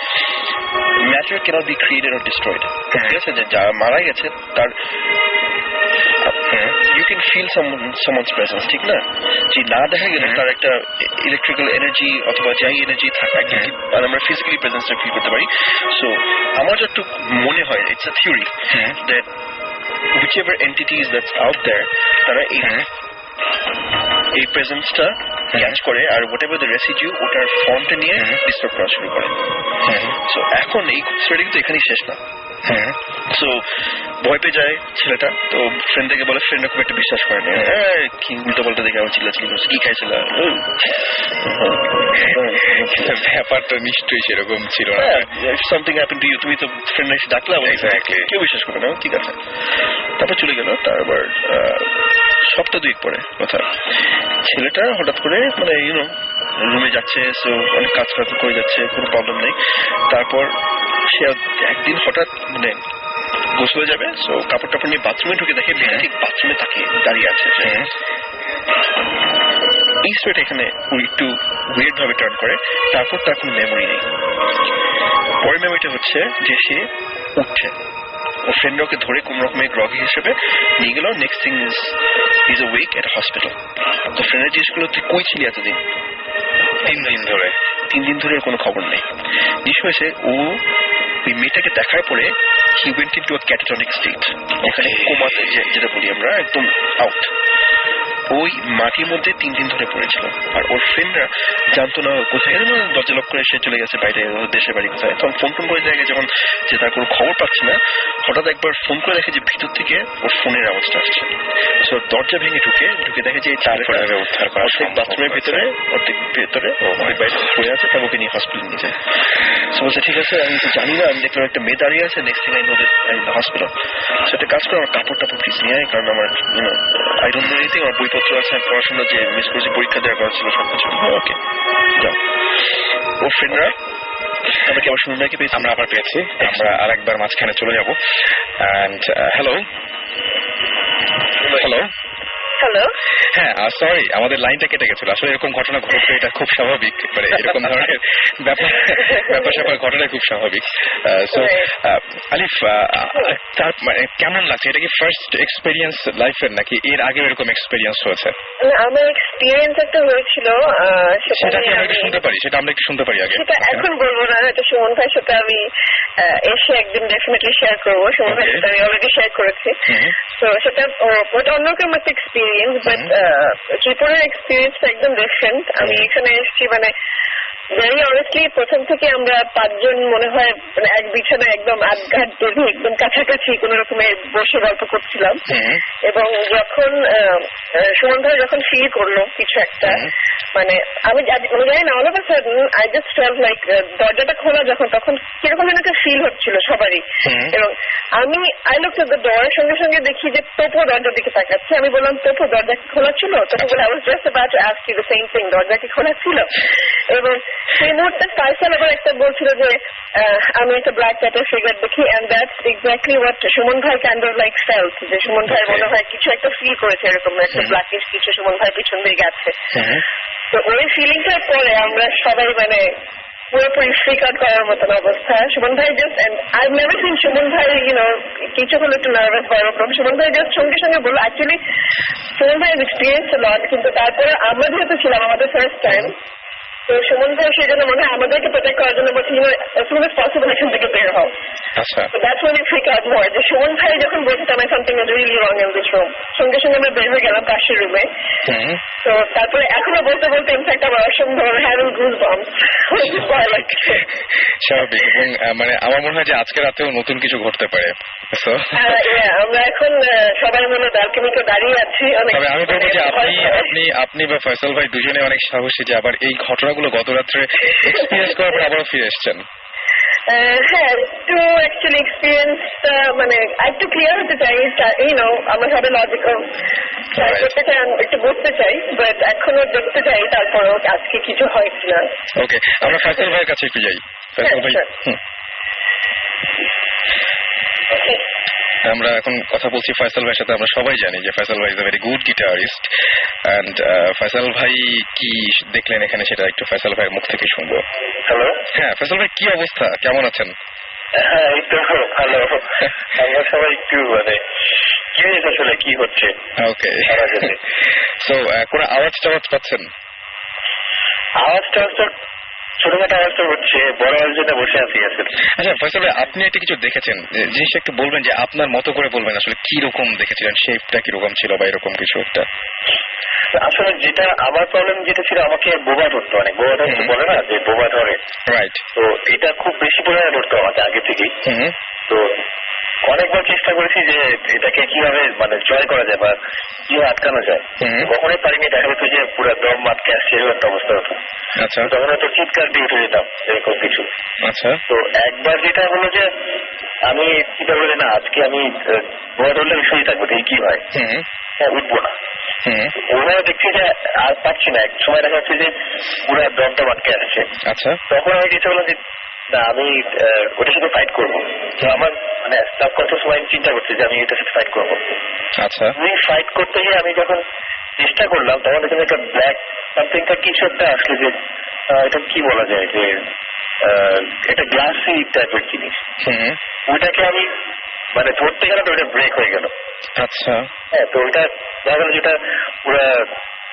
matter cannot be created or destroyed. ঠিক আছে, যে যা মারা গেছে তার you can feel someone's presence, ঠিক না? যে না দেখা গেলে তার একটা ইলেকট্রিক্যাল এনার্জি অথবা যাই এনার্জি থাকে আমরা ফিজিক্যালি প্রেজেন্সটা ফিল করতে পারি। সো আমার যত মনে হয় it's a theory that whichever entities that's out there তারা এই প্রেজেন্সটা ক্যাচ করে আর হোয়াটএভার দ্য রেসিডিউ ওটার ফর্মটা নিয়ে ডিস্টার্ব করা শুরু করে। সো এখন এই স্টোরি কিন্তু এখানেই শেষ না। সো ভয় পেয়ে যায় ছেলেটা, তো ফ্রেন্ডকে বলে, ফ্রেন্ডরা খুব একটা বিশ্বাস করে না, কি উল্টো পাল্টা দেখে আমার চিল্লাচিল্লি করছে, কি খাইছিল, ব্যাপারটা নিশ্চয়ই সেরকম ছিল না। সামথিং হ্যাপেন টু ইউ, তুমি তো ফ্রেন্ড এসে ডাকলা, কেউ বিশ্বাস করে না, ঠিক আছে। তারপর চলে গেল। তারপর সপ্তাহ 2 পরে কথা, ছেলেটা হঠাৎ করে মানে রুমে যাচ্ছে, সো অনেক কাজ করে যাচ্ছে, কোনো প্রবলেম নেই। তারপর সে একদিন হঠাৎ মানে গোসলে যাবে, সো কাপড় টাপড় নিয়ে বাথরুমে ঢুকে দেখে মেয়েটা ঠিক বাথরুমে তাকিয়ে দাঁড়িয়ে আছে। এই স্টোরিটা এখানে একটু উইয়ার্ড ভাবে টার্ন করে। তারপর তার কোনো মেমোরি নেই। পরের মেমোরিটা হচ্ছে যে সে উঠছে, ও ফ্রেন্ড ওকে ধরে কোন রকমের গ্রগি হিসেবে নিয়ে গেল। Next thing is awake at hospital. তো ফ্রেন্ডের জিজ্ঞেস করলো তুই কই ছিলি এতদিন? 3 দিন ধরে কোনো খবর নেই। জিজ্ঞেস হয়েছে ও ওই মেয়েটাকে দেখার পরে he went into a catatonic state, ওখানে কোমাতে যেটা বলি আমরা, একদম আউট। ওই মাটির মধ্যে 3 দিন ধরে পড়েছিল। আর ওর ফ্রেন্ডরা জানতো না কোথায়, দরজা লক করে সে চলে গেছে বাইরে, দেশের বাড়ি কোথায়। তখন ফোন করে দেখে যখন যে তার কোনো খবর পাচ্ছে না, হঠাৎ একবার ফোন করে দেখে যে ভিতর থেকে ওর ফোনের আওয়াজটা আসছে। সো দরজা ভেঙে ঢুকে দেখে যে উদ্ধার করা বাথরুমের ভেতরে, অর্ধেক ভেতরে বাইরে পড়ে আছে, তার ওকে নিয়ে হসপিটাল নিয়ে যায়। সো বলছে ঠিক আছে, আমি তো জানি না, আমি দেখলাম একটা মেয়ে দাঁড়িয়ে আছে, next thing I know that I in the hospital. সেটা কাজ করে আমার কাপড় টাপড় প্লিজ নিয়ে আয়, কারণ আমার আই ডোন্ট নো এনিথিং, আমার বইপত্র আছে, পড়াশোনা যে মিস করেছি, পরীক্ষা দেওয়ার কথা ছিল সবকিছু। ওকে যাও। ওর ফ্রেন্ডরা আমাকে আবার শুনুন নাকি পেয়েছি, আমরা আবার পেয়েছি। আমরা আরেকবার মাঝখানে চলে যাবো। হ্যালো হ্যালো, হ্যাঁ সরি, আমাদের লাইনটা কেটে গেছিল। আসলে এরকম ঘটনা ঘটছে, এটা খুব স্বাভাবিক, মানে এরকম ধরনের ব্যাপার স্যাপার ঘটনা খুব স্বাভাবিক। সো আলিফ, তার মানে কেমন লাগছে? এটা কি ফার্স্ট এক্সপেরিয়েন্স লাইফের নাকি এর আগে এরকম এক্সপেরিয়েন্স হয়েছে? আমার এক্সপেরিয়েন্স একটা হয়েছিল, সেটা কি আমরা একটু শুনতে পারি? সেটা আমরা একটু শুনতে পারি আগে? সেটা এখন বলবো না, হয়তো সুমন ভাই সাথে আমি এসে একদিন ডেফিনেটলি শেয়ার করবো। সুমন ভাই সাথে আমি অলরেডি শেয়ার করেছি। তো সেটা অন্যরকম একটা এক্সপিরিয়েন্স। এক্সপিরিয়েন্স, বাট ত্রিপুরার এক্সপিরিয়েন্সটা একদম ডিফারেন্ট। আমি এখানে এসেছি মানে ভেরি অনেস্টলি প্রথম থেকে আমরা 5 জন মনে হয় মানে এক বিছানায় একদম আধঘাট বেঁধে একদম কাছাকাছি কোন রকমে বসে গল্প করছিলাম। এবং যখন সুমন ভাই যখন ফিল করলো কিছু একটা মানে আমি জানি না, all of a sudden I just felt like দরজাটা খোলা যখন তখন কিরকম যেন একটা ফিল হচ্ছিল সবারই। এবং আমি I looked at the door, সঙ্গে সঙ্গে দেখি যে তোপো দরজার দিকে তাকাচ্ছে। আমি বললাম তোপো দরজা কি খোলা ছিল? তোপো বলে I was just about to ask you the same thing, দরজা কি খোলা ছিল? এবং সেই মুহূর্তে ফাইসাল আবার একটা বলছিল যে আমি একটা ব্ল্যাক ক্যাটের ফিগার দেখি, and that's exactly what Suman ভাই কাইন্ড অফ লাইক ফেল্ট, যে সুমন ভাই মনে হয় কিছু একটা ফিল করেছে, এরকম একটা ব্ল্যাকিশ কিছু সুমন ভাই পিছন দিয়ে গেছে। তো ওই ফিলিংটার পরে আমরা সবাই মানে পুরোপুরি ফ্রিক আউট করার মতন অবস্থা। সুমন ভাই just, and I never seen Suman ভাই কিছু হলো একটু নার্ভাস বা ওরকম। সুমন ভাই জাস্ট সঙ্গে সঙ্গে বললো, অ্যাকচুয়ালি সুমন ভাই এক্সপিরিয়েন্স লট, কিন্তু তারপরে আমরা যেহেতু ছিলাম আমাদের ফার্স্ট টাইম, তো সুমন ভাই সেই জন্য মনে হয় আমাদেরকে প্রোটেক্ট করার জন্য বলছি as soon as possible এখান থেকে বের হও। আচ্ছা, that's when we freak out more, যে সুমন ভাই যখন বলছে something is really wrong in this room, সঙ্গে সঙ্গে আমরা বের হয়ে গেলাম পাশের রুমে। তো তারপরে এখনো বলতে বলতে ইনফ্যাক্ট আমার অসম্ভব হ্যাভিং গুজ বাম্পস ভয় লাগছে। স্বাভাবিক। এবং মানে আমার মনে হয় যে আজকে রাতেও নতুন কিছু ঘটতে পারে। আমরা এখন সবাই মনে ব্যালকনিতে দাঁড়িয়ে আছি। তবে আমি বলবো যে আপনি বা ফয়সাল ভাই দুজনে অনেক সাহসী যে আবার এই ঘটনাগুলো গত রাত্রে এক্সপিরিয়েন্স করার পর আবারও ফিরে এসছেন। হ্যাঁ, একটু অ্যাকচুয়ালি এক্সপিরিয়েন্সটা মানে একটু ক্লিয়ার হতে চাই, আমরা সবাই লজিক্যাল ট্রাই করতে চাই, একটু বুঝতে চাই, বাট এখনো দেখতে চাই তারপরও আজকে কিছু হয় কিনা। ওকে, আমরা ফয়সাল ভাইয়ের কাছে একটু যাই। ফয়সাল ভাই, আমরা এখন কথা বলছি ফয়সাল ভাইয়ের সাথে। আমরা সবাই জানি যে ফয়সাল ভাই is a very good guitarist, and Faisal ভাই কি দেখলেন এখানে সেটা একটু ফয়সাল ভাইয়ের মুখ থেকে শুনবো। হ্যালো, হ্যাঁ ফয়সাল ভাই, কি অবস্থা, কেমন আছেন? হ্যাঁ, এই তো ভালো। আমরা সবাই একটু মানে কিউরিয়াস আসলে কি হচ্ছে। ওকে, সো কোনো আওয়াজ টাওয়াজ পাচ্ছেন? আওয়াজটা ছোটখাটো আওয়াজটা হচ্ছে, বড় আওয়াজ যেটা বসে আছি আসলে। আচ্ছা ফয়সাল ভাই, আপনি একটা কিছু দেখেছেন, জিনিসটা একটু বলবেন যে আপনার মতো করে বলবেন আসলে কি রকম দেখেছিলেন, শেপটা কিরকম ছিল বা এরকম কিছু একটা। আসলে যেটা আমার প্রবলেম যেটা ছিল, আমাকে বোবা ধরতো, অনেক বোবা ধরতো বলে না যে বোবা ধরে, রাইট। তো এটা খুব বেশি পরিমাণে ধরতো আমাকে আগে থেকেই। তো অনেকবার চেষ্টা করেছি যে এটাকে কিভাবে মানে জয় করা যায় বা কিভাবে আটকানো যায়, কখনোই পারিনি। দেখা যেত যে পুরো দম আটকে আসছে, এরকম একটা অবস্থা হতো। আচ্ছা, তখন হয়তো চিৎকার দিয়ে উঠে যেতাম এরকম কিছু। আচ্ছা, তো একবার যেটা হলো যে আমি চিন্তা করলে না, আজকে আমি বোবা ধরলে আমি শুয়ে থাকবো, দেখি কি হয়, হ্যাঁ উঠবো না। ওনারা দেখছি যে আর পাচ্ছি না, এক সময় দেখা যাচ্ছে যে পুরো দমটা আটকে আসছে। আচ্ছা, তখন আমি চিন্তা করলাম যে না, আমি ওটার সাথে ফাইট করবো। তো আমার মানে কত সময় চিন্তা করছি যে আমি এটার সাথে ফাইট করবো। আচ্ছা, আমি ফাইট করতে গিয়ে আমি যখন চেষ্টা করলাম, তখন এখানে একটা ব্ল্যাক সামথিংটা কিছু একটা আসলে, যে এটা কি বলা যায়, যে একটা গ্লাসি টাইপের জিনিস, ওইটাকে আমি মানে ধরতে গেলে তো ওইটা ব্রেক হয়ে গেল। আচ্ছা, হ্যাঁ, তো ওইটা দেখা গেল যেটা পুরো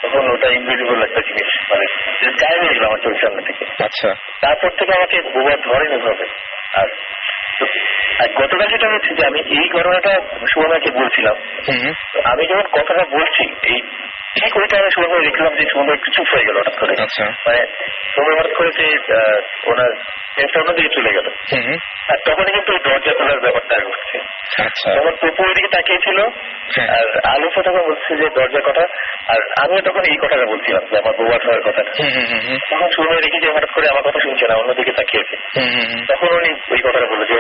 তখন ওটা ইনভিজিবল একটা জিনিস, মানে গায়ে হয়ে গেল আমার চোখের সামনে থেকে। আচ্ছা, তারপর থেকে আমাকে বোবা ধরেনি ভাবে। আর গতকাল যেটা হচ্ছে যে আমি এই ঘটনাটা সুমনকে বলছিলাম, আমি যখন কথাটা বলছি এই ঠিক ওই টাইমে সুমন দেখলাম যে সুমন চুপ হয়ে গেল হঠাৎ করে। আচ্ছা, মানে সুমন হঠাৎ করে যে ওনার দিকে চলে গেল, আর তখনই কিন্তু দরজা খোলার ব্যাপারটা ঘটছে। আচ্ছা, তখন টুপু ওইদিকে তাকিয়েছিল, আর আলুফা তখন বলছে যে দরজার কথা, আর আমিও তখন এই কথাটা বলছিলাম যে আমার বোবা খাওয়ার কথাটা। তখন সুমন দেখি যে হঠাৎ করে আমার কথা শুনছে না, অন্যদিকে তাকিয়েছে। তখন উনি ওই কথাটা বললো যে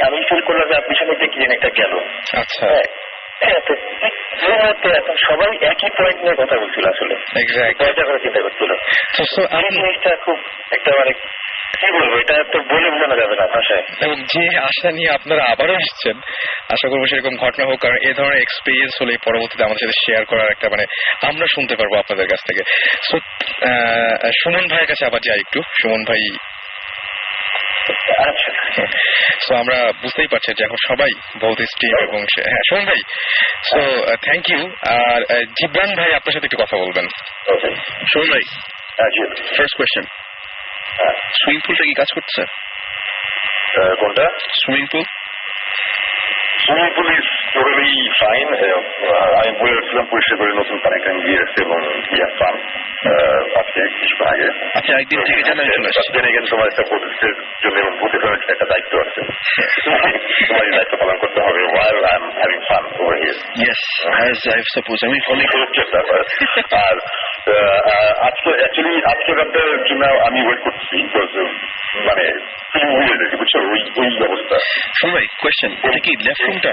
আমি ফিল করলাম যে পিছনে দিয়ে কি যেন একটা গেল। আচ্ছা, হ্যাঁ, তো এই মুহূর্তে এখন সবাই একই পয়েন্ট নিয়ে কথা বলছিল, আসলে দরজা করে চিন্তা করছিল। এই জিনিসটা খুব একটা মানে কি বলবো, এটা তো বলে বোঝানো যাবে না ভাষায়। এবং যে আশা নিয়ে আপনারা আবারও এসছেন, আশা করবো সেরকম ঘটনা হোক, কারণ এই ধরনের এক্সপিরিয়েন্স হলে পরবর্তীতে আমাদের সাথে শেয়ার করার একটা মানে আমরা শুনতে পারবো আপনাদের কাছ থেকে। সো সুমন ভাইয়ের কাছে আবার যাই একটু। সুমন ভাই, আচ্ছা, সো আমরা বুঝতেই পারছি যে এখন সবাই বহুত স্টিম এবং হ্যাঁ সুমন ভাই, সো থ্যাংক ইউ। আর জিবরান ভাই আপনার সাথে একটু কথা বলবেন। সুমন ভাই, ফার্স্ট কোয়েশ্চেন, সুইমিং পুলটা কি কাজ করছে? কোনটা? Swimming pool? Swimming pool is totally fine. আমি বলে রাখছিলাম পরিষ্কার করে নতুন কানেকশন দিয়ে এসছে এবং ফান আজকে কিছুক্ষণ আগে। আচ্ছা, একদিন থেকে জানা চলে আসছে। তোমার একটা প্রতিষ্ঠার জন্য এবং প্রতিষ্ঠানের একটা দায়িত্ব আছে, তোমার এই দায়িত্ব পালন করতে হবে while I'm having fun over here. Yes, as I suppose আমি ফলো আর আজকে অ্যাকচুয়ালি আজকে রাতের জন্য আমি ওয়েট করছি, মানে বুঝছো ওই অবস্থা। সবাই কোয়েশ্চেন, এটা কি লেফট রুমটা?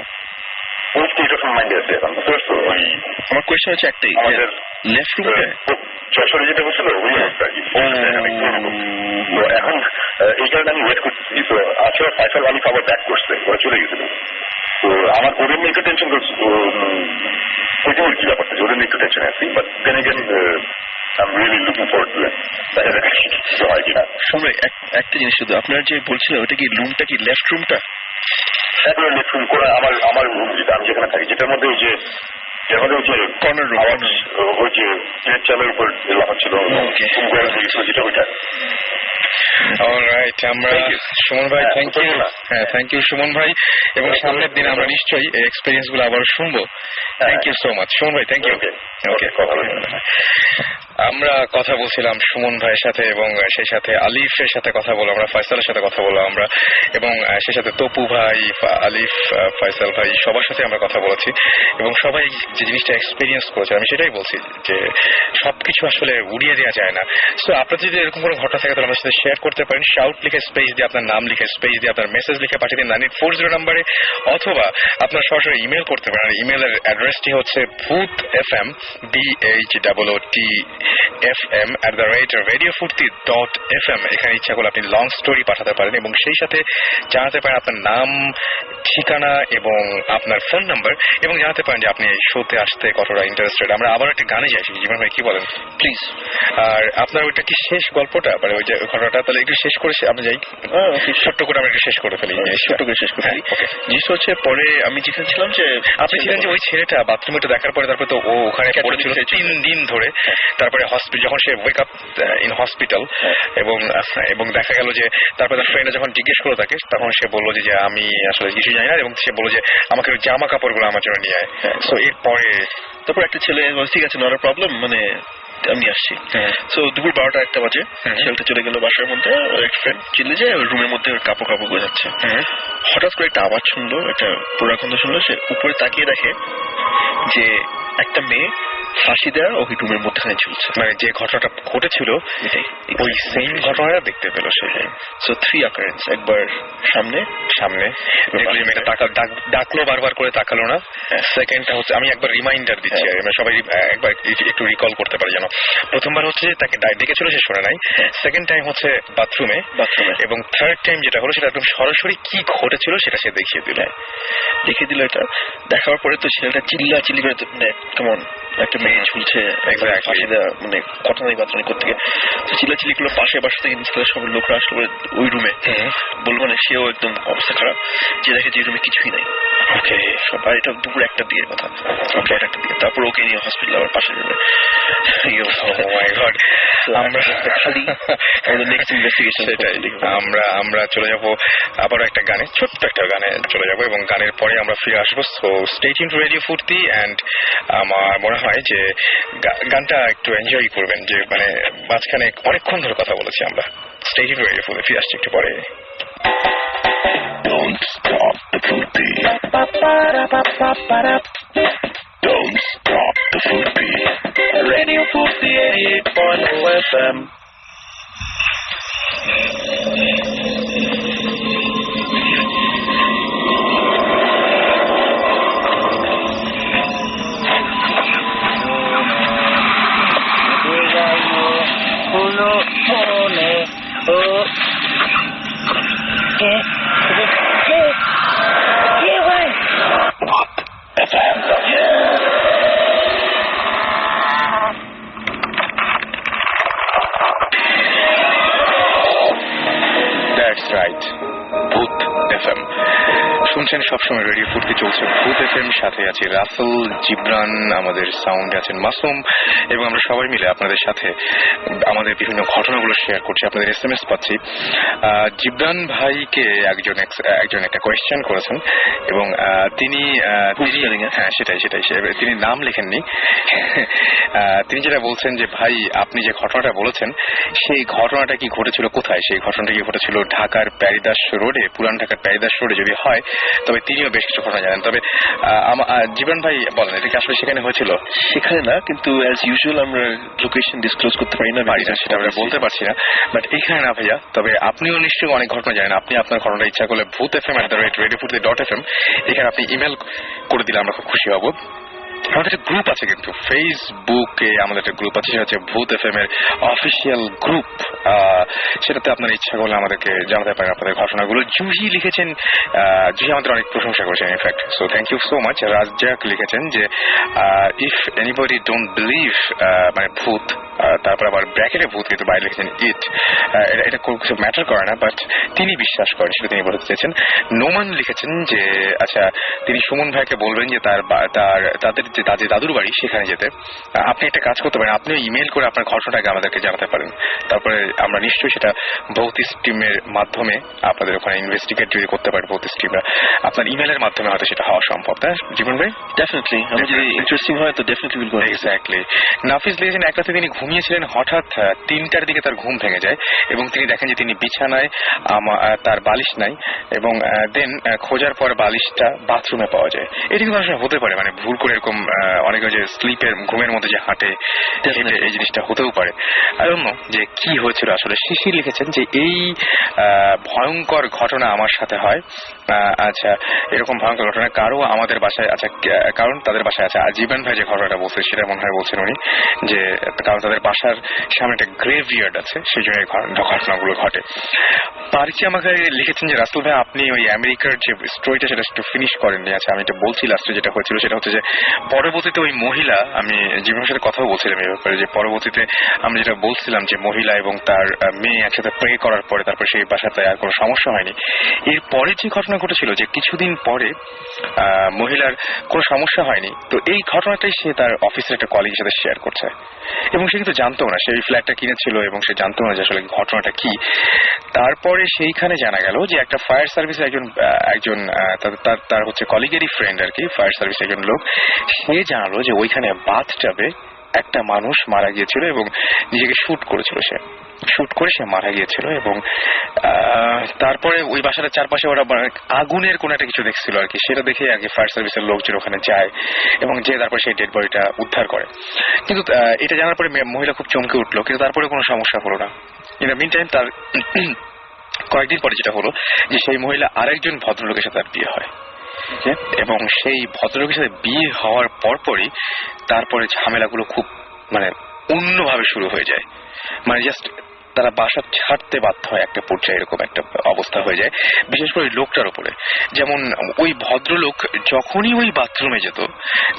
ওই স্টেট অফ মাইন্ডে আছে এখন, বুঝতে পারছো? ওই আমার কোয়েশ্চেন হচ্ছে একটাই, আমাদের লেফট রুমটা যশোরে যেটা হচ্ছিল ওই অবস্থা। তো এখন এই কারণে আমি ওয়েট করছি। তো আসলে ফাইসাল আমি খাবার ব্যাক করছে, ওরা চলে গেছিল। তো আমার ওদের নিয়ে একটু টেনশন করছি, ওইটা ওর কি ব্যাপারটা, ওদের নিয়ে একটু টেনশন আছি। But then again I'm really looking forward to it. হয় কিনা সময় একটা জিনিস শুধু আপনার যে বলছিলেন ওটা কি রুমটা কি লেফট রুমটা? একবারে লেফট রুম করে আমার রুম যেটা আমি যেখানে থাকি, যেটার মধ্যে ওই যে কর্নার রুম, ওই যে চালের উপর লাফাচ্ছিল যেটা ওইটা। অলরাইট, আমরা সুমন ভাই থ্যাংক ইউ। হ্যাঁ, থ্যাংক ইউ সুমন ভাই, এবং সামনের দিনে আমরা নিশ্চয়ই এই এক্সপিরিয়েন্স গুলো আবার শুনবো। Thank you so much Suman ভাই, থ্যাংক ইউ। ওকে, আমরা কথা বলছিলাম সুমন ভাইয়ের সাথে এবং সেই সাথে আলিফের সাথে কথা বললাম, আমরা ফয়সালের সাথে কথা বললাম আমরা, এবং সেই সাথে তপু ভাই, আলিফ, ফয়সাল ভাই, সবার সাথে আমরা কথা বলেছি এবং সবাই যে জিনিসটা এক্সপিরিয়েন্স করেছে আমি সেটাই বলছি যে সবকিছু আসলে উড়িয়ে দেওয়া যায় না। সো আপনার যদি এরকম কোনো ঘটনা থাকে তাহলে আমার সাথে শেয়ার করতে পারেন। শাউট লিখে স্পেস দিয়ে আপনার নাম লিখে স্পেস দিয়ে আপনার মেসেজ লিখে পাঠিয়ে দিন 9840 নাম্বারে, অথবা আপনার সরাসরি ইমেল করতে পারেন। ইমেলের অ্যাড্রেসটি হচ্ছে bhotfm bhotfm@radiofurti.fm। এখানে ইচ্ছা করলে আপনি লং স্টোরি পাঠাতে পারেন এবং সেই সাথে জানাতে পারেন আপনার নাম, ঠিকানা এবং আপনার ফোন নাম্বার, এবং জানাতে পারেন যে আপনি এই শোতে আসতে কতটা ইন্টারেস্টেড। আমরা আবার একটা গানে যাই, জীবন ভাই কি বলেন প্লিজ? আর আপনার ওইটা কি শেষ গল্পটা, মানে ওই যে ঘটনাটা, তাহলে একটু শেষ করে আমরা যাই, ছোট্ট করে আমরা একটু শেষ করে ফেলি। ছোট্ট করে শেষ করে ফেলি। জিনিস হচ্ছে পরে আমি যেখানে ছিলাম যে আপনি ছিলেন যে ওই ছেলেটা বাথরুমে দেখার পরে তারপরে তো ও ওখানে পড়েছিল 3 দিন ধরে, তারপরে হসপিটাল যখন সে ওয়েক আপ ইন হসপিটাল, এবং দেখা গেল যে তারপরে তার ফ্রেন্ডরা যখন জিজ্ঞেস করলো তাকে, তখন সে বললো যে আমি আসলে কিছু জানি না, এবং সে বললো যে আমাকে জামা কাপড়গুলো আমার জন্য নিয়ে আয়। সো এরপরে তারপর একটা ছেলে ঠিক আছে, নট আ প্রবলেম, মানে আমি আসছি। সো দুপুর 12টা-1টা বাজে ছেলেটা চলে গেল বাসার মধ্যে, এক ফ্রেন্ড চিল্লে যায় রুমের মধ্যে কাপড় বোঝাচ্ছে। হঠাৎ করে একটা আওয়াজ শুনলো, একটা পুরাকন্ধ শুনলো, সে উপরে তাকিয়ে দেখে যে একটা মেয়ে ফাঁসি দেওয়া ওই রুমের মধ্যখানে ঝুলছে। মানে যে ঘটনাটা ঘটেছিল ওই সেম ঘটনাটা দেখতে পেল সে। সো 3 occurrence, একবার সামনে ডাকলো, বারবার করে তাকালো না। সেকেন্ডটা হচ্ছে, আমি একবার রিমাইন্ডার দিচ্ছি, আমরা সবাই একবার একটু রিকল করতে পারি যেন। প্রথমবার হচ্ছে তাকে ডেকেছিল, সে শোনে নাই। সেকেন্ড টাইম হচ্ছে বাথরুমে, এবং থার্ড টাইম যেটা হলো সেটা একদম সরাসরি কি ঘটেছিল সেটা সে দেখিয়ে দিল। এটা দেখার পরে তো ছেলেটা চিল্লি করে, কেমন একটা মেয়ে ঝুলছে ফাঁসি দেওয়া, মানে ঘটনাই বাতরানি করতে গিয়ে চিল্লাচিল্লি করলো। পাশে বাসা থেকে নিচে সব লোকরা আসলো ওই রুমে, বলবো না, সেও একদম অবস্থা খারাপ, যে দেখে যে রুমে কিছুই নাই। ওকে, সবাই এটা দুপুর 1টা দিকে কথা। ওকে, 1টা দিকে, তারপর ওকে নিয়ে হসপিটাল আবার পাশে রুমে। আমরা খালি নেক্সট ইনভেস্টিগেশন সেটাই। আমরা চলে যাবো আবার একটা গানে, ছোট্ট একটা গানে চলে যাবো, এবং গানের পরে আমরা ফিরে আসবো। So stay tuned two radio ফুর্তি, এন্ড আমার মনে হয় যে গানটা একটু এনজয় করবেন, যে মানে মাঝখানে অনেকক্ষণ ধরে কথা বলেছি আমরা। স্টে টিউনড টু রেডিও ফুর্তি, ফিরে আসছি একটু পরে। Don't stop the Fruity. Don't stop the Fruity. Radio Fruity 88.0 FM. শুনছেন সবসময় রেডিও ফুর্তি চলছে ভূত এফএম, সাথে আছে রাসেল, জিবরান, আমাদের সাউন্ডে আছেন মাসুম, এবং আমরা সবাই মিলে আপনাদের সাথে আমাদের বিভিন্ন ঘটনাগুলো শেয়ার করছি, আপনাদের SMS পাচ্ছি। জিবরান ভাইকে একজন একটা কোয়েশ্চেন করেছেন এবং তিনি হ্যাঁ সেটাই তিনি নাম লেখেননি। তিনি যেটা বলছেন যে ভাই আপনি যে ঘটনাটা বলেছেন সেই ঘটনাটা কি ঘটেছিল কোথায়? সেই ঘটনাটা কি ঘটেছিল ঢাকার প্যারিদাস রোডে, পুরান ঢাকার প্যারিদাস রোডে যদি হয় তবে তিনিও বেশ কিছু ঘটনা জানেন। তবে জীবন ভাই বলেন এটা কি আসলে সেখানে হয়েছিল? সেখানে না, কিন্তু অ্যাজ ইউজুয়াল আমরা লোকেশন ডিসক্লোজ করতে পারি না, সেটা আমরা বলতে পারছি না, বাট এখানে না ভাইয়া। তবে আপনিও নিশ্চয়ই অনেক ঘটনা জানেন। আপনি আপনার ঘটনাটা ইচ্ছা করলে boothfm@radiofurti.fm এখানে আপনি ইমেল করে দিলে আমরা খুব খুশি হব। আমাদের একটা গ্রুপ আছে, কিন্তু ফেসবুকে আমাদের একটা গ্রুপ আছে, সেটা হচ্ছে ভূত এফএম এর অফিসিয়াল গ্রুপ। সেটাতে আপনার ইচ্ছা করলে আমাদেরকে জানাতে পারেন আপনাদের ঘটনাগুলো। জুহি লিখেছেন, জুহি আমাদের অনেক প্রশংসা করেছেন in fact, so thank you so much. Razzak লিখেছেন যে ইফ এনিবডি ডোন্ট বিলিভ, মানে ভূত, তারপর আবার ব্র্যাকেটে ভূত, কিন্তু বাইরে লিখেছেন ইট, এটা কোনো কিছু ম্যাটার করে না, বাট তিনি বিশ্বাস করেন, সেটা তিনি বলতে চেয়েছেন। নোমান লিখেছেন যে আচ্ছা তিনি সুমন ভাইকে বলবেন যে তাদের যে দাদুর বাড়ি সেখানে যেতে। আপনি একটা কাজ করতে পারেন, আপনিও ইমেল করে আপনার ঘটনাটাকে আমাদেরকে জানাতে পারেন, তারপরে আমরা নিশ্চয়ই সেটা ভৌতিক টিমের মাধ্যমে আপনাদের ওখানে ইনভেস্টিগেট যদি করতে পারেন। ভৌতিক টিমরা আপনার ইমেলের মাধ্যমে হয়তো সেটা হওয়া সম্ভব, তাই জীবন ভাই? ডেফিনেটলি, যদি ইন্টারেস্টিং হয় তো ডেফিনেটলি উইল গো। এক্স্যাক্টলি। নাফিস লিখেছেন এক রাতে তিনি ঘুমিয়েছিলেন, হঠাৎ 3টার দিকে তার ঘুম ভেঙে যায় এবং তিনি দেখেন যে তিনি বিছানায়, তার বালিশ নাই, এবং দেন খোঁজার পর বালিশটা বাথরুমে পাওয়া যায়। এটি কিন্তু আসলে হতে পারে, মানে ভুল করে এরকম অনেকে যে স্লিপের ঘুমের মধ্যে যে হাঁটে, এই জিনিসটা হতেও পারে। আই ডোন্ট নো যে কি হয়েছিল আসলে। শিশির লিখেছেন যে এই ভয়ঙ্কর ঘটনা আমার সাথে হয়। আচ্ছা, এরকম ভয়ঙ্কর ঘটনা কারো আমাদের বাসায়, আচ্ছা কারণ তাদের বাসায় আছে। জীবন ভাই যে ঘটনাটা বলছে সেটা মনে হয় বলছেন উনি, যে কারণ তাদের বাসার সামনে একটা গ্রেভইয়ার্ড আছে, সেই জন্য এই ঘটনাগুলো ঘটে। পারিচি আমাকে লিখেছেন যে রাসেল ভাই আপনি ওই আমেরিকার যে স্টোরিটা সেটা একটু ফিনিশ করেননি। আচ্ছা, আমি এটা বলছি লাস্টে যেটা হয়েছিল সেটা হচ্ছে যে পরবর্তীতে ওই মহিলা, আমি জীবনের সাথে কথাও বলছিলাম এই ব্যাপারে, যে পরবর্তীতে আমি যেটা বলছিলাম যে মহিলা এবং তার মেয়ে একসাথে প্রে করার পরে তারপরে সেই বাসাতে আর কোনো সমস্যা হয়নি। এরপরে যে ঘটনা ঘটেছিল যে কিছুদিন পরে মহিলার কোনো সমস্যা হয়নি, তো এই ঘটনাটাই সে তার অফিসের একটা কলিগের সাথে শেয়ার করছে, এবং সে কিন্তু জানতো না, সেই ফ্ল্যাটটা কিনেছিল এবং সে জানতো না যে আসলে ঘটনাটা কি। তারপরে সেইখানে জানা গেল যে একটা ফায়ার সার্ভিসে একজন তার হচ্ছে কলিগেরই ফ্রেন্ড আর কি, ফায়ার সার্ভিস একজন লোক, সে জানালো যে ওইখানে বাথটাবে একটা মানুষ মারা গিয়েছিল এবং নিজেকে শুট করেছিল, শুট করে সে মারা গিয়েছিল। এবং তারপরে ওই বাসাটার চারপাশে ওরা আগুনের কোন একটা কিছু দেখছিল আর কি, সেটা দেখে আগে ফায়ার সার্ভিসের লোকজন ওখানে যায় এবং যে তারপরে সেই ডেড বডিটা উদ্ধার করে। কিন্তু এটা জানার পরে মহিলা খুব চমকে উঠলো, কিন্তু তারপরে কোনো সমস্যা হলো না। ইন দ্য মিন টাইম তার কয়েকদিন পরে যেটা হলো যে সেই মহিলা আরেকজন ভদ্রলোকের সাথে তার বিয়ে হয়, এবং সেই ভদ্রলোকের সাথে বিয়ে হওয়ার পরপরই তারপরে ঝামেলাগুলো খুব মানে অন্যভাবে শুরু হয়ে যায়। মানে জাস্ট তারা বাসা ছাড়তে বাধ্য হয় একটা পর্যায়ে, এরকম একটা অবস্থা হয়ে যায়, বিশেষ করে লোকটার উপরে। যেমন ওই ভদ্রলোক যখনই ওই বাথরুমে যেত,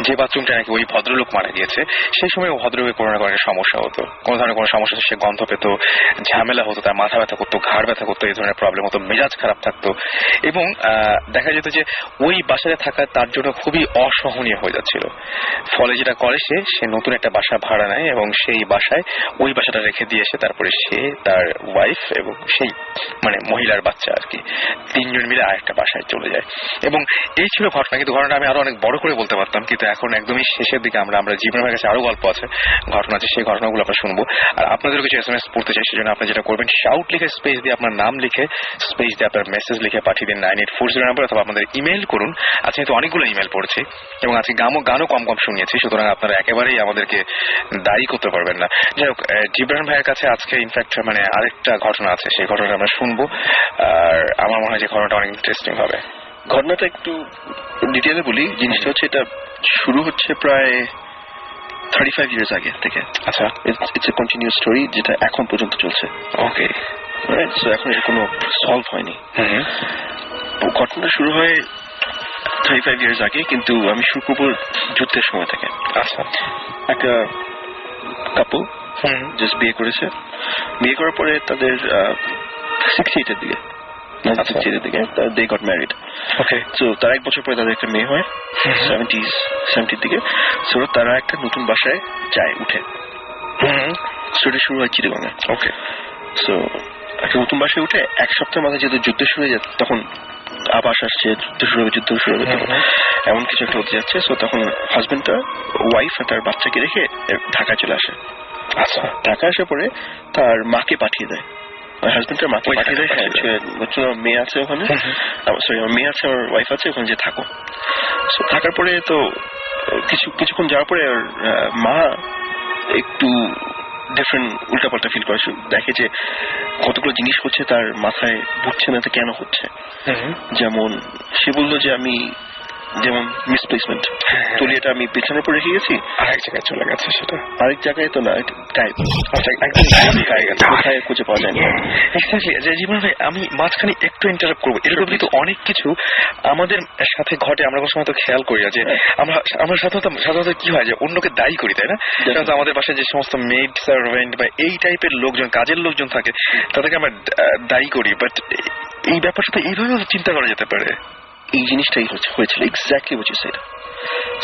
যে বাথরুমটা নাকি ওই ভদ্রলোক মারা গিয়েছে, সেই সময় ভদ্রলোকের কোনো না কোনো সমস্যা হতো, কোনো ধরনের কোনো সমস্যা, সে গন্ধ পেত, ঝামেলা হতো, তার মাথা ব্যথা করতো, ঘাড় ব্যথা করতো, এই ধরনের প্রবলেম হতো, মেজাজ খারাপ থাকতো, এবং দেখা যেত যে ওই বাসায় থাকা তার জন্য খুবই অসহনীয় হয়ে যাচ্ছিল। ফলে যেটা করে সে নতুন একটা বাসা ভাড়া নেয় এবং সেই বাসায় ওই বাসাটা রেখে দিয়ে এসে তারপরে সে, তার ওয়াইফ এবং সেই মানে মহিলার বাচ্চা আর কি, তিনজন মিলে আরেকটা বাসায় চলে যায়। এবং এই ছিল ঘটনা, কিন্তু ঘটনাটা আমি আরো অনেক বড় করে বলতে পারতাম, কিন্তু এখন একদমই শেষের দিকে আমরা জীবনের কাছে আরো গল্প আছে, ঘটনা আছে, সেই ঘটনাগুলো আমরা শুনবো। আর আপনাদের কিছু SMS পড়তে চাই, সেজন্য আপনি যেটা করবেন, শাউট লিখে স্পেস দিয়ে আপনার নাম লিখে স্পেস দিয়ে আপনার মেসেজ লিখে পাঠিয়ে দিন 9840 নাম্বার, অথবা আপনাদের ইমেল করুন। আজকে তো অনেকগুলো ইমেল পড়ছি এবং আজকে গানও কম শুনিয়েছি, সুতরাং আপনারা একেবারেই আমাদেরকে দায়ী করতে পারবেন না। যাই হোক, জিবরান ভাইয়ের কাছে আজকে ইনফ্যাক্ট মানে আরেকটা ঘটনা আছে, সেই ঘটনাটা আমরা শুনবো, আর আমার মনে হয় যে ঘটনাটা অনেক ইন্টারেস্টিং হবে। ঘটনাটা একটু ডিটেইলে বলি। জিনিসটা হচ্ছে এটা শুরু হচ্ছে প্রায় 35 years আগে থেকে। আচ্ছা, ইটস এ কন্টিনিউয়াস স্টোরি যেটা এখন পর্যন্ত চলছে। ওকে, সো এখন এটা কোনো সলভ হয়নি। ঘটনা শুরু হয় 35 years আগে, কিন্তু আমি শুরু করবো যুদ্ধের সময় থেকে। আচ্ছা, একটা কাপল জাস্ট বিয়ে করেছে, বিয়ে করার পরে তাদের 68 এর দিকে 1968 দিকে they got married. Okay, so তার 1 বছর পরে তাদের একটা মেয়ে হয় 70 দিকে। সো তারা একটা নতুন বাসায় যায় উঠে। স্টোরি শুরু হয় চিটাগংয়ে। ওকে, সো একটা নতুন বাসায় উঠে 1 সপ্তাহের মাথায় যেহেতু যুদ্ধ শুরু হয়ে যায়, তখন আবাস আসছে, যুদ্ধ শুরু হবে, এমন কিছু একটা হতে যাচ্ছে। সো তখন হাজবেন্ডটা ওয়াইফ আর তার বাচ্চাকে রেখে ঢাকায় চলে আসে। আচ্ছা, ঢাকায় আসার পরে তার মাকে পাঠিয়ে দেয়, হাজবেন্ডের মাকে পাঠিয়ে দেয়, মেয়ে আছে ওখানে, সরি মেয়ে আছে, আমার ওয়াইফ আছে ওখানে, যে থাকো। সো থাকার পরে তো কিছুক্ষণ যাওয়ার পরে মা একটু ডিফারেন্ট উল্টাপাল্টা ফিল করে, দেখে যে কতগুলো জিনিস হচ্ছে তার মাথায় ঢুকছে না, কেন হচ্ছে। যেমন সে বললো যে আমি যেমন মিসপ্লেসমেন্ট, তলিয়াটা আমি পেছনের উপর রেখে গেছি, আরেক জায়গায় চলে গেছে, সেটা আরেক জায়গায় তো না, কোথায় খুঁজে পাওয়া যায়নি। জীবন ভাই, আমি মাঝখানে একটু ইন্টারাপ্ট করবো। এরকম কিন্তু অনেক কিছু আমাদের সাথে ঘটে, আমরা কোনো সময় তো খেয়াল করি না, যে আমরা সাধারণত কি হয় যে অন্যকে দায়ী করি, তাই না? সাধারণত আমাদের বাসায় যে সমস্ত মেড সার্ভেন্ট বা এই টাইপের লোকজন, কাজের লোকজন থাকে, তাদেরকে আমরা দায়ী করি। বাট এই ব্যাপারটা তো এইভাবে চিন্তা করা যেতে পারে। এই জিনিসটাই হয়েছিল, exactly what you said.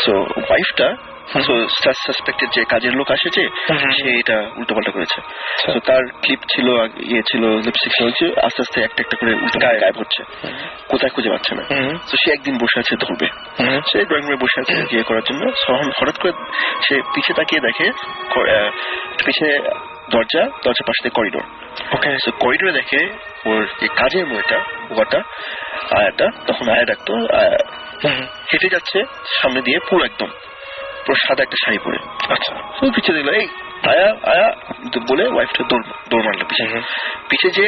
So ওয়াইফটা সাসপেক্টেড যে কাজের লোক আসে, যে সে এটা উল্টোপাল্টা করেছে। তো তার ক্লিপ ছিল, ছিল লিপস্টিক ছিল, আস্তে আস্তে একটা করে উল্টো গায়েব হচ্ছে, কোথায় খুঁজে পাচ্ছে না। তো সে একদিন বসে আছে ধরবে, সে ড্রয়িং রুমে বসে আছে ইয়ে করার জন্য। হঠাৎ করে সে পিছে তাকিয়ে দেখে, পিছে দরজার পাশে দিয়ে করিডোর। ওকে, সো করিডোরে দেখে ওর এই কাজের মেয়েটা, বাবাটা, আয়াটা, তখন আয়া ডাকতো, হেঁটে যাচ্ছে সামনে দিয়ে, পুরো সাদা একটা শাড়ি পরে। আচ্ছা, পিছিয়ে দেখলো, এই আয়া আয়া বলে ওয়াইফটা দৌড় মারলো পিছে যে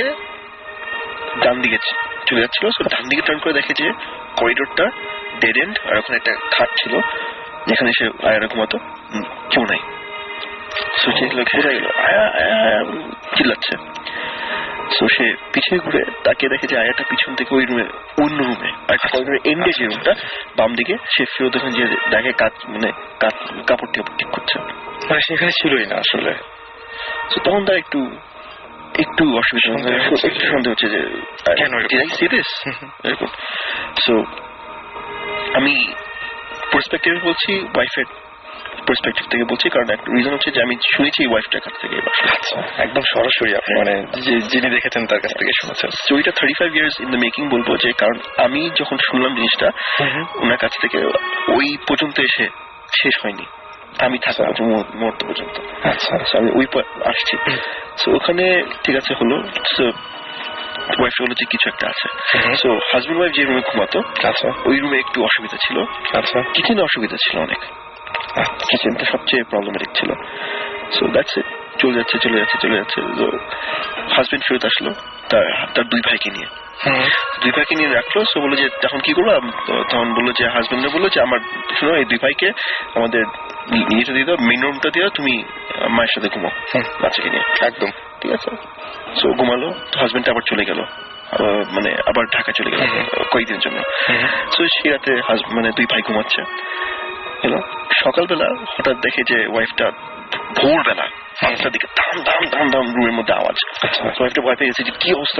ডান দিকে চলে যাচ্ছিল। ডান দিকে টার্ন করে দেখে যে করিডোরটা ডেড এন্ড, আর ওখানে একটা খাট ছিল যেখানে সে আয়ারা ঘুমাতো, কেউ নাই। কোথায় গেল আয়া আয়া চিল্লাচ্ছে। সে পিছিয়ে ঘুরে তাকে দেখে যে আয়াটা পিছন থেকে ওই রুমে, অন্য রুমে, করিডোরের এন্ডে যে রুমটা বাম দিকে, সে ফিরত ওখানে যে দেখে কাপড় ঠিক করছে, মানে সেখানে ছিলই না আসলে। তখন তার একটু অসুবিধা, একটু সন্দেহ হচ্ছে যে কেন সিরিয়াস এরকম। সো আমি পার্সপেক্টিভ বলছি, ওয়াইফের পার্সপেক্টিভ থেকে বলছি, কারণ একটা রিজন হচ্ছে যে আমি শুনেছি ওয়াইফটার কাছ থেকে। আচ্ছা, একদম সরাসরি আপনি মানে যিনি দেখেছেন তার কাছ থেকে শুনেছেন। স্টোরিটা 35 ইয়ার্স ইন দ্য মেকিং বলবো, যে কারণ আমি যখন শুনলাম জিনিসটা ওনার কাছ থেকে, ওই পর্যন্ত এসে শেষ হয়নি, আমি থাকা মুহূর্ত পর্যন্ত। আচ্ছা, আমি ওই আসছি। সো ওখানে ঠিক আছে হলো, ওয়াইফ হলো যে কিছু একটা আছে। সো হাজবেন্ড ওয়াইফ যে রুমে ঘুমাতো, আচ্ছা, ওই রুমে একটু অসুবিধা ছিল। আচ্ছা, কিচেনে অসুবিধা ছিল অনেক, কিচেনটা সবচেয়ে প্রবলেমেটিক ছিল। সো দ্যাটস ইট, চলে যাচ্ছে। হাজবেন্ড ফেরত আসলো তার 2 ভাইকে নিয়ে, 2 ভাইকে নিয়ে রাখলো। সো বললো যে তখন কি করবো, তখন বললো যে হাজবেন্ডে বললো যে আমার শোনো, এই 2 ভাইকে আমাদের নিয়েটা দিয়ে দাও, মেন রুমটা দিয়ে তুমি মায়ের সাথে ঘুমাও বাচ্চাকে নিয়ে। একদম ঠিক আছে। সো ঘুমালো, হাজবেন্ড আবার চলে গেল, মানে আবার ঢাকা চলে গেল কয়েকদিনের জন্য। সো সে রাতে মানে 2 ভাই ঘুমাচ্ছে। সকালবেলা হঠাৎ দেখে যে ওয়াইফটা ভোরবেলা 5টার দিকে ধাম ধাম ধাম ধাম রুমের মধ্যে আওয়াজ। ওয়াইফটা ভয় পেয়ে গেছে যে কি অবস্থা,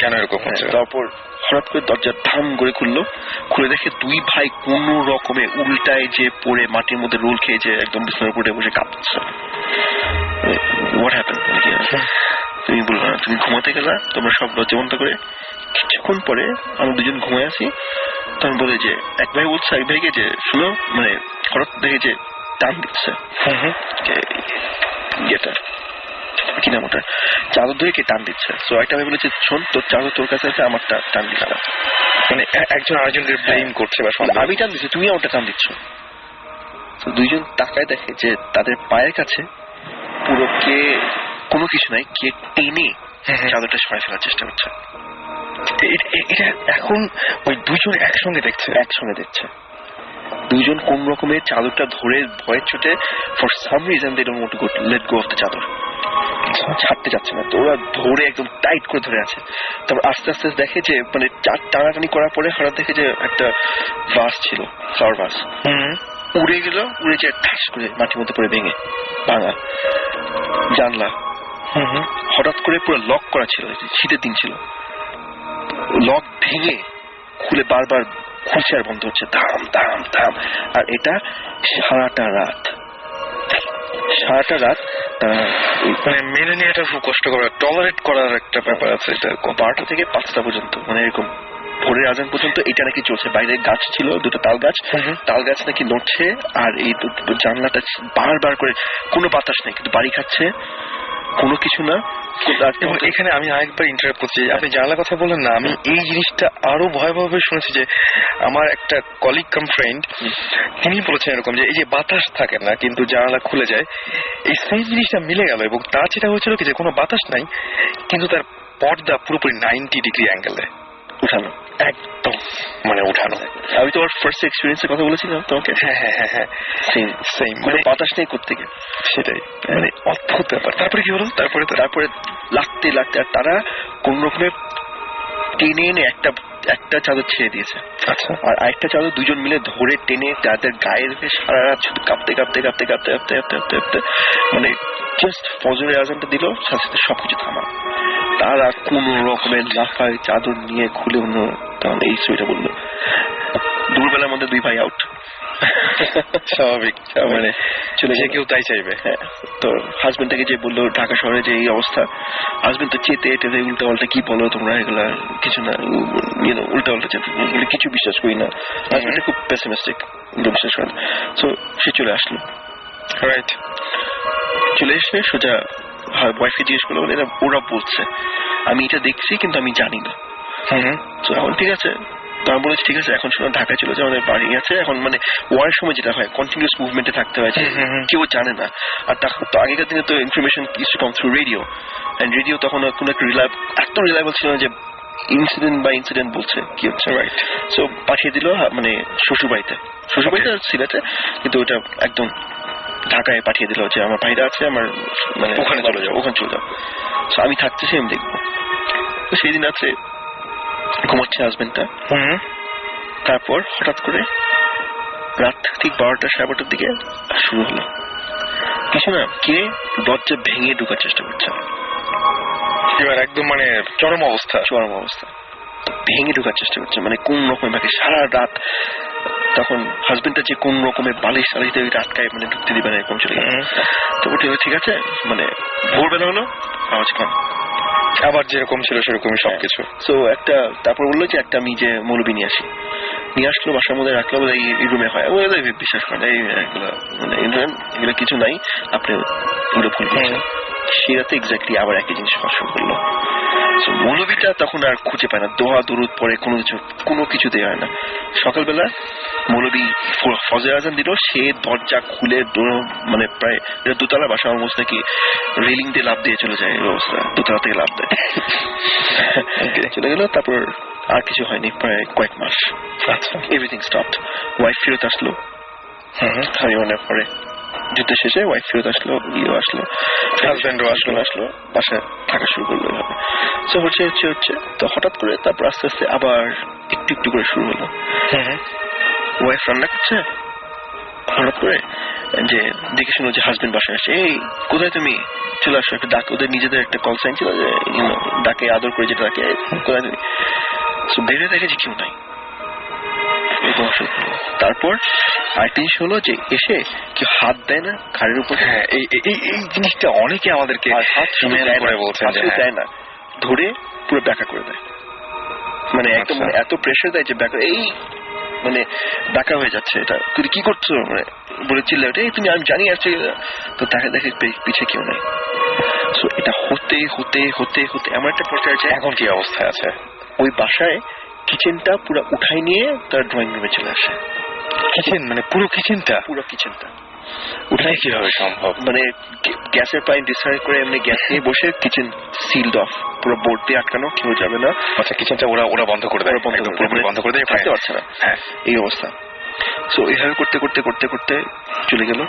কেন এরকম হচ্ছে। তারপর হঠাৎ করে দরজা ধাম করে খুলে দেখে 2 ভাই কোন রকমে উল্টায় যে পড়ে মাটির মধ্যে রোল খেয়ে যে একদম বিছানার উপরে বসে কাঁপছে। What happen? তুমি বললো না, তুমি ঘুমাতে গেলা, তোমরা সব লজ্জা বন্ধ করে। কিছুক্ষণ পরে আমরা 2জন ঘুমায় আছি, তখন বলে যে এক ভাই বলছে এক ভাইকে যে শুনো, মানে হঠাৎ দেখে যে টান দিচ্ছে, ইয়েটা কি নাম ওটা, চাদর ধরে কে টান দিচ্ছে। তো একটা ভাই বলেছে শোন, তোর চাদর তোর কাছে আছে, আমারটা টান দিচ্ছে না, মানে একজন আরেকজনকে ব্লেম করছে, বা আমি টান দিচ্ছি, তুমি আমারটা টান দিচ্ছ। তো 2জন তাকায় দেখে যে তাদের পায়ের কাছে পুরো কে, কোনো কিছু নাই, কে টেনে চাদরটা সরাই ফেলার চেষ্টা করছে। এটা এখন ওই 2জন একসঙ্গে দেখছে। 2জন কোন রকমে চাদরটা ধরে ভয়ের চোটে, for some reason they don't want to let go of the chador, ছাড়তে যাচ্ছে না। তো ওরা ধরে একদম টাইট করে ধরে আছে। তারপর আস্তে আস্তে দেখে যে মানে টানাটানি করার পরে হঠাৎ দেখে যে একটা ভাস ছিল, ফ্লাওয়ার ভাস, উড়ে গেল, উড়ে যে ঠাস করে মাটির মধ্যে পড়ে ভেঙে ভাঙা। জানলা হঠাৎ করে পুরো লক করা ছিল, শীতের দিন ছিল, লক ভেঙে খুলে বারবার খুলছে আর বন্ধ হচ্ছে, ধাম ধাম ধাম। আর এটা সারাটা রাত তারা মানে মেনে নিয়ে এটা খুব কষ্টকর, টলারেট করার একটা ব্যাপার আছে। এটা 12টা থেকে 5টা পর্যন্ত, মানে এরকম ভোরের আজান পর্যন্ত এটা নাকি চলছে। বাইরে গাছ ছিল, দুটো তাল গাছ নাকি নড়ছে, আর এই জানলাটা বারবার করে, কোনো বাতাস নেই কিন্তু বাড়ি খাচ্ছে, কোনো কিছু না। এবং এখানে আমি আরেকবার ইন্টারাপ্ট করছি, আপনি জানলার কথা বললেন না, আমি এই জিনিসটা আরো ভয়াবহভাবে শুনেছি যে আমার একটা কলিগ কাম ফ্রেন্ড তিনি বলেছেন এরকম যে এই যে বাতাস থাকে না কিন্তু জানালা খুলে যায়, এই সেম জিনিসটা মিলে গেল। এবং তার যেটা হয়েছিল কি যে কোনো বাতাস নাই কিন্তু তার পর্দা পুরোপুরি 90 ডিগ্রি অ্যাঙ্গেলে উঠানো, একদম মানে উঠানো। আমি তোমার ফার্স্ট এক্সপিরিয়েন্সের কথা বলেছিলাম তোমাকে। হ্যাঁ সেম মানে বাতাস নেই কোত্থেকে, সেটাই মানে অদ্ভুত ব্যাপার। তারপরে কি হলো? তারপরে লাগতে আর তারা কোন রকমে টেনে এনে একটা চাদর ছেড়ে দিয়েছে। আচ্ছা। আর আরেকটা চাদর দুজন মিলে ধরে টেনে তাদের গায়ের সারা রাত শুধু কাঁপতে মানে জাস্ট ফজরের আজানটা দিল, সাথে সাথে সবকিছু থামা। তারা কোন রকমের লাফায় চাদর নিয়ে খুলে অন্য তখন এই ছবিটা বললো। দুপুরবেলার মধ্যে 2 ভাই আউট, স্বাভাবিক, মানে চলে যে কেউ তাই চাইবে। হ্যাঁ, তো হাজবেন্ডটাকে যে বললো ঢাকা শহরে যে এই অবস্থা, হাজবেন্ড তো চেতে উল্টা পাল্টা কি বলো তোমরা, এগুলা কিছু না, উল্টা পাল্টা চেতে, কিছু বিশ্বাস করি না। হাজবেন্ডটা খুব পেসিমিস্টিক, বিশ্বাস করেন। সো সে চলে আসলো, রাইট, চলে এসে সোজা ওয়াইফকে জিজ্ঞেস করলো, বলে ওরা বলছে আমি এটা দেখছি কিন্তু আমি জানি না। তো এখন ঠিক আছে, তো আমি বলেছি ঠিক আছে, এখন শোনো ঢাকায় চলে যাও, আমাদের বাড়ি আছে। এখন মানে ওয়ার সময় যেটা হয় কন্টিনিউয়াস মুভমেন্টে থাকতে হয়, কেউ জানে না। আর তো আগেকার দিনে তো information is to come through radio, and radio তখন কোনো একটা রিলায়েবল ছিল না যে ইনসিডেন্ট বলছে কি হচ্ছে, রাইট। সো পাঠিয়ে দিল মানে শ্বশুরবাড়িতে সিলেটে, কিন্তু ওটা একদম ঢাকায় পাঠিয়ে দিল যে আমার ভাইরা আছে, আমার মানে ওখানে চলে যাও। সো আমি থাকতেছি, আমি দেখবো। তো সেই দিন আছে ঘুমাচ্ছে হাজবেন্ডটা। তারপর হঠাৎ করে রাত ঠিক 12টা 12:30 দিকে শুরু হলো কিছু না, কে দরজা ভেঙে ঢোকার চেষ্টা করছে। এবার একদম মানে চরম অবস্থা, ভেঙে ঢোকার চেষ্টা করছে, মানে কোন রকমের বাকি সারা রাত। তখন হাজবেন্ডটা যে কোন রকমের বালিশ টালিশে রাতকায় মানে ঢুকতে দিবে না এরকম চলে গেল। তো ঠিক আছে, মানে ভোরবেলা হলো, আওয়াজ কম, আবার যেরকম ছিল সেরকমই সবকিছু। তো তারপর বললো যে একটা আমি যে মৌলবি নিয়ে আসলো, বাসার মধ্যে রাখলো, এই রুমে হয়, বিশ্বাস করেন মানে এগুলো কিছু নাই, আপনি এগুলো ভুল করছেন। সেই রাতে এক্স্যাক্টলি আবার একই জিনিস শুরু করলো। মৌলবিটা তখন আর খুঁজে পায় না, দোয়া দরুদ পরে কোনো কিছু দেওয়া হয় না। সকালবেলা মৌলবি ফজর আজান দিল, সে দরজা খুলে মানে প্রায় দোতলা বাসা, অলমোস্ট নাকি রেলিং দিয়ে লাফ দিয়ে চলে যায়, এই অবস্থা, দোতলা থেকে লাফ দেয় চলে গেল। তারপর আর কিছু হয়নি প্রায় কয়েক মাস। আচ্ছা, এভরিথিং স্টপড। ওয়াইফ ফেরত আসলো, আমি মনে পরে যুদ্ধ শেষে ওয়াইফ ফেরত আসলো, হাজবেন্ডও আসলো, বাসায় থাকা শুরু করলো। তো হচ্ছে তো হঠাৎ করে তারপর আস্তে আস্তে আবার একটু করে শুরু হলো। ওয়াইফ রান্না করছে, হঠাৎ করে যে দেখে শুনো যে হাজবেন্ড বাসায় আসছে, এই কোথায় তুমি, চলে আসো, একটা ডাক, ওদের নিজেদের একটা কল সাইন ছিল যে ডাকে আদর করে যেটা ডাকে, কোথায় তুমি। বের হয়ে দেখে যে কেউ নাই। তারপর আরেকটা জিনিস হলো যে এসে কেউ হাত দেয় না ঘাড়ের উপর। হ্যাঁ, এই জিনিসটা অনেকে আমাদেরকে দেয় না, ধরে পুরো ব্যাকা করে দেয়, মানে একদম এত প্রেশার দেয় যে এই মানে ডাকা হয়ে যাচ্ছে, এটা তুই কি করছো মানে বলে চিল্লা, তুমি আমি জানি আসছে। তো দেখে পিছিয়ে কেউ নাই। সো এটা হতে হতে হতে হতে এমন একটা পর্যায়ে আছে, এখন কি অবস্থায় আছে, ওই বাসায় কিচেনটা পুরো উঠাই নিয়ে তার ড্রয়িং রুমে চলে আসে। কিচেন মানে পুরো কিচেনটা উঠাই কিভাবে সম্ভব, মানে গ্যাসের পাইপ ডিসকানেক্ট করে এমনি গ্যাস নিয়ে বসে কিচেন সিলড অফ, পুরো বোর্ড দিয়ে আটকানো, কেউ যাবে না। আচ্ছা, কিচেনটা ওরা বন্ধ করে দেয়, বন্ধ করে দেয়, থাকতে পারছে না। হ্যাঁ, এই অবস্থা। সো এইভাবে করতে করতে করতে করতে চলে গেল।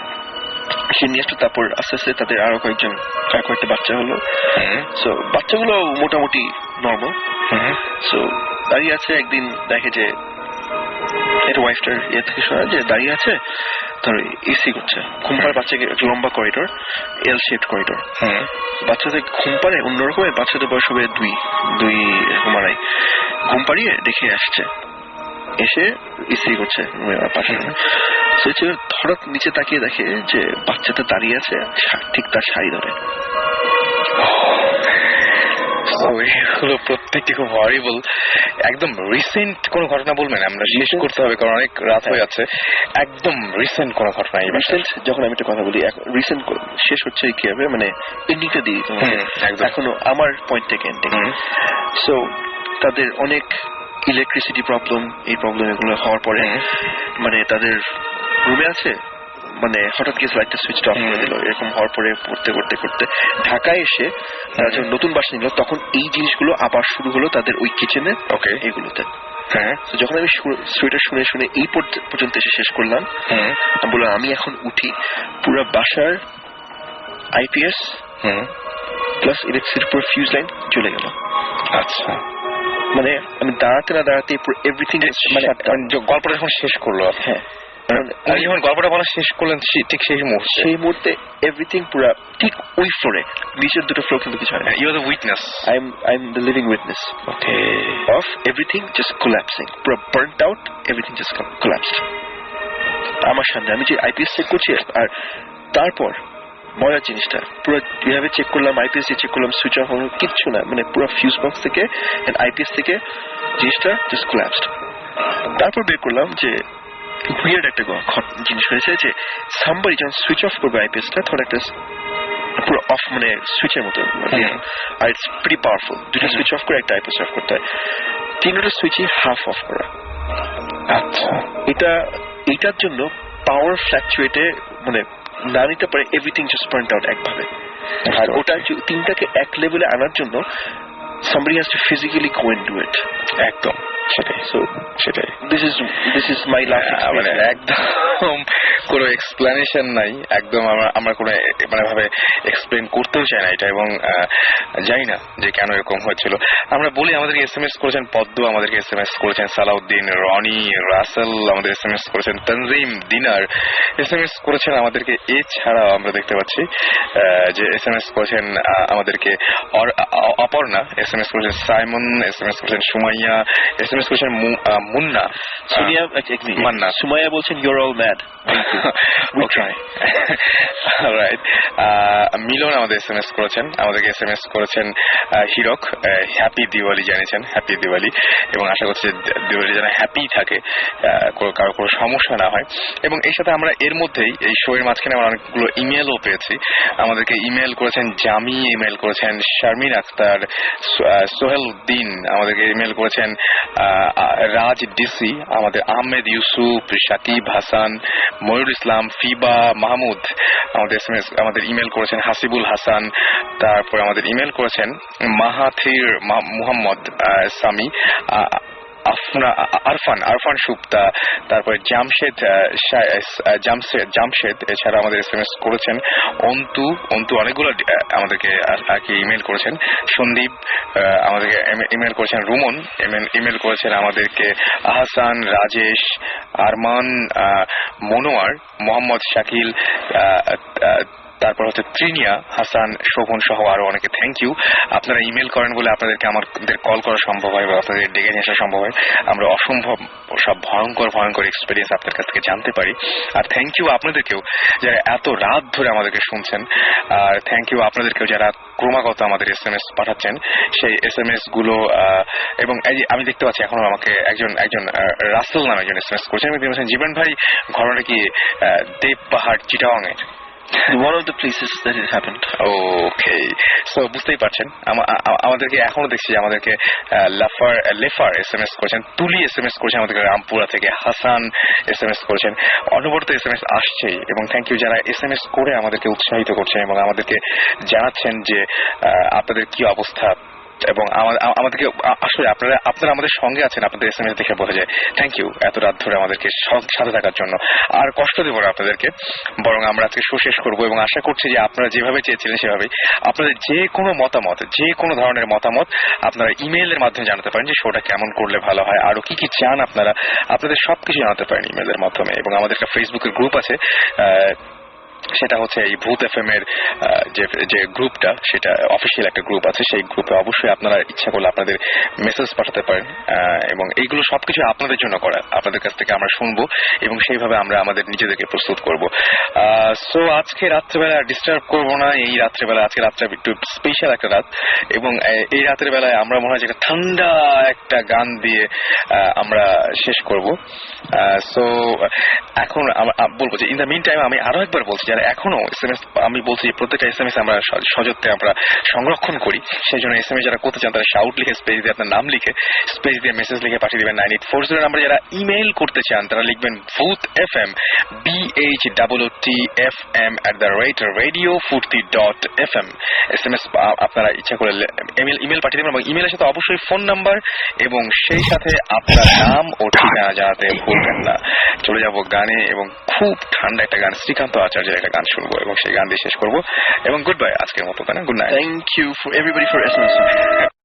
সে নিয়ে আসলো, তারপর আস্তে আস্তে তাদের আরো কয়েকটা বাচ্চা হলো। সো বাচ্চাগুলো মোটামুটি নর্মাল। সো দাঁড়িয়ে আছে, একদিন দেখে যে এটা ওয়াইফটার ইয়ে থেকে শোনা যে দাঁড়িয়ে আছে, ধর এসি করছে, ঘুম পাড়ে বাচ্চাকে, লম্বা করিডোর, এল শেপড করিডোর, বাচ্চাদের ঘুম পাড়ে অন্যরকমের, বাচ্চাদের বয়স হবে দুই এরকম আড়াই। ঘুম পাড়িয়ে দেখে আসছে, এসে ইস্ত্রি করছে পাশে। হঠাৎ নিচে তাকিয়ে দেখে যে বাচ্চাটা দাঁড়িয়ে আছে ঠিক তার শাড়ি ধরে। এগুলো প্রত্যেকটি খুব হরিবল। একদম রিসেন্ট কোন ঘটনা বলবেন? আমরা শেষ করতে হবে কারণ অনেক রাত হয়ে যাচ্ছে। একদম রিসেন্ট কোন ঘটনা? রিসেন্ট যখন আমি একটা কথা বলি, রিসেন্ট শেষ হচ্ছে কি হবে মানে এন্ডিংটা দিয়ে এখনো আমার পয়েন্ট থেকে এন্ডিং। সো তাদের অনেক ইলেকট্রিসিটি প্রবলেম, এই প্রবলেম এগুলো হওয়ার পরে মানে তাদের রুমে আছে, মানে হঠাৎ কিছু লাইটটা সুইচ অফ করে দিল। এরকম হওয়ার পরে পড়তে করতে করতে ঢাকায় এসে তারা যখন নতুন বাসা নিল তখন এই জিনিসগুলো আবার শুরু হলো তাদের ওই কিচেনে এগুলোতে। হ্যাঁ, যখন আমি স্টোরিটা শুনে শুনে এই পর্যন্ত এসে শেষ করলাম, আমি বললাম আমি এখন উঠি, পুরো বাসার আইপিএস প্লাস ইলেকট্রিসিটি পুরো ফিউজ লাইন চলে গেল। আচ্ছা, মানে আমি দাঁড়াতে না দাঁড়াতে পুরো এভরিথিং মানে গল্পটা যখন শেষ করলো। হ্যাঁ, যখন গল্পটা বলা শেষ করলেন ঠিক সেই মুহূর্তে এভরিথিং পুরো ঠিক ওই ফ্লোরে, নিচের দুটো ফ্লোর কিন্তু কিছু হয় না। You are the witness. I am the living witness of everything just collapsing, পুরো burned out, everything just collapsed আমার সামনে। আমি যে আইপিএস চেক করছি, আর তারপর মজার জিনিসটা পুরো এভাবে চেক করলাম, আইপিএস চেক করলাম, সুইচ অফ হলো, কিচ্ছু না, মানে পুরো ফিউজ বক্স থেকে আইপিএস থেকে জিনিসটা জাস্ট কোল্যাপসড। তারপর বের করলাম যে উইয়ার্ড একটা জিনিস হয়েছে যে সামবারি যখন সুইচ অফ করবে আইপিএসটা তখন একটা পুরো অফ মানে সুইচের মতো, আর ইটস প্রিটি পাওয়ারফুল। দুটো সুইচ অফ করে একটা আইপিএস অফ করতে হয়, তিনটা সুইচই হাফ অফ করা। আচ্ছা, এটার জন্য পাওয়ার ফ্ল্যাকচুয়েটে মানে না নিতে পারে, এভরিথিং জাস্ট বার্নড আউট একভাবে। আর ওটা তিনটাকে এক লেভেলে আনার জন্য somebody has to physically go and do it. একদম সেটাই। This is my last experience. মানে একদম কোনো এক্সপ্লেনেশন নাই, একদম আমরা কোনো মানে ভাবে এক্সপ্লেন করতেও চাই না এটা, এবং জানি না যে কেন এরকম হয়েছিল। আমরা বলি আমাদেরকে এসএমএস করেছেন পদ্ম, আমাদেরকে এসএমএস করেছেন সালাউদ্দিন, রনি, রাসেল আমাদের এসএমএস করেছেন, তনজিম, দিনার এসএমএস করেছেন আমাদেরকে। এছাড়াও আমরা দেখতে পাচ্ছি যে এসএমএস করেছেন আমাদেরকে অপর্ণা, এসএমএস করেছেন সাইমন, এসএমএস করেছেন সুমাইয়া, এসএমএস করেছেন মুন্না, সোনিয়া, মান্না, সুমাইয়া বলছেন you're all mad. We try. Right. Milon আমাদের এসএমএস করেছেন, আমাদেরকে এসএমএস করেছেন হিরক, হ্যাপি দিওয়ালি জানিয়েছেন, হ্যাপি দিওয়ালি, এবং আশা করছি দিওয়ালি যেন হ্যাপি থাকে, কারো কোনো সমস্যা না হয়। এবং এই সাথে আমরা এর মধ্যেই এই শো এর মাঝখানে আমরা অনেকগুলো ইমেলও পেয়েছি। আমাদেরকে ইমেল করেছেন জামি, ইমেল করেছেন শারমিন আক্তার, সোহেল উদ্দিন, আমাদেরকে ইমেল করেছেন রাজ ডিসি, আমাদের আহমেদ ইউসুফ, শাকিব হাসান, ময়ূর ইসলাম, ফিবা মাহমুদ, আমাদের ইমেল করেছেন হাসিবুল হাসান, তারপর আমাদের ইমেল করেছেন মাহাথির মুহাম্মদ সামি, আরফান সুপ্তা, তারপরে জামশেদ, এছাড়া আমাদের এসএমএস করেছেন অন্তু অনেকগুলো আমাদেরকে ইমেল করেছেন, সন্দীপ আমাদেরকে ইমেল করেছেন, রুমন ইমেল করেছেন আমাদেরকে, আহসান, রাজেশ, আরমান, মনোয়ার, মোহাম্মদ শাকিল, তারপর হচ্ছে ত্রিনিয়া, হাসান, শোভন সহ আরো অনেকে থ্যাংক ইউ। আপনারা ইমেল করেন বলে আপনাদেরকে আমাদের কল করা সম্ভব হয় বা আপনাদের ডেকে নিয়ে আসা সম্ভব হয়। আমরা অসম্ভব সব ভয়ঙ্কর এক্সপিরিয়েন্স আপনাদের কাছ থেকে জানতে পারি। আর থ্যাংক ইউ আপনাদেরকেও যারা এত রাত ধরে আমাদেরকে শুনছেন, আর থ্যাংক ইউ আপনাদেরকেও যারা ক্রমাগত আমাদের এসএমএস পাঠাচ্ছেন। সেই এসএমএস গুলো এবং আমি দেখতে পাচ্ছি এখনো আমাকে একজন রাসেল নামে একজন এসএমএস করছেন, জীবন ভাই ঘটনাটা কি দেব পাহাড় চিটাগাং এর? One of the places that it happened. Okay, so বুঝতেই পারছেন আমাদেরকে এখনো দেখছি আমাদেরকে লেফার এসএমএস করেছেন, তুলি এসএমএস করেছেন আমাদেরকে রামপুরা থেকে, হাসান এসএমএস করেছেন, অনবরত এসএমএস আসছেই। এবং থ্যাংক ইউ যারা এসএমএস করে আমাদেরকে উৎসাহিত করছেন এবং আমাদেরকে জানাচ্ছেন যে আপনাদের কি অবস্থা, এবং আমাদেরকে আসলে আপনারা আমাদের সঙ্গে আছেন, আপনাদের এসএমএস দেখে বোঝা যায়। থ্যাংক ইউ এত রাত ধরে আমাদেরকে সাথে থাকার জন্য। আর কষ্ট দেব না আপনাদেরকে, বরং আমরা আজকে শো শেষ করবো এবং আশা করছি যে আপনারা যেভাবে চেয়েছিলেন সেভাবেই আপনাদের যে কোনো মতামত, যে কোনো ধরনের মতামত আপনারা ইমেইলের মাধ্যমে জানাতে পারেন যে শোটা কেমন করলে ভালো হয়, আরো কি চান আপনাদের সবকিছু জানাতে পারেন ইমেইলের মাধ্যমে। এবং আমাদের একটা ফেসবুকের গ্রুপ আছে সেটা হচ্ছে এই ভূত এফএম এর যে গ্রুপটা, সেটা অফিসিয়াল একটা গ্রুপ আছে। সেই গ্রুপে অবশ্যই আপনারা ইচ্ছা করলে আপনাদের মেসেজ পাঠাতে পারেন, এবং এইগুলো সবকিছু আপনাদের জন্য করা। আপনাদের কাছ থেকে আমরা শুনবো এবং সেইভাবে আমরা আমাদের নিজেদেরকে প্রস্তুত করব। সো আজকে রাত্রেবেলা ডিস্টার্ব করবো না। এই রাত্রেবেলা, আজকে রাত্রে একটু স্পেশাল একটা রাত, এবং এই রাতের বেলায় আমরা মনে হয় যে ঠান্ডা একটা গান দিয়ে আমরা শেষ করব। সো এখন বলবো যে ইন দ্য মিন টাইম আমি আরো একবার বলছি, যারা এখনো SMS, আমি বলছি প্রত্যেকটা SMS আমরা সযত্নে আমরা সংরক্ষণ করি। সেই জন্য SMS যারা করতে চান তারা শাউট লিখে স্পেস দিয়ে আপনার নাম লিখে স্পেস দিয়ে মেসেজ লিখে পাঠিয়ে দিবেন 9840 নাম্বারে। যারা ইমেইল করতে চান তারা লিখবেন ভূত FM BHOOTFM@radiofurti.fm। SMS আপনারা ইচ্ছা করে ইমেল পাঠিয়ে দেবেন, এবং ইমেলের সাথে অবশ্যই ফোন নাম্বার এবং সেই সাথে আপনার নাম ও ঠিকানা জানাতে ভুলবেন না। চলে যাব গানে, এবং খুব ঠান্ডা একটা গান, শ্রীকান্ত আচার্যের একটা গান শুনবো এবং সেই গান দিয়ে শেষ করবো। এবং গুড বাই আজকের মতো, তাই না? Good night. Thank you for everybody for SMS.